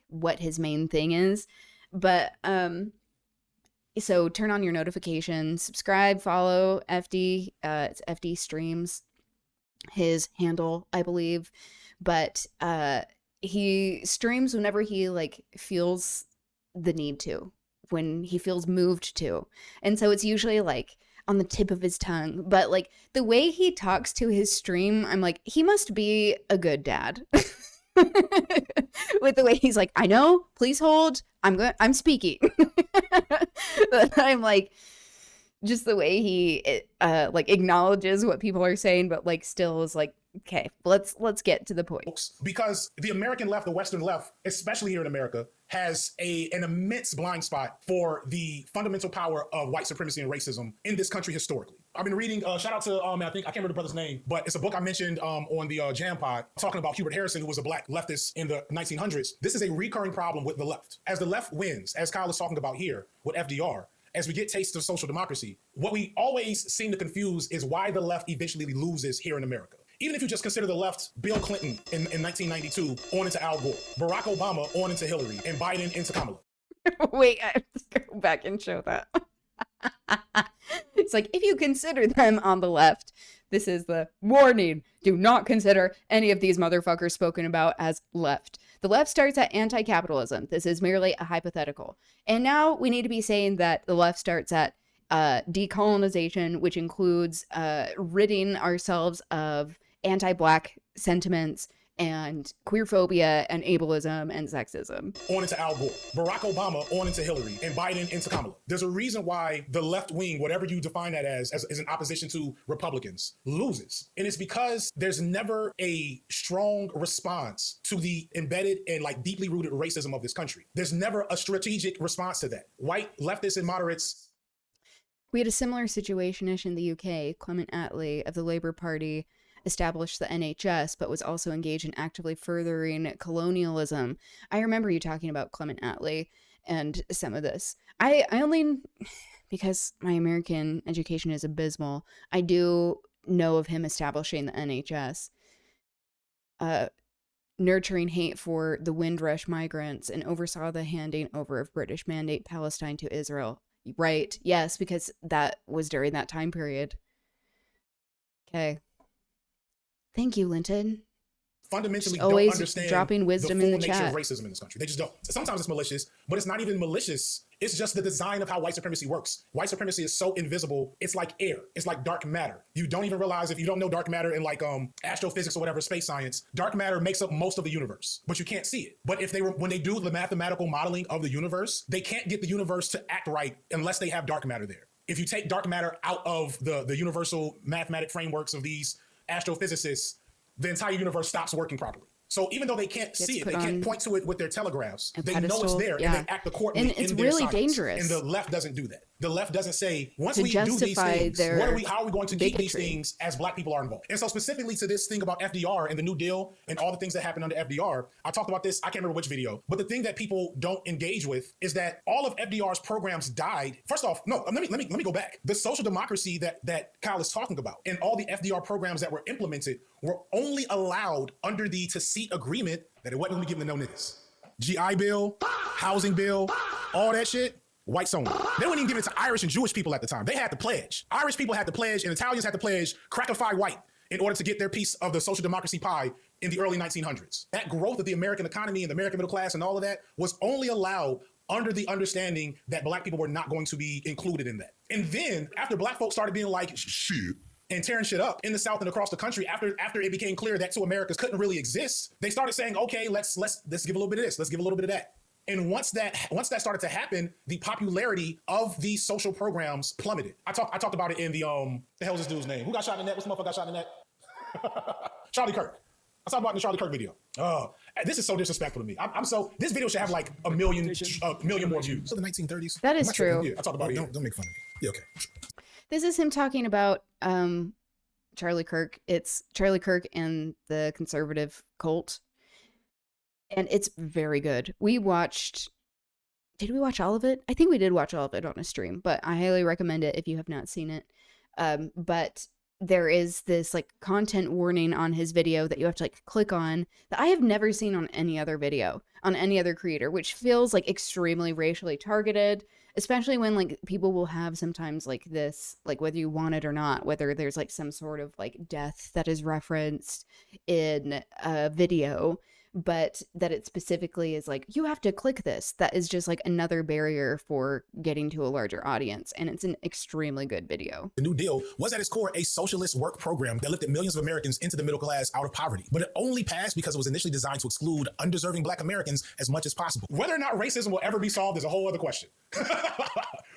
what his main thing is. But so turn on your notifications, subscribe, follow FD. It's FD Streams. his handle, I believe. But he streams whenever he like feels the need to, when he feels moved to. And so it's usually like on the tip of his tongue. But like the way he talks to his stream, I'm like, he must be a good dad. With the way he's like, I know, please hold, I'm speaking. But I'm like, just the way he like acknowledges what people are saying, but like still is like, okay, let's get to the point. Because the American left, the Western left, especially here in America, has an immense blind spot for the fundamental power of white supremacy and racism in this country historically. I've been reading, shout out to, I can't remember the brother's name, but it's a book I mentioned on the Jam Pod, talking about Hubert Harrison, who was a black leftist in the 1900s. This is a recurring problem with the left. As the left wins, as Kyle is talking about here with FDR, as we get tastes of social democracy, what we always seem to confuse is why the left eventually loses here in America. Even if you just consider the left, Bill Clinton in 1992 on into Al Gore, Barack Obama on into Hillary, and Biden into Kamala. Wait, I have to go back and show that. It's like, if you consider them on the left, this is the warning. Do not consider any of these motherfuckers spoken about as left. The left starts at anti-capitalism. This is merely a hypothetical. And now we need to be saying that the left starts at decolonization, which includes ridding ourselves of anti-black sentiments and queerphobia and ableism and sexism. On into Al Gore, Barack Obama on into Hillary, and Biden into Kamala. There's a reason why the left wing, whatever you define that as an opposition to Republicans, loses. And it's because there's never a strong response to the embedded and like deeply rooted racism of this country. There's never a strategic response to that. White leftists and moderates. We had a similar situation-ish in the UK. Clement Attlee of the Labour Party established the NHS, but was also engaged in actively furthering colonialism. I remember you talking about Clement Attlee and some of this. I only, because my American education is abysmal, I do know of him establishing the NHS, nurturing hate for the Windrush migrants, and oversaw the handing over of British Mandate Palestine to Israel. Right, yes, because that was during that time period. Okay. Thank you, Linton. Fundamentally just always don't understand dropping wisdom the full in the nature chat. of racism in this country. They just don't. Sometimes it's malicious, but it's not even malicious. It's just the design of how white supremacy works. White supremacy is so invisible. It's like air. It's like dark matter. You don't even realize, if you don't know dark matter in like astrophysics or whatever, space science, dark matter makes up most of the universe, but you can't see it. But when they do the mathematical modeling of the universe, they can't get the universe to act right unless they have dark matter there. If you take dark matter out of the universal mathematic frameworks of these astrophysicists, the entire universe stops working properly. So even though they can't see it, they can't point to it with their telegraphs, they know it's there, and they act accordingly. And it's in their really science. dangerous. And the left doesn't do that. The left doesn't say, once we do these things, how are we going to keep these things as black people are involved? And so specifically to this thing about FDR and the New Deal and all the things that happened under FDR, I talked about this, I can't remember which video, but the thing that people don't engage with is that all of FDR's programs died. First off, no, let me go back. The social democracy that Kyle is talking about and all the FDR programs that were implemented were only allowed under the tacit agreement that it wasn't going to be given to no niggas. GI Bill, housing bill, all that shit, whites only. They wouldn't even give it to Irish and Jewish people at the time. They had to pledge. Irish people had to pledge and Italians had to pledge crackify white in order to get their piece of the social democracy pie in the early 1900s. That growth of the American economy and the American middle class and all of that was only allowed under the understanding that black people were not going to be included in that. And then after black folks started being like, shit, and tearing shit up in the South and across the country, after it became clear that two Americas couldn't really exist, they started saying, okay, let's give a little bit of this, let's give a little bit of that. And once that started to happen, the popularity of these social programs plummeted. I talked about it in the hell's this dude's name? Who got shot in the neck? What's the motherfucker got shot in the neck? Charlie Kirk. I talked about it in the Charlie Kirk video. Oh, this is so disrespectful to me. This video should have like a million more views. So the 1930s. That is true. Yeah, I talked about it. Don't make fun of me. Yeah, okay. This is him talking about Charlie Kirk. It's Charlie Kirk and the conservative cult. And it's very good. Did we watch all of it? I think we did watch all of it on a stream, but I highly recommend it if you have not seen it. But there is this like content warning on his video that you have to like click on that I have never seen on any other video, on any other creator, which feels like extremely racially targeted, especially when like people will have sometimes like this, like whether you want it or not, whether there's like some sort of like death that is referenced in a video, but that it specifically is like, you have to click this. That is just like another barrier for getting to a larger audience. And it's an extremely good video. The New Deal was at its core a socialist work program that lifted millions of Americans into the middle class out of poverty. But it only passed because it was initially designed to exclude undeserving Black Americans as much as possible. Whether or not racism will ever be solved is a whole other question.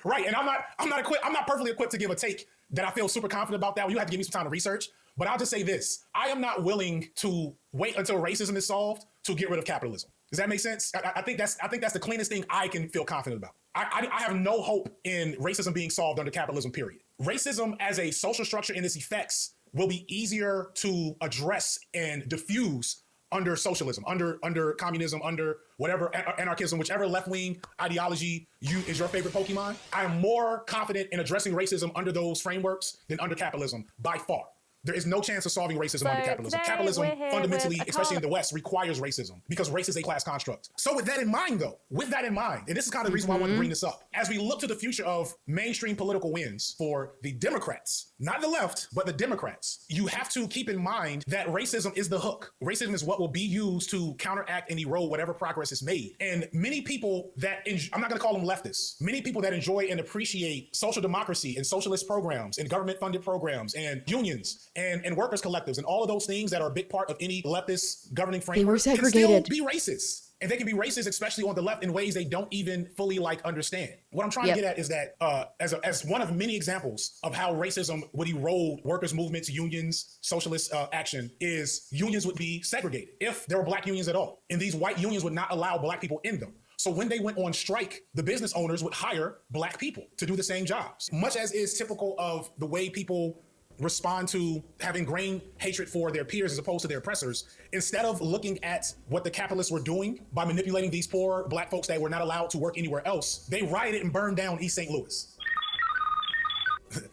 Right, and I'm not perfectly equipped to give a take that I feel super confident about that. You have to give me some time to research. But I'll just say this. I am not willing to wait until racism is solved to get rid of capitalism. Does that make sense? I think that's the cleanest thing I can feel confident about. I have no hope in racism being solved under capitalism, period. Racism as a social structure and its effects will be easier to address and diffuse under socialism, under communism, under whatever anarchism, whichever left-wing ideology is your favorite Pokemon. I am more confident in addressing racism under those frameworks than under capitalism by far. There is no chance of solving racism under capitalism. Capitalism fundamentally, especially in the West, requires racism because race is a class construct. So with that in mind, though, and this is kind of the reason why I want to bring this up, as we look to the future of mainstream political wins for the Democrats, not the left, but the Democrats, you have to keep in mind that racism is the hook. Racism is what will be used to counteract and erode whatever progress is made. And many people that, I'm not going to call them leftists, many people that enjoy and appreciate social democracy and socialist programs and government-funded programs and unions and workers' collectives and all of those things that are a big part of any leftist governing framework can still be racist. And they can be racist, especially on the left, in ways they don't even fully understand. What I'm trying to get at is that as one of many examples of how racism would erode workers' movements, unions, socialist action, is unions would be segregated if there were Black unions at all. And these white unions would not allow Black people in them. So when they went on strike, the business owners would hire Black people to do the same jobs. Much as is typical of the way people respond to having ingrained hatred for their peers as opposed to their oppressors, instead of looking at what the capitalists were doing by manipulating these poor Black folks that were not allowed to work anywhere else, they rioted and burned down East St. Louis.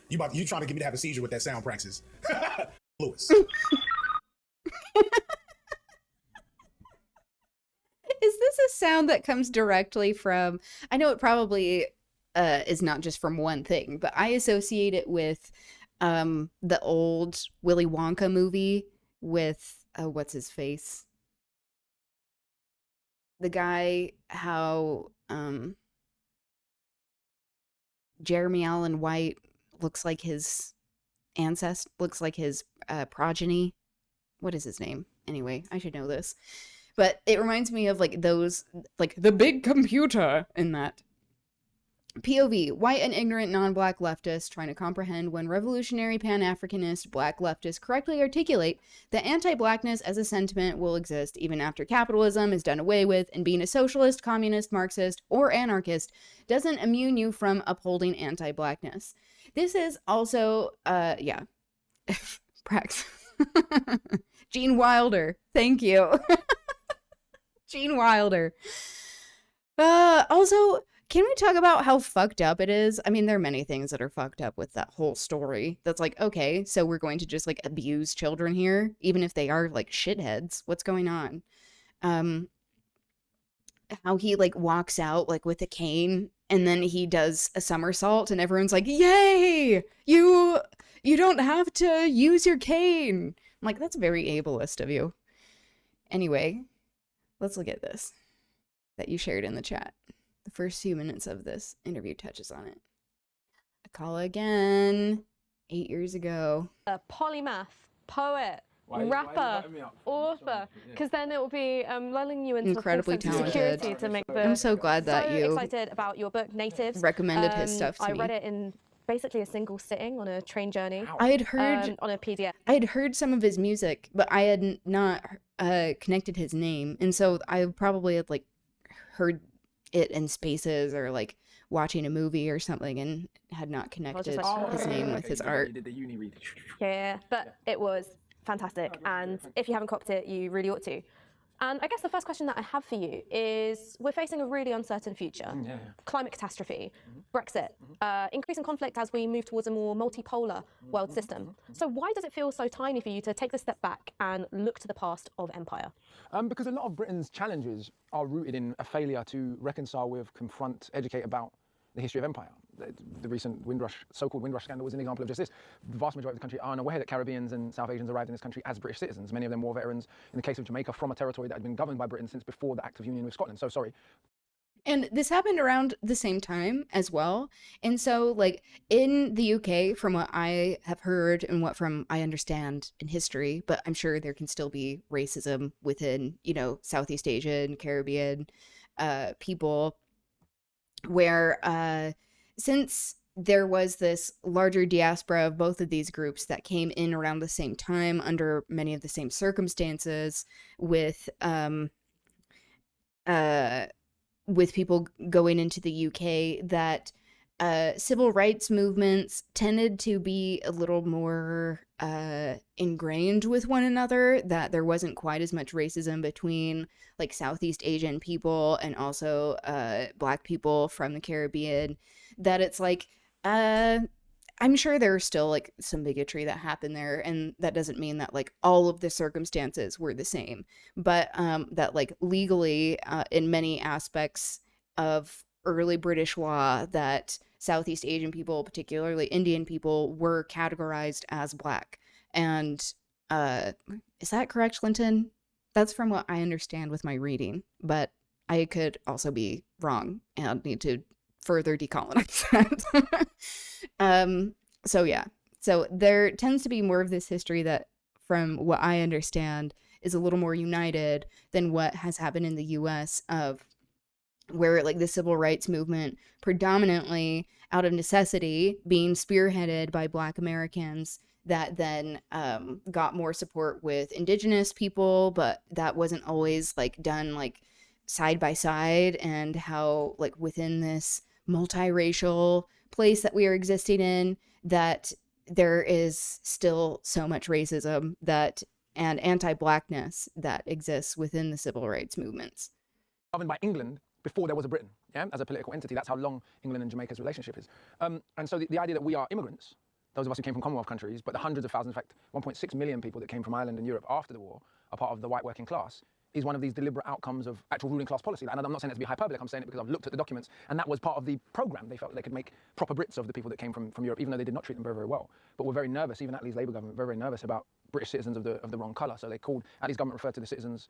You trying to get me to have a seizure with that sound praxis. Louis. Is this a sound that comes directly from, I know it probably is not just from one thing, but I associate it with the old Willy Wonka movie with what's his face, the guy, how Jeremy Allen White looks like his progeny. What is his name? Anyway, I should know this, but it reminds me of like those, like the big computer in that. POV, white and ignorant non-Black leftists trying to comprehend when revolutionary Pan-Africanist Black leftists correctly articulate that anti-Blackness as a sentiment will exist even after capitalism is done away with, and being a socialist, communist, Marxist, or anarchist doesn't immune you from upholding anti-Blackness. This is also, Prax. Gene Wilder, thank you. Gene Wilder. Also, can we talk about how fucked up it is? I mean, there are many things that are fucked up with that whole story. That's like, okay, so we're going to just like abuse children here, even if they are like shitheads. What's going on? How he like walks out like with a cane and then he does a somersault and everyone's like, yay! You don't have to use your cane. I'm like, that's very ableist of you. Anyway, let's look at this that you shared in the chat. The first few minutes of this interview touches on it. Akala again, 8 years ago. A polymath, poet, rapper, author, because then it will be lulling you into incredibly talented security to make the. I'm so glad that you excited about your book, Natives. Recommended his stuff to me. I read it in basically a single sitting on a train journey. I had heard on a PDF. I had heard some of his music, but I had not connected his name, and so I probably had like heard it in spaces or like watching a movie or something and had not connected his name with his art. Yeah, but it was fantastic, and if you haven't copped it, you really ought to. And I guess the first question that I have for you is, we're facing a really uncertain future. Climate catastrophe, Brexit, increasing conflict as we move towards a more multipolar world system. So why does it feel so tiny for you to take this step back and look to the past of empire? Because a lot of Britain's challenges are rooted in a failure to reconcile with, confront, educate about the history of empire. The recent so-called Windrush scandal was an example of just this. The vast majority of the country are unaware that Caribbeans and South Asians arrived in this country as British citizens. Many of them war veterans, in the case of Jamaica, from a territory that had been governed by Britain since before the Act of Union with Scotland. So sorry. And this happened around the same time as well. And so, like, in the UK, from what I have heard and what from I understand in history, but I'm sure there can still be racism within, you know, Southeast Asian, Caribbean people, where since there was this larger diaspora of both of these groups that came in around the same time under many of the same circumstances, with people going into the UK, that civil rights movements tended to be a little more ingrained with one another, that there wasn't quite as much racism between like Southeast Asian people and also Black people from the Caribbean, that it's like I'm sure there's still like some bigotry that happened there, and that doesn't mean that like all of the circumstances were the same, but that like legally in many aspects of early British law, that Southeast Asian people, particularly Indian people, were categorized as Black. And is that correct, Clinton? That's from what I understand with my reading, but I could also be wrong and need to further decolonize that. So yeah, so there tends to be more of this history that, from what I understand, is a little more united than what has happened in the US, of where like the civil rights movement, predominantly out of necessity, being spearheaded by Black Americans, that then got more support with Indigenous people, but that wasn't always like done like side by side, and how like within this multiracial place that we are existing in, that there is still so much racism that and anti-Blackness that exists within the civil rights movements. Governed by England before there was a Britain, yeah, as a political entity. That's how long England and Jamaica's relationship is. And so the idea that we are immigrants, those of us who came from Commonwealth countries, but the hundreds of thousands, in fact, 1.6 million people that came from Ireland and Europe after the war are part of the white working class, is one of these deliberate outcomes of actual ruling class policy. And I'm not saying that to be hyperbolic, I'm saying it because I've looked at the documents, and that was part of the program. They felt they could make proper Brits of the people that came from Europe, even though they did not treat them very, very well. But were very nervous, even Attlee's Labour government, very, very nervous about British citizens of the wrong colour. So they called, Attlee's government referred to the citizens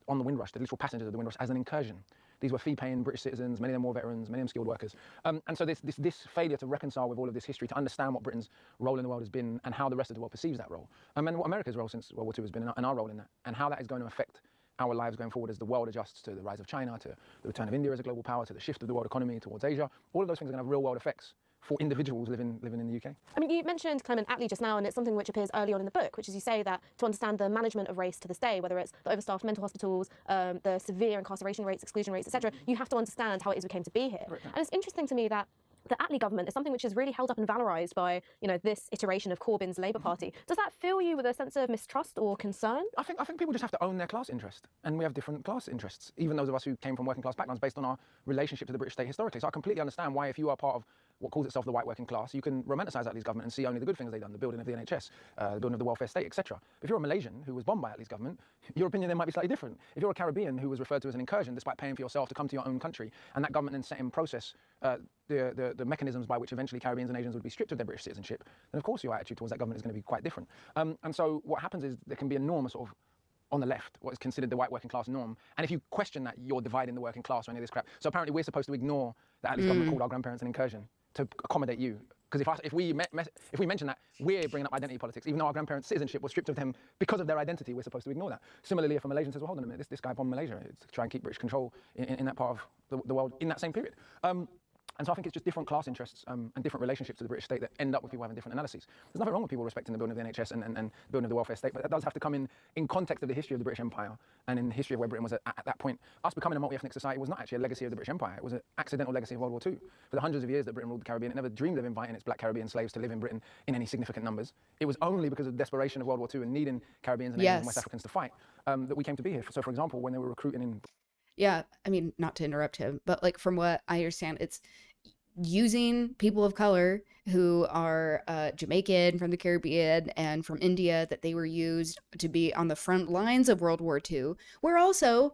on the Windrush, the literal passengers of the Windrush, as an incursion. These were fee-paying British citizens, many of them war veterans, many of them skilled workers. And so this failure to reconcile with all of this history, to understand what Britain's role in the world has been and how the rest of the world perceives that role, and what America's role since World War II has been, and our role in that, and how that is going to affect our lives going forward as the world adjusts to the rise of China, to the return of India as a global power, to the shift of the world economy towards Asia. All of those things are going to have real-world effects for individuals living in the UK. I mean, you mentioned Clement Attlee just now, and it's something which appears early on in the book, which is you say that to understand the management of race to this day, whether it's the overstaffed mental hospitals, the severe incarceration rates, exclusion rates, etc., you have to understand how it is we came to be here. Right. And it's interesting to me that the Attlee government is something which is really held up and valorised by, you know, this iteration of Corbyn's Labour Party. Does that fill you with a sense of mistrust or concern? I think people just have to own their class interest, and we have different class interests, even those of us who came from working class backgrounds, based on our relationship to the British state historically. So I completely understand why, if you are part of what calls itself the white working class, you can romanticise Attlee's government and see only the good things they've done, the building of the NHS, the building of the welfare state, etc. If you're a Malaysian who was bombed by Attlee's government, your opinion then might be slightly different. If you're a Caribbean who was referred to as an incursion despite paying for yourself to come to your own country, and that government then set in process the mechanisms by which eventually Caribbeans and Asians would be stripped of their British citizenship, then of course your attitude towards that government is going to be quite different. And so what happens is there can be a norm sort of on the left, what is considered the white working class norm. And if you question that, you're dividing the working class or any of this crap. So apparently we're supposed to ignore that Attlee's government called our grandparents an incursion to accommodate you. Because if we mention that, we're bringing up identity politics. Even though our grandparents' citizenship was stripped of them because of their identity, we're supposed to ignore that. Similarly, if a Malaysian says, well, hold on a minute, this guy bombed Malaysia, to try and keep British control in that part of the world in that same period. And so I think it's just different class interests and different relationships to the British state that end up with people having different analyses. There's nothing wrong with people respecting the building of the NHS and the building of the welfare state, but that does have to come in context of the history of the British Empire and in the history of where Britain was at that point. Us becoming a multi-ethnic society was not actually a legacy of the British Empire. It was an accidental legacy of World War II. For the hundreds of years that Britain ruled the Caribbean, it never dreamed of inviting its black Caribbean slaves to live in Britain in any significant numbers. It was only because of the desperation of World War II and needing Caribbeans and Asians and West Africans to fight that we came to be here. So, for example, when they were recruiting in... Yeah, I mean, not to interrupt him, but like from what I understand, it's using people of color who are Jamaican, from the Caribbean, and from India, that they were used to be on the front lines of World War II, where also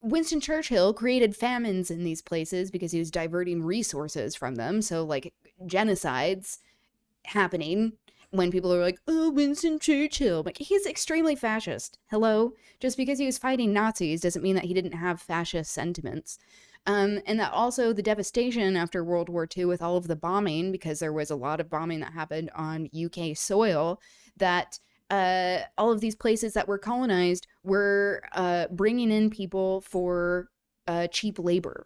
Winston Churchill created famines in these places because he was diverting resources from them. So like genocides happening when people are like, oh, Winston Churchill. Like, he's extremely fascist. Hello? Just because he was fighting Nazis doesn't mean that he didn't have fascist sentiments. And that also the devastation after World War II with all of the bombing, because there was a lot of bombing that happened on UK soil, that all of these places that were colonized were bringing in people for cheap labor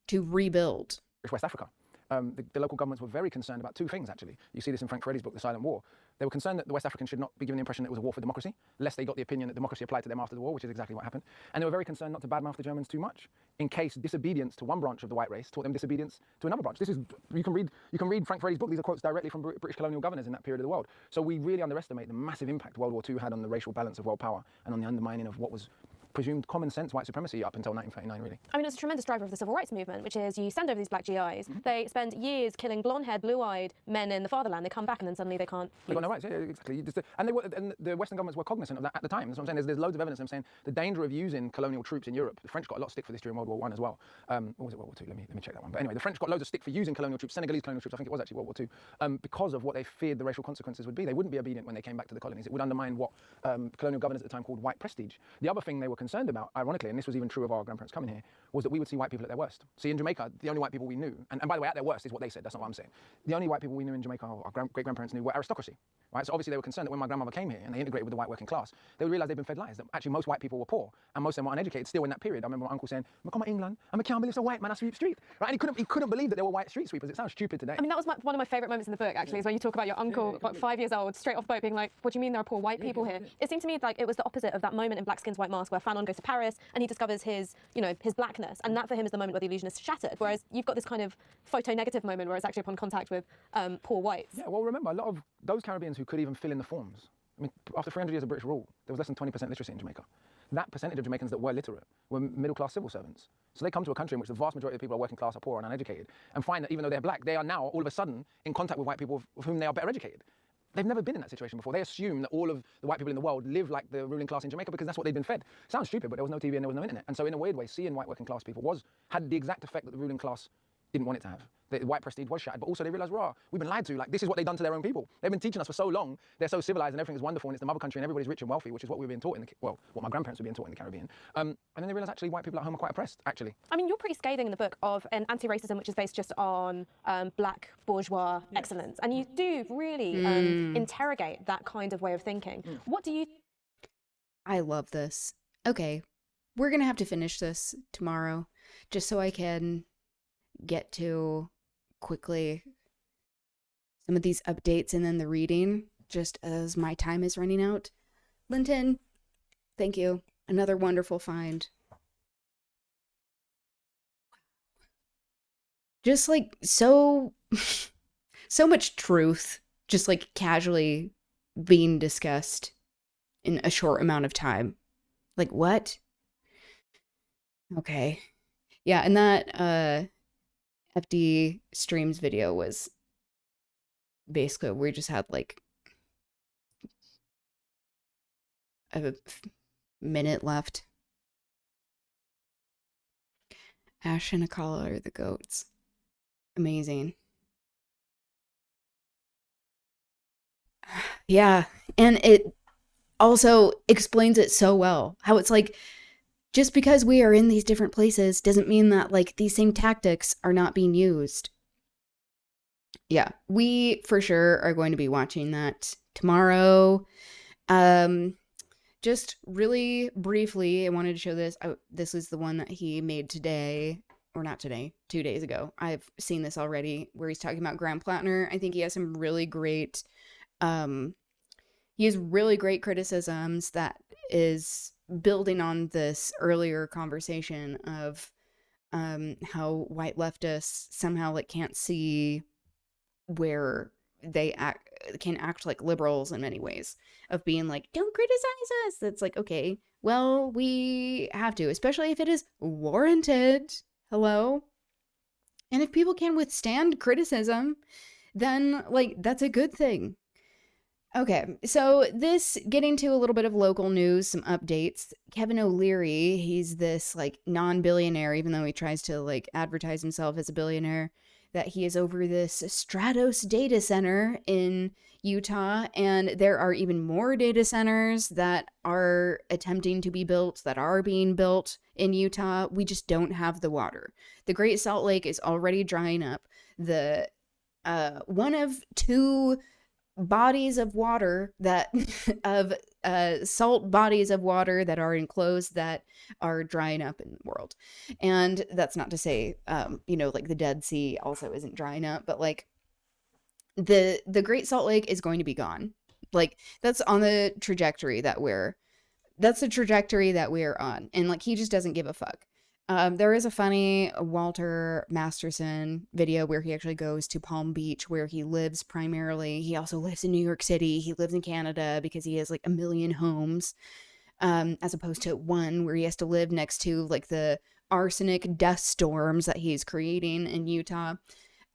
to rebuild. West Africa. The local governments were very concerned about two things, actually. You see this in Frank Freddy's book, The Silent War. They were concerned that the West Africans should not be given the impression that it was a war for democracy, lest they got the opinion that democracy applied to them after the war, which is exactly what happened. And they were very concerned not to badmouth the Germans too much, in case disobedience to one branch of the white race taught them disobedience to another branch. This is, you can read Frank Freddy's book. These are quotes directly from British colonial governors in that period of the world. So we really underestimate the massive impact World War II had on the racial balance of world power and on the undermining of what was presumed common sense white supremacy up until 1939, really. I mean, it's a tremendous driver of the civil rights movement, which is you send over these black GIs, they spend years killing blonde-haired, blue-eyed men in the fatherland, they come back and then suddenly they can't. They got no rights, yeah, exactly. And the Western governments were cognizant of that at the time. That's what I'm saying. There's loads of evidence. I'm saying the danger of using colonial troops in Europe. The French got a lot of stick for this during World War I as well. Or was it World War II? Let me check that one. But anyway, the French got loads of stick for using colonial troops, Senegalese colonial troops. I think it was actually World War II, because of what they feared the racial consequences would be. They wouldn't be obedient when they came back to the colonies. It would undermine what colonial governors at the time called white prestige. The other thing they were concerned about, ironically, and this was even true of our grandparents coming here, was that we would see white people at their worst. See, in Jamaica, the only white people we knew, and by the way, at their worst is what they said, that's not what I'm saying. The only white people we knew in Jamaica, our great-grandparents knew, were aristocracy, right? So obviously they were concerned that when my grandmother came here and they integrated with the white working class, they would realise they'd been fed lies, that actually most white people were poor, and most of them were uneducated still in that period. I remember my uncle saying, I come to England, and I can't believe it's a white man I sweep street, right? And he couldn't believe that there were white street sweepers. It sounds stupid today. I mean, that was one of my favourite moments in the book, actually, is when you talk about your uncle, 5 years old, straight off the boat, being like, what do you mean there are poor white people here? It seemed to me like it was the opposite of that moment in Black Skin's White Mask where Fanon goes to Paris and he discovers his blackness, and that for him is the moment where the illusion is shattered, whereas you've got this kind of photo-negative moment where it's actually upon contact with poor whites. Yeah, well, remember, a lot of those Caribbeans who could even fill in the forms, I mean, after 300 years of British rule, there was less than 20% literacy in Jamaica. That percentage of Jamaicans that were literate were middle-class civil servants. So they come to a country in which the vast majority of people are working class, are poor and uneducated, and find that even though they're black, they are now all of a sudden in contact with white people with whom they are better educated. They've never been in that situation before. They assume that all of the white people in the world live like the ruling class in Jamaica because that's what they've been fed. Sounds stupid, but there was no TV and there was no internet. And so in a weird way, seeing white working class people had the exact effect that the ruling class didn't want it to have. The white prestige was shattered, but also they realised, we've been lied to. Like, this is what they've done to their own people. They've been teaching us for so long. They're so civilized and everything is wonderful and it's the mother country and everybody's rich and wealthy, which is what we were being taught what my grandparents were being taught in the Caribbean. And then they realised actually white people at home are quite oppressed, actually. I mean, you're pretty scathing in the book of an anti-racism which is based just on black bourgeois excellence. And you do really interrogate that kind of way of thinking. What do you... I love this. Okay, we're going to have to finish this tomorrow just so I can get to quickly some of these updates and then the reading, just as my time is running out. Linton, thank you. Another wonderful find. Just like so much truth just like casually being discussed in a short amount of time. Like, what? Okay. Yeah, and that FD streams video was basically, we just had like a minute left. Ash and Akala are the goats. Amazing. Yeah, and it also explains it so well. How it's like, just because we are in these different places doesn't mean that like these same tactics are not being used. Yeah, we for sure are going to be watching that tomorrow. Just really briefly, I wanted to show this. This is the one that he made today, or not today, 2 days ago. I've seen this already where he's talking about Graham Plattner. I think he has some really great, he has really great criticisms that is building on this earlier conversation of how white leftists somehow like can't see where they can act like liberals in many ways, of being like, don't criticize us. That's like, okay, well, we have to, especially if it is warranted. Hello? And if people can withstand criticism, then like that's a good thing. Okay, so this, getting to a little bit of local news, some updates. Kevin O'Leary, he's this like non-billionaire, even though he tries to like advertise himself as a billionaire, that he is over this Stratos data center in Utah, and there are even more data centers that are attempting to be built, that are being built in Utah. We just don't have the water. The Great Salt Lake is already drying up. The one of two bodies of water that of salt bodies of water that are enclosed that are drying up in the world. And that's not to say like the Dead Sea also isn't drying up, but like the Great Salt Lake is going to be gone. Like that's on the trajectory that we're on, and like he just doesn't give a fuck. There is a funny Walter Masterson video where he actually goes to Palm Beach, where he lives primarily. He also lives in New York City. He lives in Canada because he has like 1 million homes, as opposed to one where he has to live next to like the arsenic dust storms that he's creating in Utah.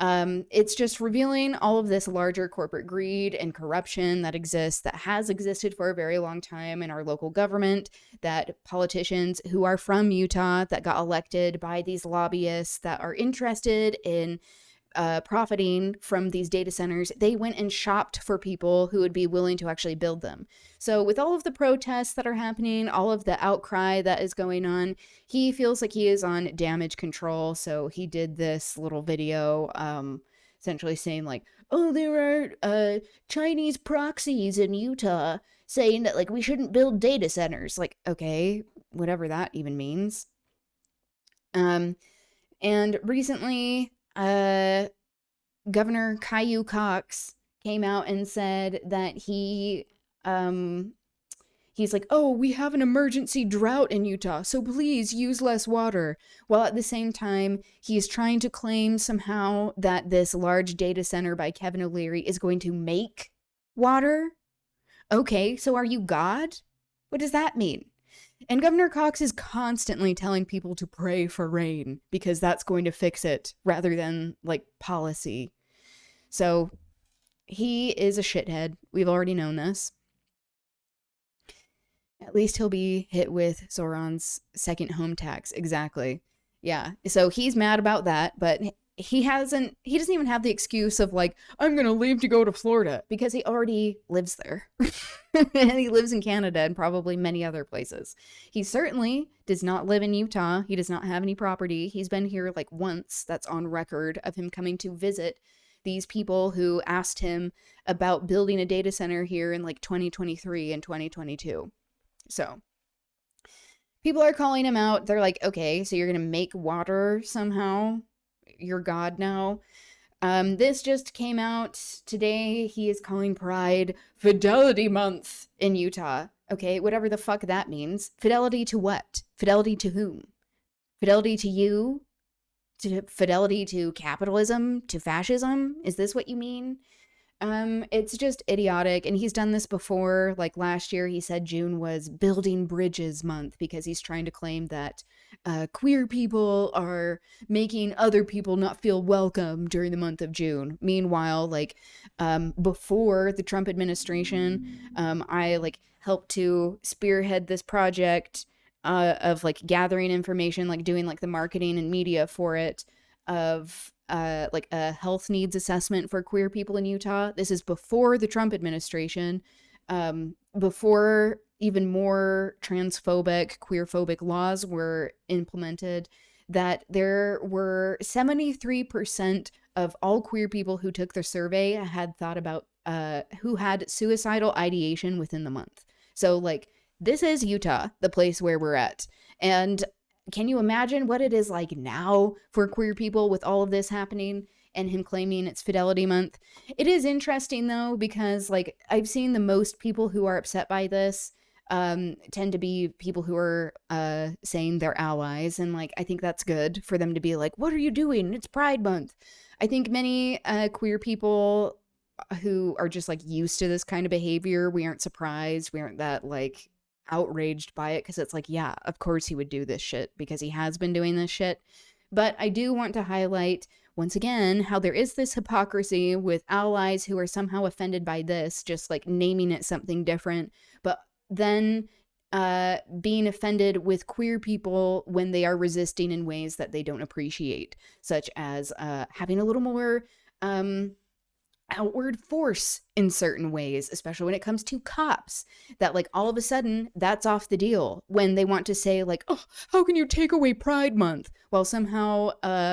It's just revealing all of this larger corporate greed and corruption that exists, that has existed for a very long time in our local government, that politicians who are from Utah that got elected by these lobbyists that are interested in profiting from these data centers, they went and shopped for people who would be willing to actually build them. So with all of the protests that are happening, all of the outcry that is going on, he feels like he is on damage control. So he did this little video essentially saying like, oh, there are Chinese proxies in Utah saying that like we shouldn't build data centers. Like, okay, whatever that even means. And recently, Governor Cox came out and said that he's like, oh, we have an emergency drought in Utah, so please use less water. While at the same time, he's trying to claim somehow that this large data center by Kevin O'Leary is going to make water. Okay, so are you God? What does that mean? And Governor Cox is constantly telling people to pray for rain because that's going to fix it rather than like policy. So he is a shithead. We've already known this. At least he'll be hit with Sauron's second home tax. Exactly. Yeah. So he's mad about that, but he doesn't even have the excuse of like, I'm going to leave to go to Florida, because he already lives there. And he lives in Canada and probably many other places. He certainly does not live in Utah. He does not have any property. He's been here like once. That's on record of him coming to visit these people who asked him about building a data center here in like 2023 and 2022. So people are calling him out. They're like, okay, so you're going to make water somehow? You're God now. This just came out today. He is calling Pride Fidelity Month in Utah. Okay, whatever the fuck that means. Fidelity to what? Fidelity to whom? Fidelity to you? Fidelity to capitalism? To fascism? Is this what you mean? It's just idiotic, and he's done this before. Like last year, he said June was Building Bridges Month because he's trying to claim that queer people are making other people not feel welcome during the month of June. Meanwhile, like before the Trump administration, I like helped to spearhead this project of like gathering information, like doing like the marketing and media for it, of like a health needs assessment for queer people in Utah. This is before the Trump administration, before even more transphobic, queerphobic laws were implemented, that there were 73% of all queer people who took the survey had thought about, who had suicidal ideation within the month. So like, this is Utah, the place where we're at. And can you imagine what it is like now for queer people with all of this happening and him claiming it's Fidelity Month? It is interesting though, because like I've seen the most people who are upset by this tend to be people who are saying they're allies, and like I think that's good for them to be like, what are you doing? It's Pride Month. I think many queer people who are just like used to this kind of behavior, we aren't surprised, we aren't that like outraged by it, because it's like, yeah, of course he would do this shit because he has been doing this shit. But I do want to highlight once again how there is this hypocrisy with allies who are somehow offended by this, just like naming it something different, but then being offended with queer people when they are resisting in ways that they don't appreciate, such as having a little more outward force in certain ways, especially when it comes to cops, that like all of a sudden that's off the deal when they want to say like, oh, how can you take away Pride Month, while somehow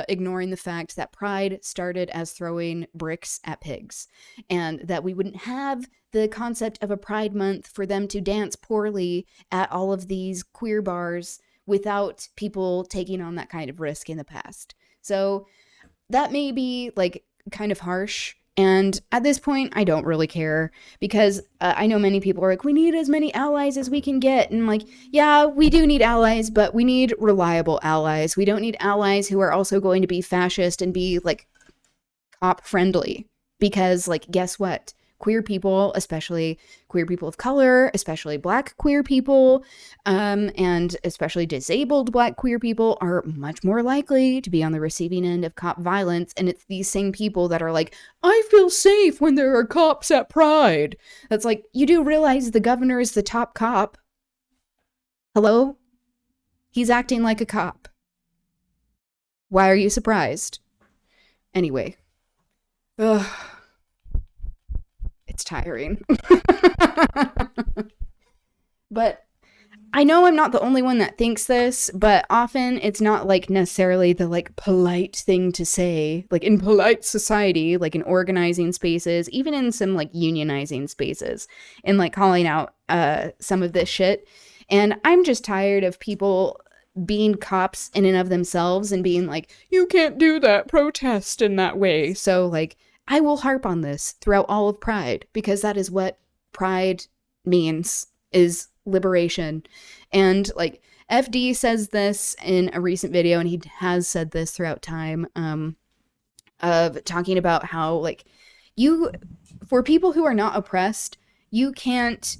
ignoring the fact that Pride started as throwing bricks at pigs, and that we wouldn't have the concept of a Pride Month for them to dance poorly at all of these queer bars without people taking on that kind of risk in the past. So that may be like kind of harsh. And at this point, I don't really care, because I know many people are like, we need as many allies as we can get. And I'm like, yeah, we do need allies, but we need reliable allies. We don't need allies who are also going to be fascist and be like cop friendly, because like, guess what? Queer people, especially queer people of color, especially Black queer people, and especially disabled Black queer people are much more likely to be on the receiving end of cop violence. And it's these same people that are like, I feel safe when there are cops at Pride. That's like, you do realize the governor is the top cop. Hello? He's acting like a cop. Why are you surprised? Anyway. Ugh. It's tiring. But I know I'm not the only one that thinks this, but often it's not like necessarily the like polite thing to say, like in polite society, like in organizing spaces, even in some like unionizing spaces, and like calling out some of this shit. And I'm just tired of people being cops in and of themselves and being like, you can't do that, protest in that way. So like, I will harp on this throughout all of Pride, because that is what Pride means, is liberation. And like FD says this in a recent video, and he has said this throughout time, of talking about how like for people who are not oppressed, you can't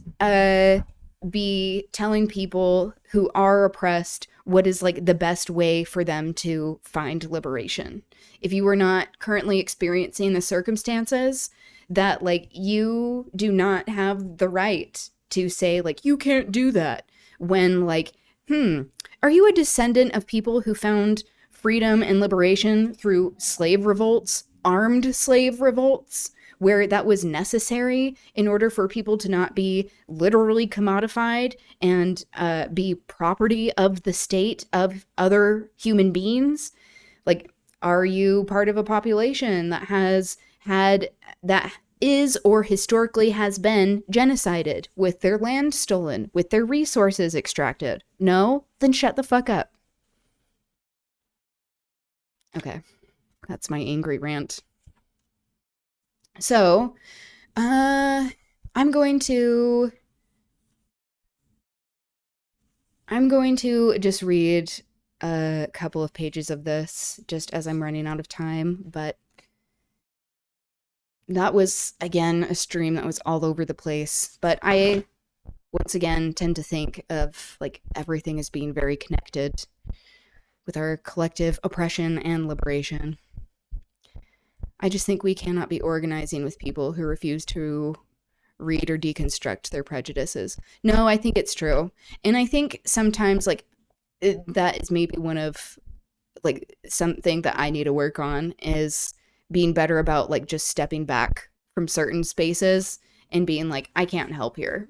be telling people who are oppressed what is like the best way for them to find liberation. If you are not currently experiencing the circumstances, that like you do not have the right to say like, you can't do that, when like, are you a descendant of people who found freedom and liberation through slave revolts, armed slave revolts, where that was necessary in order for people to not be literally commodified and be property of the state of other human beings? Like, are you part of a population that is or historically has been genocided, with their land stolen, with their resources extracted? No? Then shut the fuck up. Okay, that's my angry rant. So, I'm going to just read a couple of pages of this, just as I'm running out of time, but that was, again, a stream that was all over the place. But I, once again, tend to think of, like, everything as being very connected with our collective oppression and liberation. I just think we cannot be organizing with people who refuse to read or deconstruct their prejudices. No, I think it's true. And I think sometimes, like, that is maybe one of, like, something that I need to work on, is being better about, like, just stepping back from certain spaces and being like, I can't help here.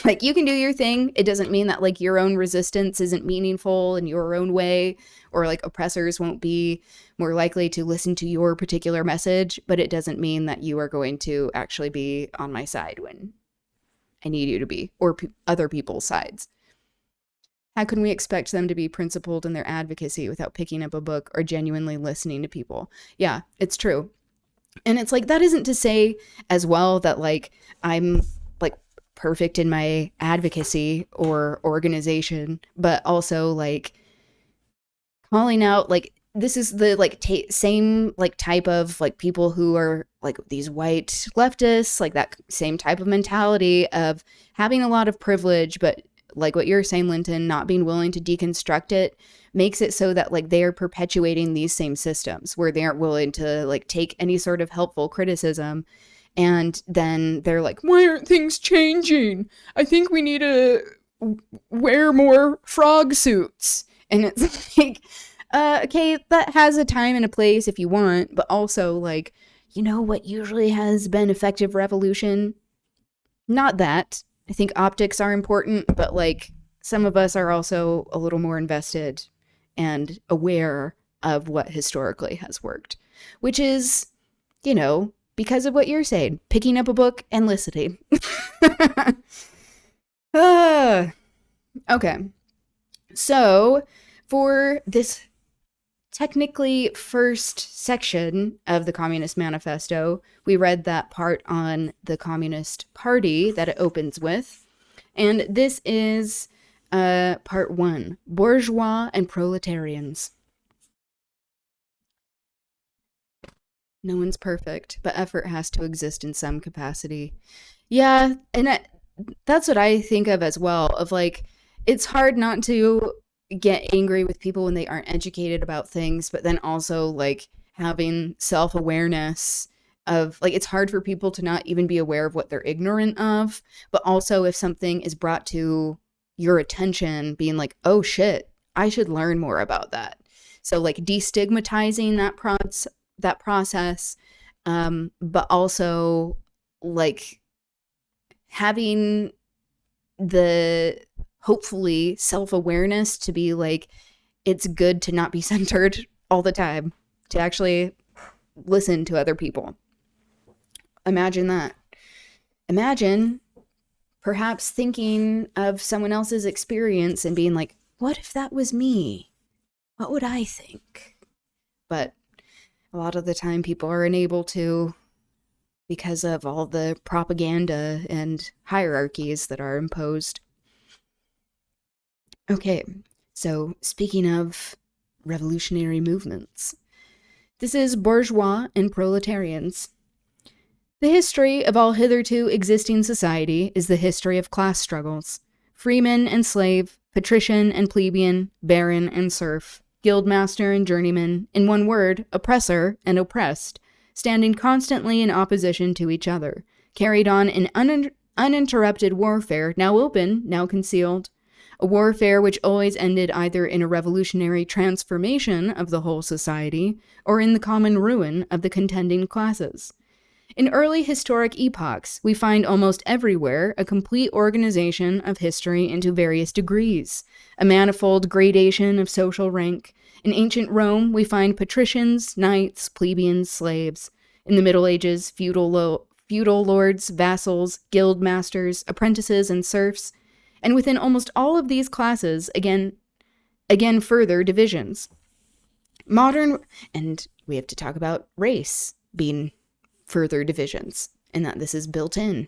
Like, you can do your thing. It doesn't mean that, like, your own resistance isn't meaningful in your own way, or, like, oppressors won't be more likely to listen to your particular message, but it doesn't mean that you are going to actually be on my side when I need you to be, or other people's sides. How can we expect them to be principled in their advocacy without picking up a book or genuinely listening to people? Yeah, it's true. And it's like, that isn't to say as well that like I'm like perfect in my advocacy or organization, but also like calling out, like, this is the like same like type of like people who are like these white leftists, like that same type of mentality of having a lot of privilege, but like what you're saying, Linton, not being willing to deconstruct it makes it so that like they are perpetuating these same systems where they aren't willing to like take any sort of helpful criticism. And then they're like, why aren't things changing? I think we need to wear more frog suits. And it's like, okay, that has a time and a place if you want, but also like, you know what usually has been effective revolution? Not that. I think optics are important, but like some of us are also a little more invested and aware of what historically has worked, which is, you know, because of what you're saying, picking up a book and listening. Okay. So for this technically first section of the Communist Manifesto, we read that part on the Communist Party that it opens with. And this is part 1, Bourgeois and Proletarians. No one's perfect, but effort has to exist in some capacity. Yeah, and that's what I think of as well, of like, it's hard not to get angry with people when they aren't educated about things, but then also like having self-awareness of like, it's hard for people to not even be aware of what they're ignorant of, but also if something is brought to your attention, being like, oh shit, I should learn more about that. So like destigmatizing that process, but also like having the hopefully self-awareness to be like, it's good to not be centered all the time, to actually listen to other people. Imagine that. Imagine perhaps thinking of someone else's experience and being like, what if that was me? What would I think? But a lot of the time people are unable to, because of all the propaganda and hierarchies that are imposed. Okay, so speaking of revolutionary movements, this is Bourgeois and Proletarians. The history of all hitherto existing society is the history of class struggles. Freeman and slave, patrician and plebeian, baron and serf, guildmaster and journeyman, in one word, oppressor and oppressed, standing constantly in opposition to each other, carried on in uninterrupted warfare, now open, now concealed, a warfare which always ended either in a revolutionary transformation of the whole society or in the common ruin of the contending classes. In early historic epochs, we find almost everywhere a complete organization of history into various degrees, a manifold gradation of social rank. In ancient Rome, we find patricians, knights, plebeians, slaves. In the Middle Ages, feudal lords, vassals, guild masters, apprentices, and serfs. And within almost all of these classes, again further divisions. Modern, and we have to talk about race being further divisions, and that this is built in.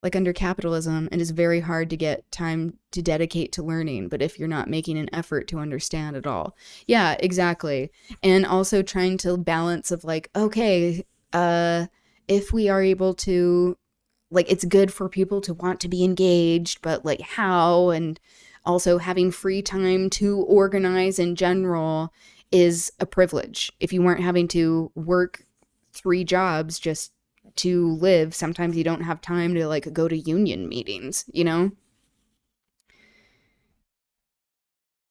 Like under capitalism, it is very hard to get time to dedicate to learning, but if you're not making an effort to understand at all. Yeah, exactly. And also trying to balance of like, okay, if we are able to, like, it's good for people to want to be engaged, but like how, and also having free time to organize in general is a privilege. If you weren't having to work 3 jobs just to live, sometimes you don't have time to like go to union meetings, you know?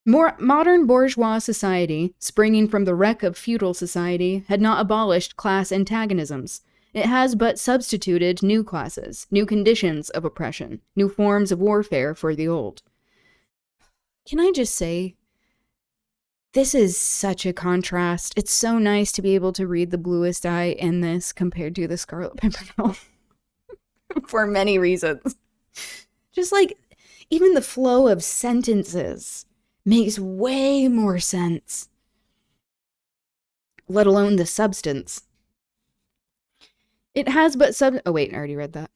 More modern bourgeois society, springing from the wreck of feudal society, had not abolished class antagonisms. It has but substituted new classes, new conditions of oppression, new forms of warfare for the old. Can I just say, this is such a contrast. It's so nice to be able to read the bluest eye in this compared to the Scarlet Pimpernel. For many reasons. Just like, Even the flow of sentences makes way more sense, let alone the substance. It has but oh wait, I already read that.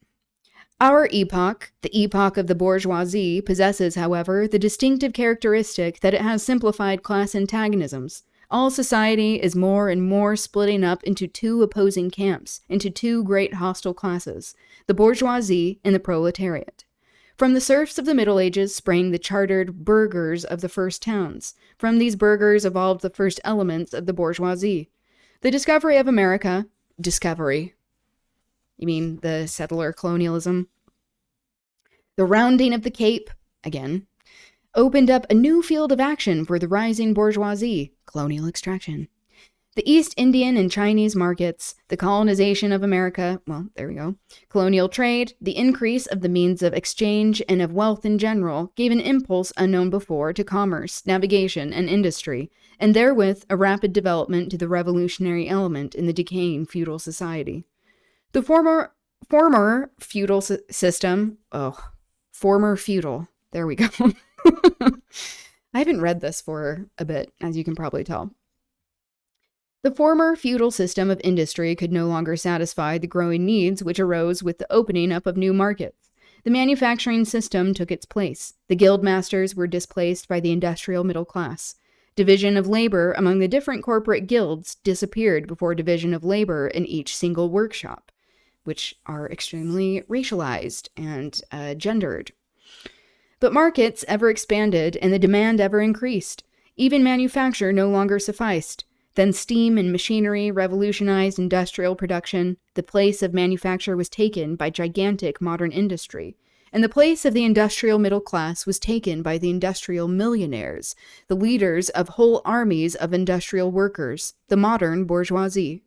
Our epoch, the epoch of the bourgeoisie, possesses, however, the distinctive characteristic that it has simplified class antagonisms. All society is more and more splitting up into two opposing camps, into two great hostile classes, the bourgeoisie and the proletariat. From the serfs of the Middle Ages sprang the chartered burghers of the first towns. From these burghers evolved the first elements of the bourgeoisie. The discovery of America, discovery, you mean the settler colonialism? The rounding of the Cape, again, opened up a new field of action for the rising bourgeoisie, colonial extraction. The East Indian and Chinese markets, the colonization of America, well, there we go, colonial trade, the increase of the means of exchange and of wealth in general gave an impulse unknown before to commerce, navigation, and industry, and therewith a rapid development to the revolutionary element in the decaying feudal society. The former feudal system, former feudal, there we go. I haven't read this for a bit, as you can probably tell. The former feudal system of industry could no longer satisfy the growing needs which arose with the opening up of new markets. The manufacturing system took its place. The guild masters were displaced by the industrial middle class. Division of labor among the different corporate guilds disappeared before division of labor in each single workshop, which are extremely racialized and gendered. But markets ever expanded and the demand ever increased. Even manufacture no longer sufficed. Then steam and machinery revolutionized industrial production. The place of manufacture was taken by gigantic modern industry. And the place of the industrial middle class was taken by the industrial millionaires, the leaders of whole armies of industrial workers, the modern bourgeoisie.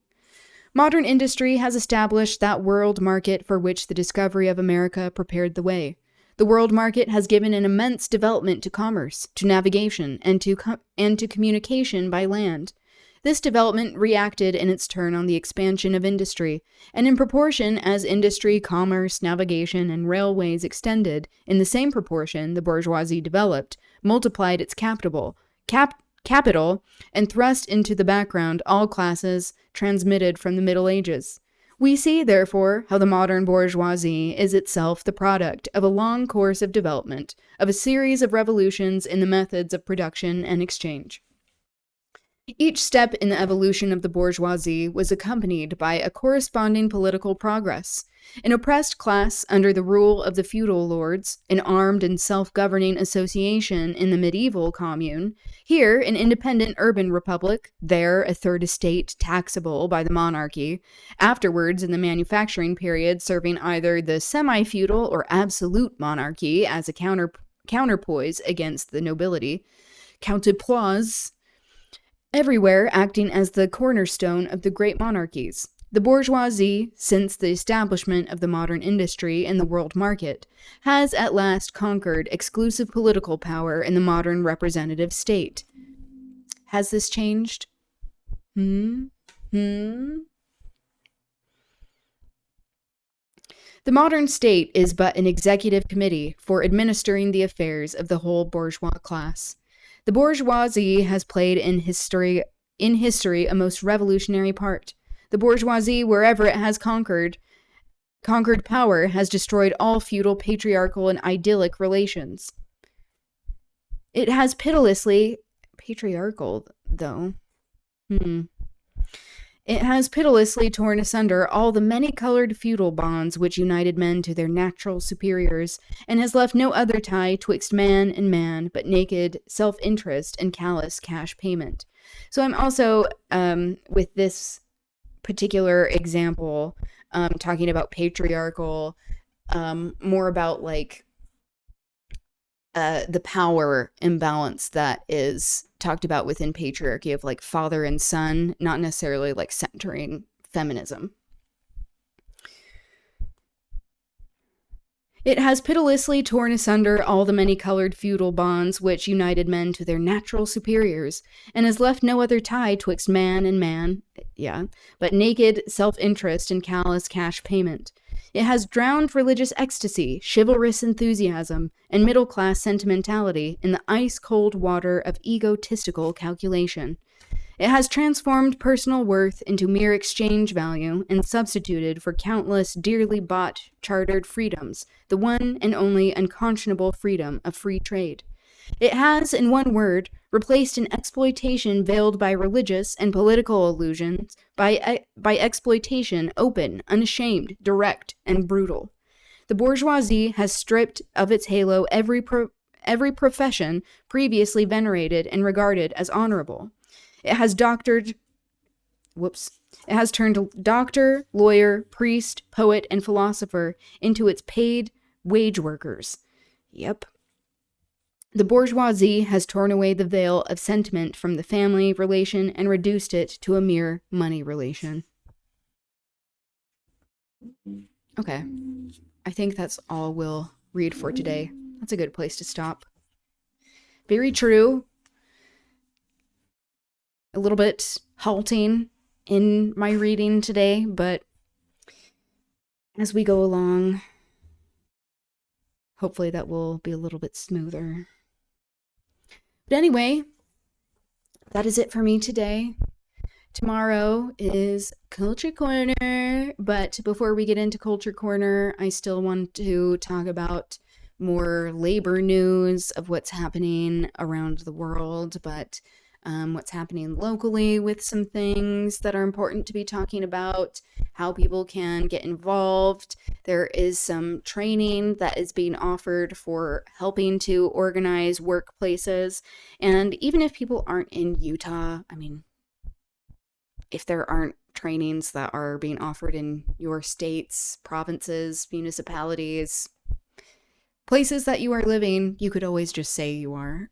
Modern industry has established that world market for which the discovery of America prepared the way. The world market has given an immense development to commerce, to navigation, and to communication by land. This development reacted in its turn on the expansion of industry, and in proportion as industry, commerce, navigation, and railways extended, in the same proportion the bourgeoisie developed, multiplied its capital, and thrust into the background all classes transmitted from the Middle Ages. We see, therefore, how the modern bourgeoisie is itself the product of a long course of development, of a series of revolutions in the methods of production and exchange. Each step in the evolution of the bourgeoisie was accompanied by a corresponding political progress. An oppressed class under the rule of the feudal lords, an armed and self-governing association in the medieval commune, here an independent urban republic, there a third estate taxable by the monarchy, afterwards in the manufacturing period serving either the semi-feudal or absolute monarchy as a counterpoise against the nobility, counterpoise, everywhere acting as the cornerstone of the great monarchies. The bourgeoisie, since the establishment of the modern industry and the world market, has at last conquered exclusive political power in the modern representative state. Has this changed? The modern state is but an executive committee for administering the affairs of the whole bourgeois class. The bourgeoisie has played in history a most revolutionary part. The bourgeoisie, wherever it has conquered power, has destroyed all feudal, patriarchal, and idyllic relations. It has pitilessly patriarchal, though. It has pitilessly torn asunder all the many-colored feudal bonds which united men to their natural superiors, and has left no other tie twixt man and man but naked self-interest and callous cash payment. So I'm also, with this particular example, talking about patriarchal, more about like the power imbalance that is talked about within patriarchy of like father and son, not necessarily like centering feminism. It has pitilessly torn asunder all the many-colored feudal bonds which united men to their natural superiors, and has left no other tie twixt man and man, but naked self-interest and callous cash payment. It has drowned religious ecstasy, chivalrous enthusiasm, and middle-class sentimentality in the ice-cold water of egotistical calculation. It has transformed personal worth into mere exchange value and substituted for countless dearly bought chartered freedoms, the one and only unconscionable freedom of free trade. It has, in one word, replaced an exploitation veiled by religious and political illusions by exploitation open, unashamed, direct, and brutal. The bourgeoisie has stripped of its halo every profession previously venerated and regarded as honorable. It has turned doctor, lawyer, priest, poet, and philosopher into its paid wage workers. Yep. The bourgeoisie has torn away the veil of sentiment from the family relation and reduced it to a mere money relation. Okay. I think that's all we'll read for today. That's a good place to stop. Very true. A little bit halting in my reading today, but as we go along, hopefully that will be a little bit smoother. But anyway, that is it for me today. Tomorrow is Culture Corner, but before we get into Culture Corner, I still want to talk about more labor news of what's happening around the world, but what's happening locally with some things that are important to be talking about, how people can get involved. There is some training that is being offered for helping to organize workplaces. And even if people aren't in Utah, I mean, if there aren't trainings that are being offered in your states, provinces, municipalities, places that you are living, you could always just say you are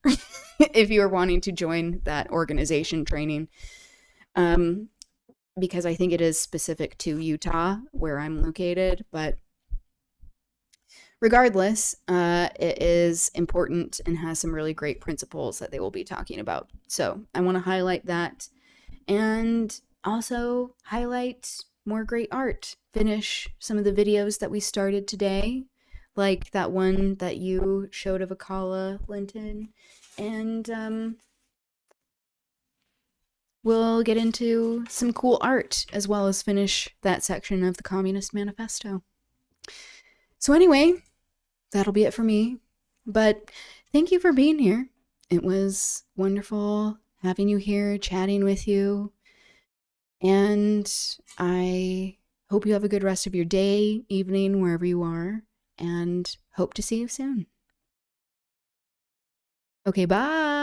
if you are wanting to join that organization training. Because I think it is specific to Utah, where I'm located, but regardless, it is important and has some really great principles that they will be talking about. So I want to highlight that and also highlight more great art. Finish some of the videos that we started today, like that one that you showed of Akala, Linton, and we'll get into some cool art as well as finish that section of the Communist Manifesto. So anyway, that'll be it for me, but thank you for being here. It was wonderful having you here, chatting with you, and I hope you have a good rest of your day, evening, wherever you are, and hope to see you soon. Okay, bye!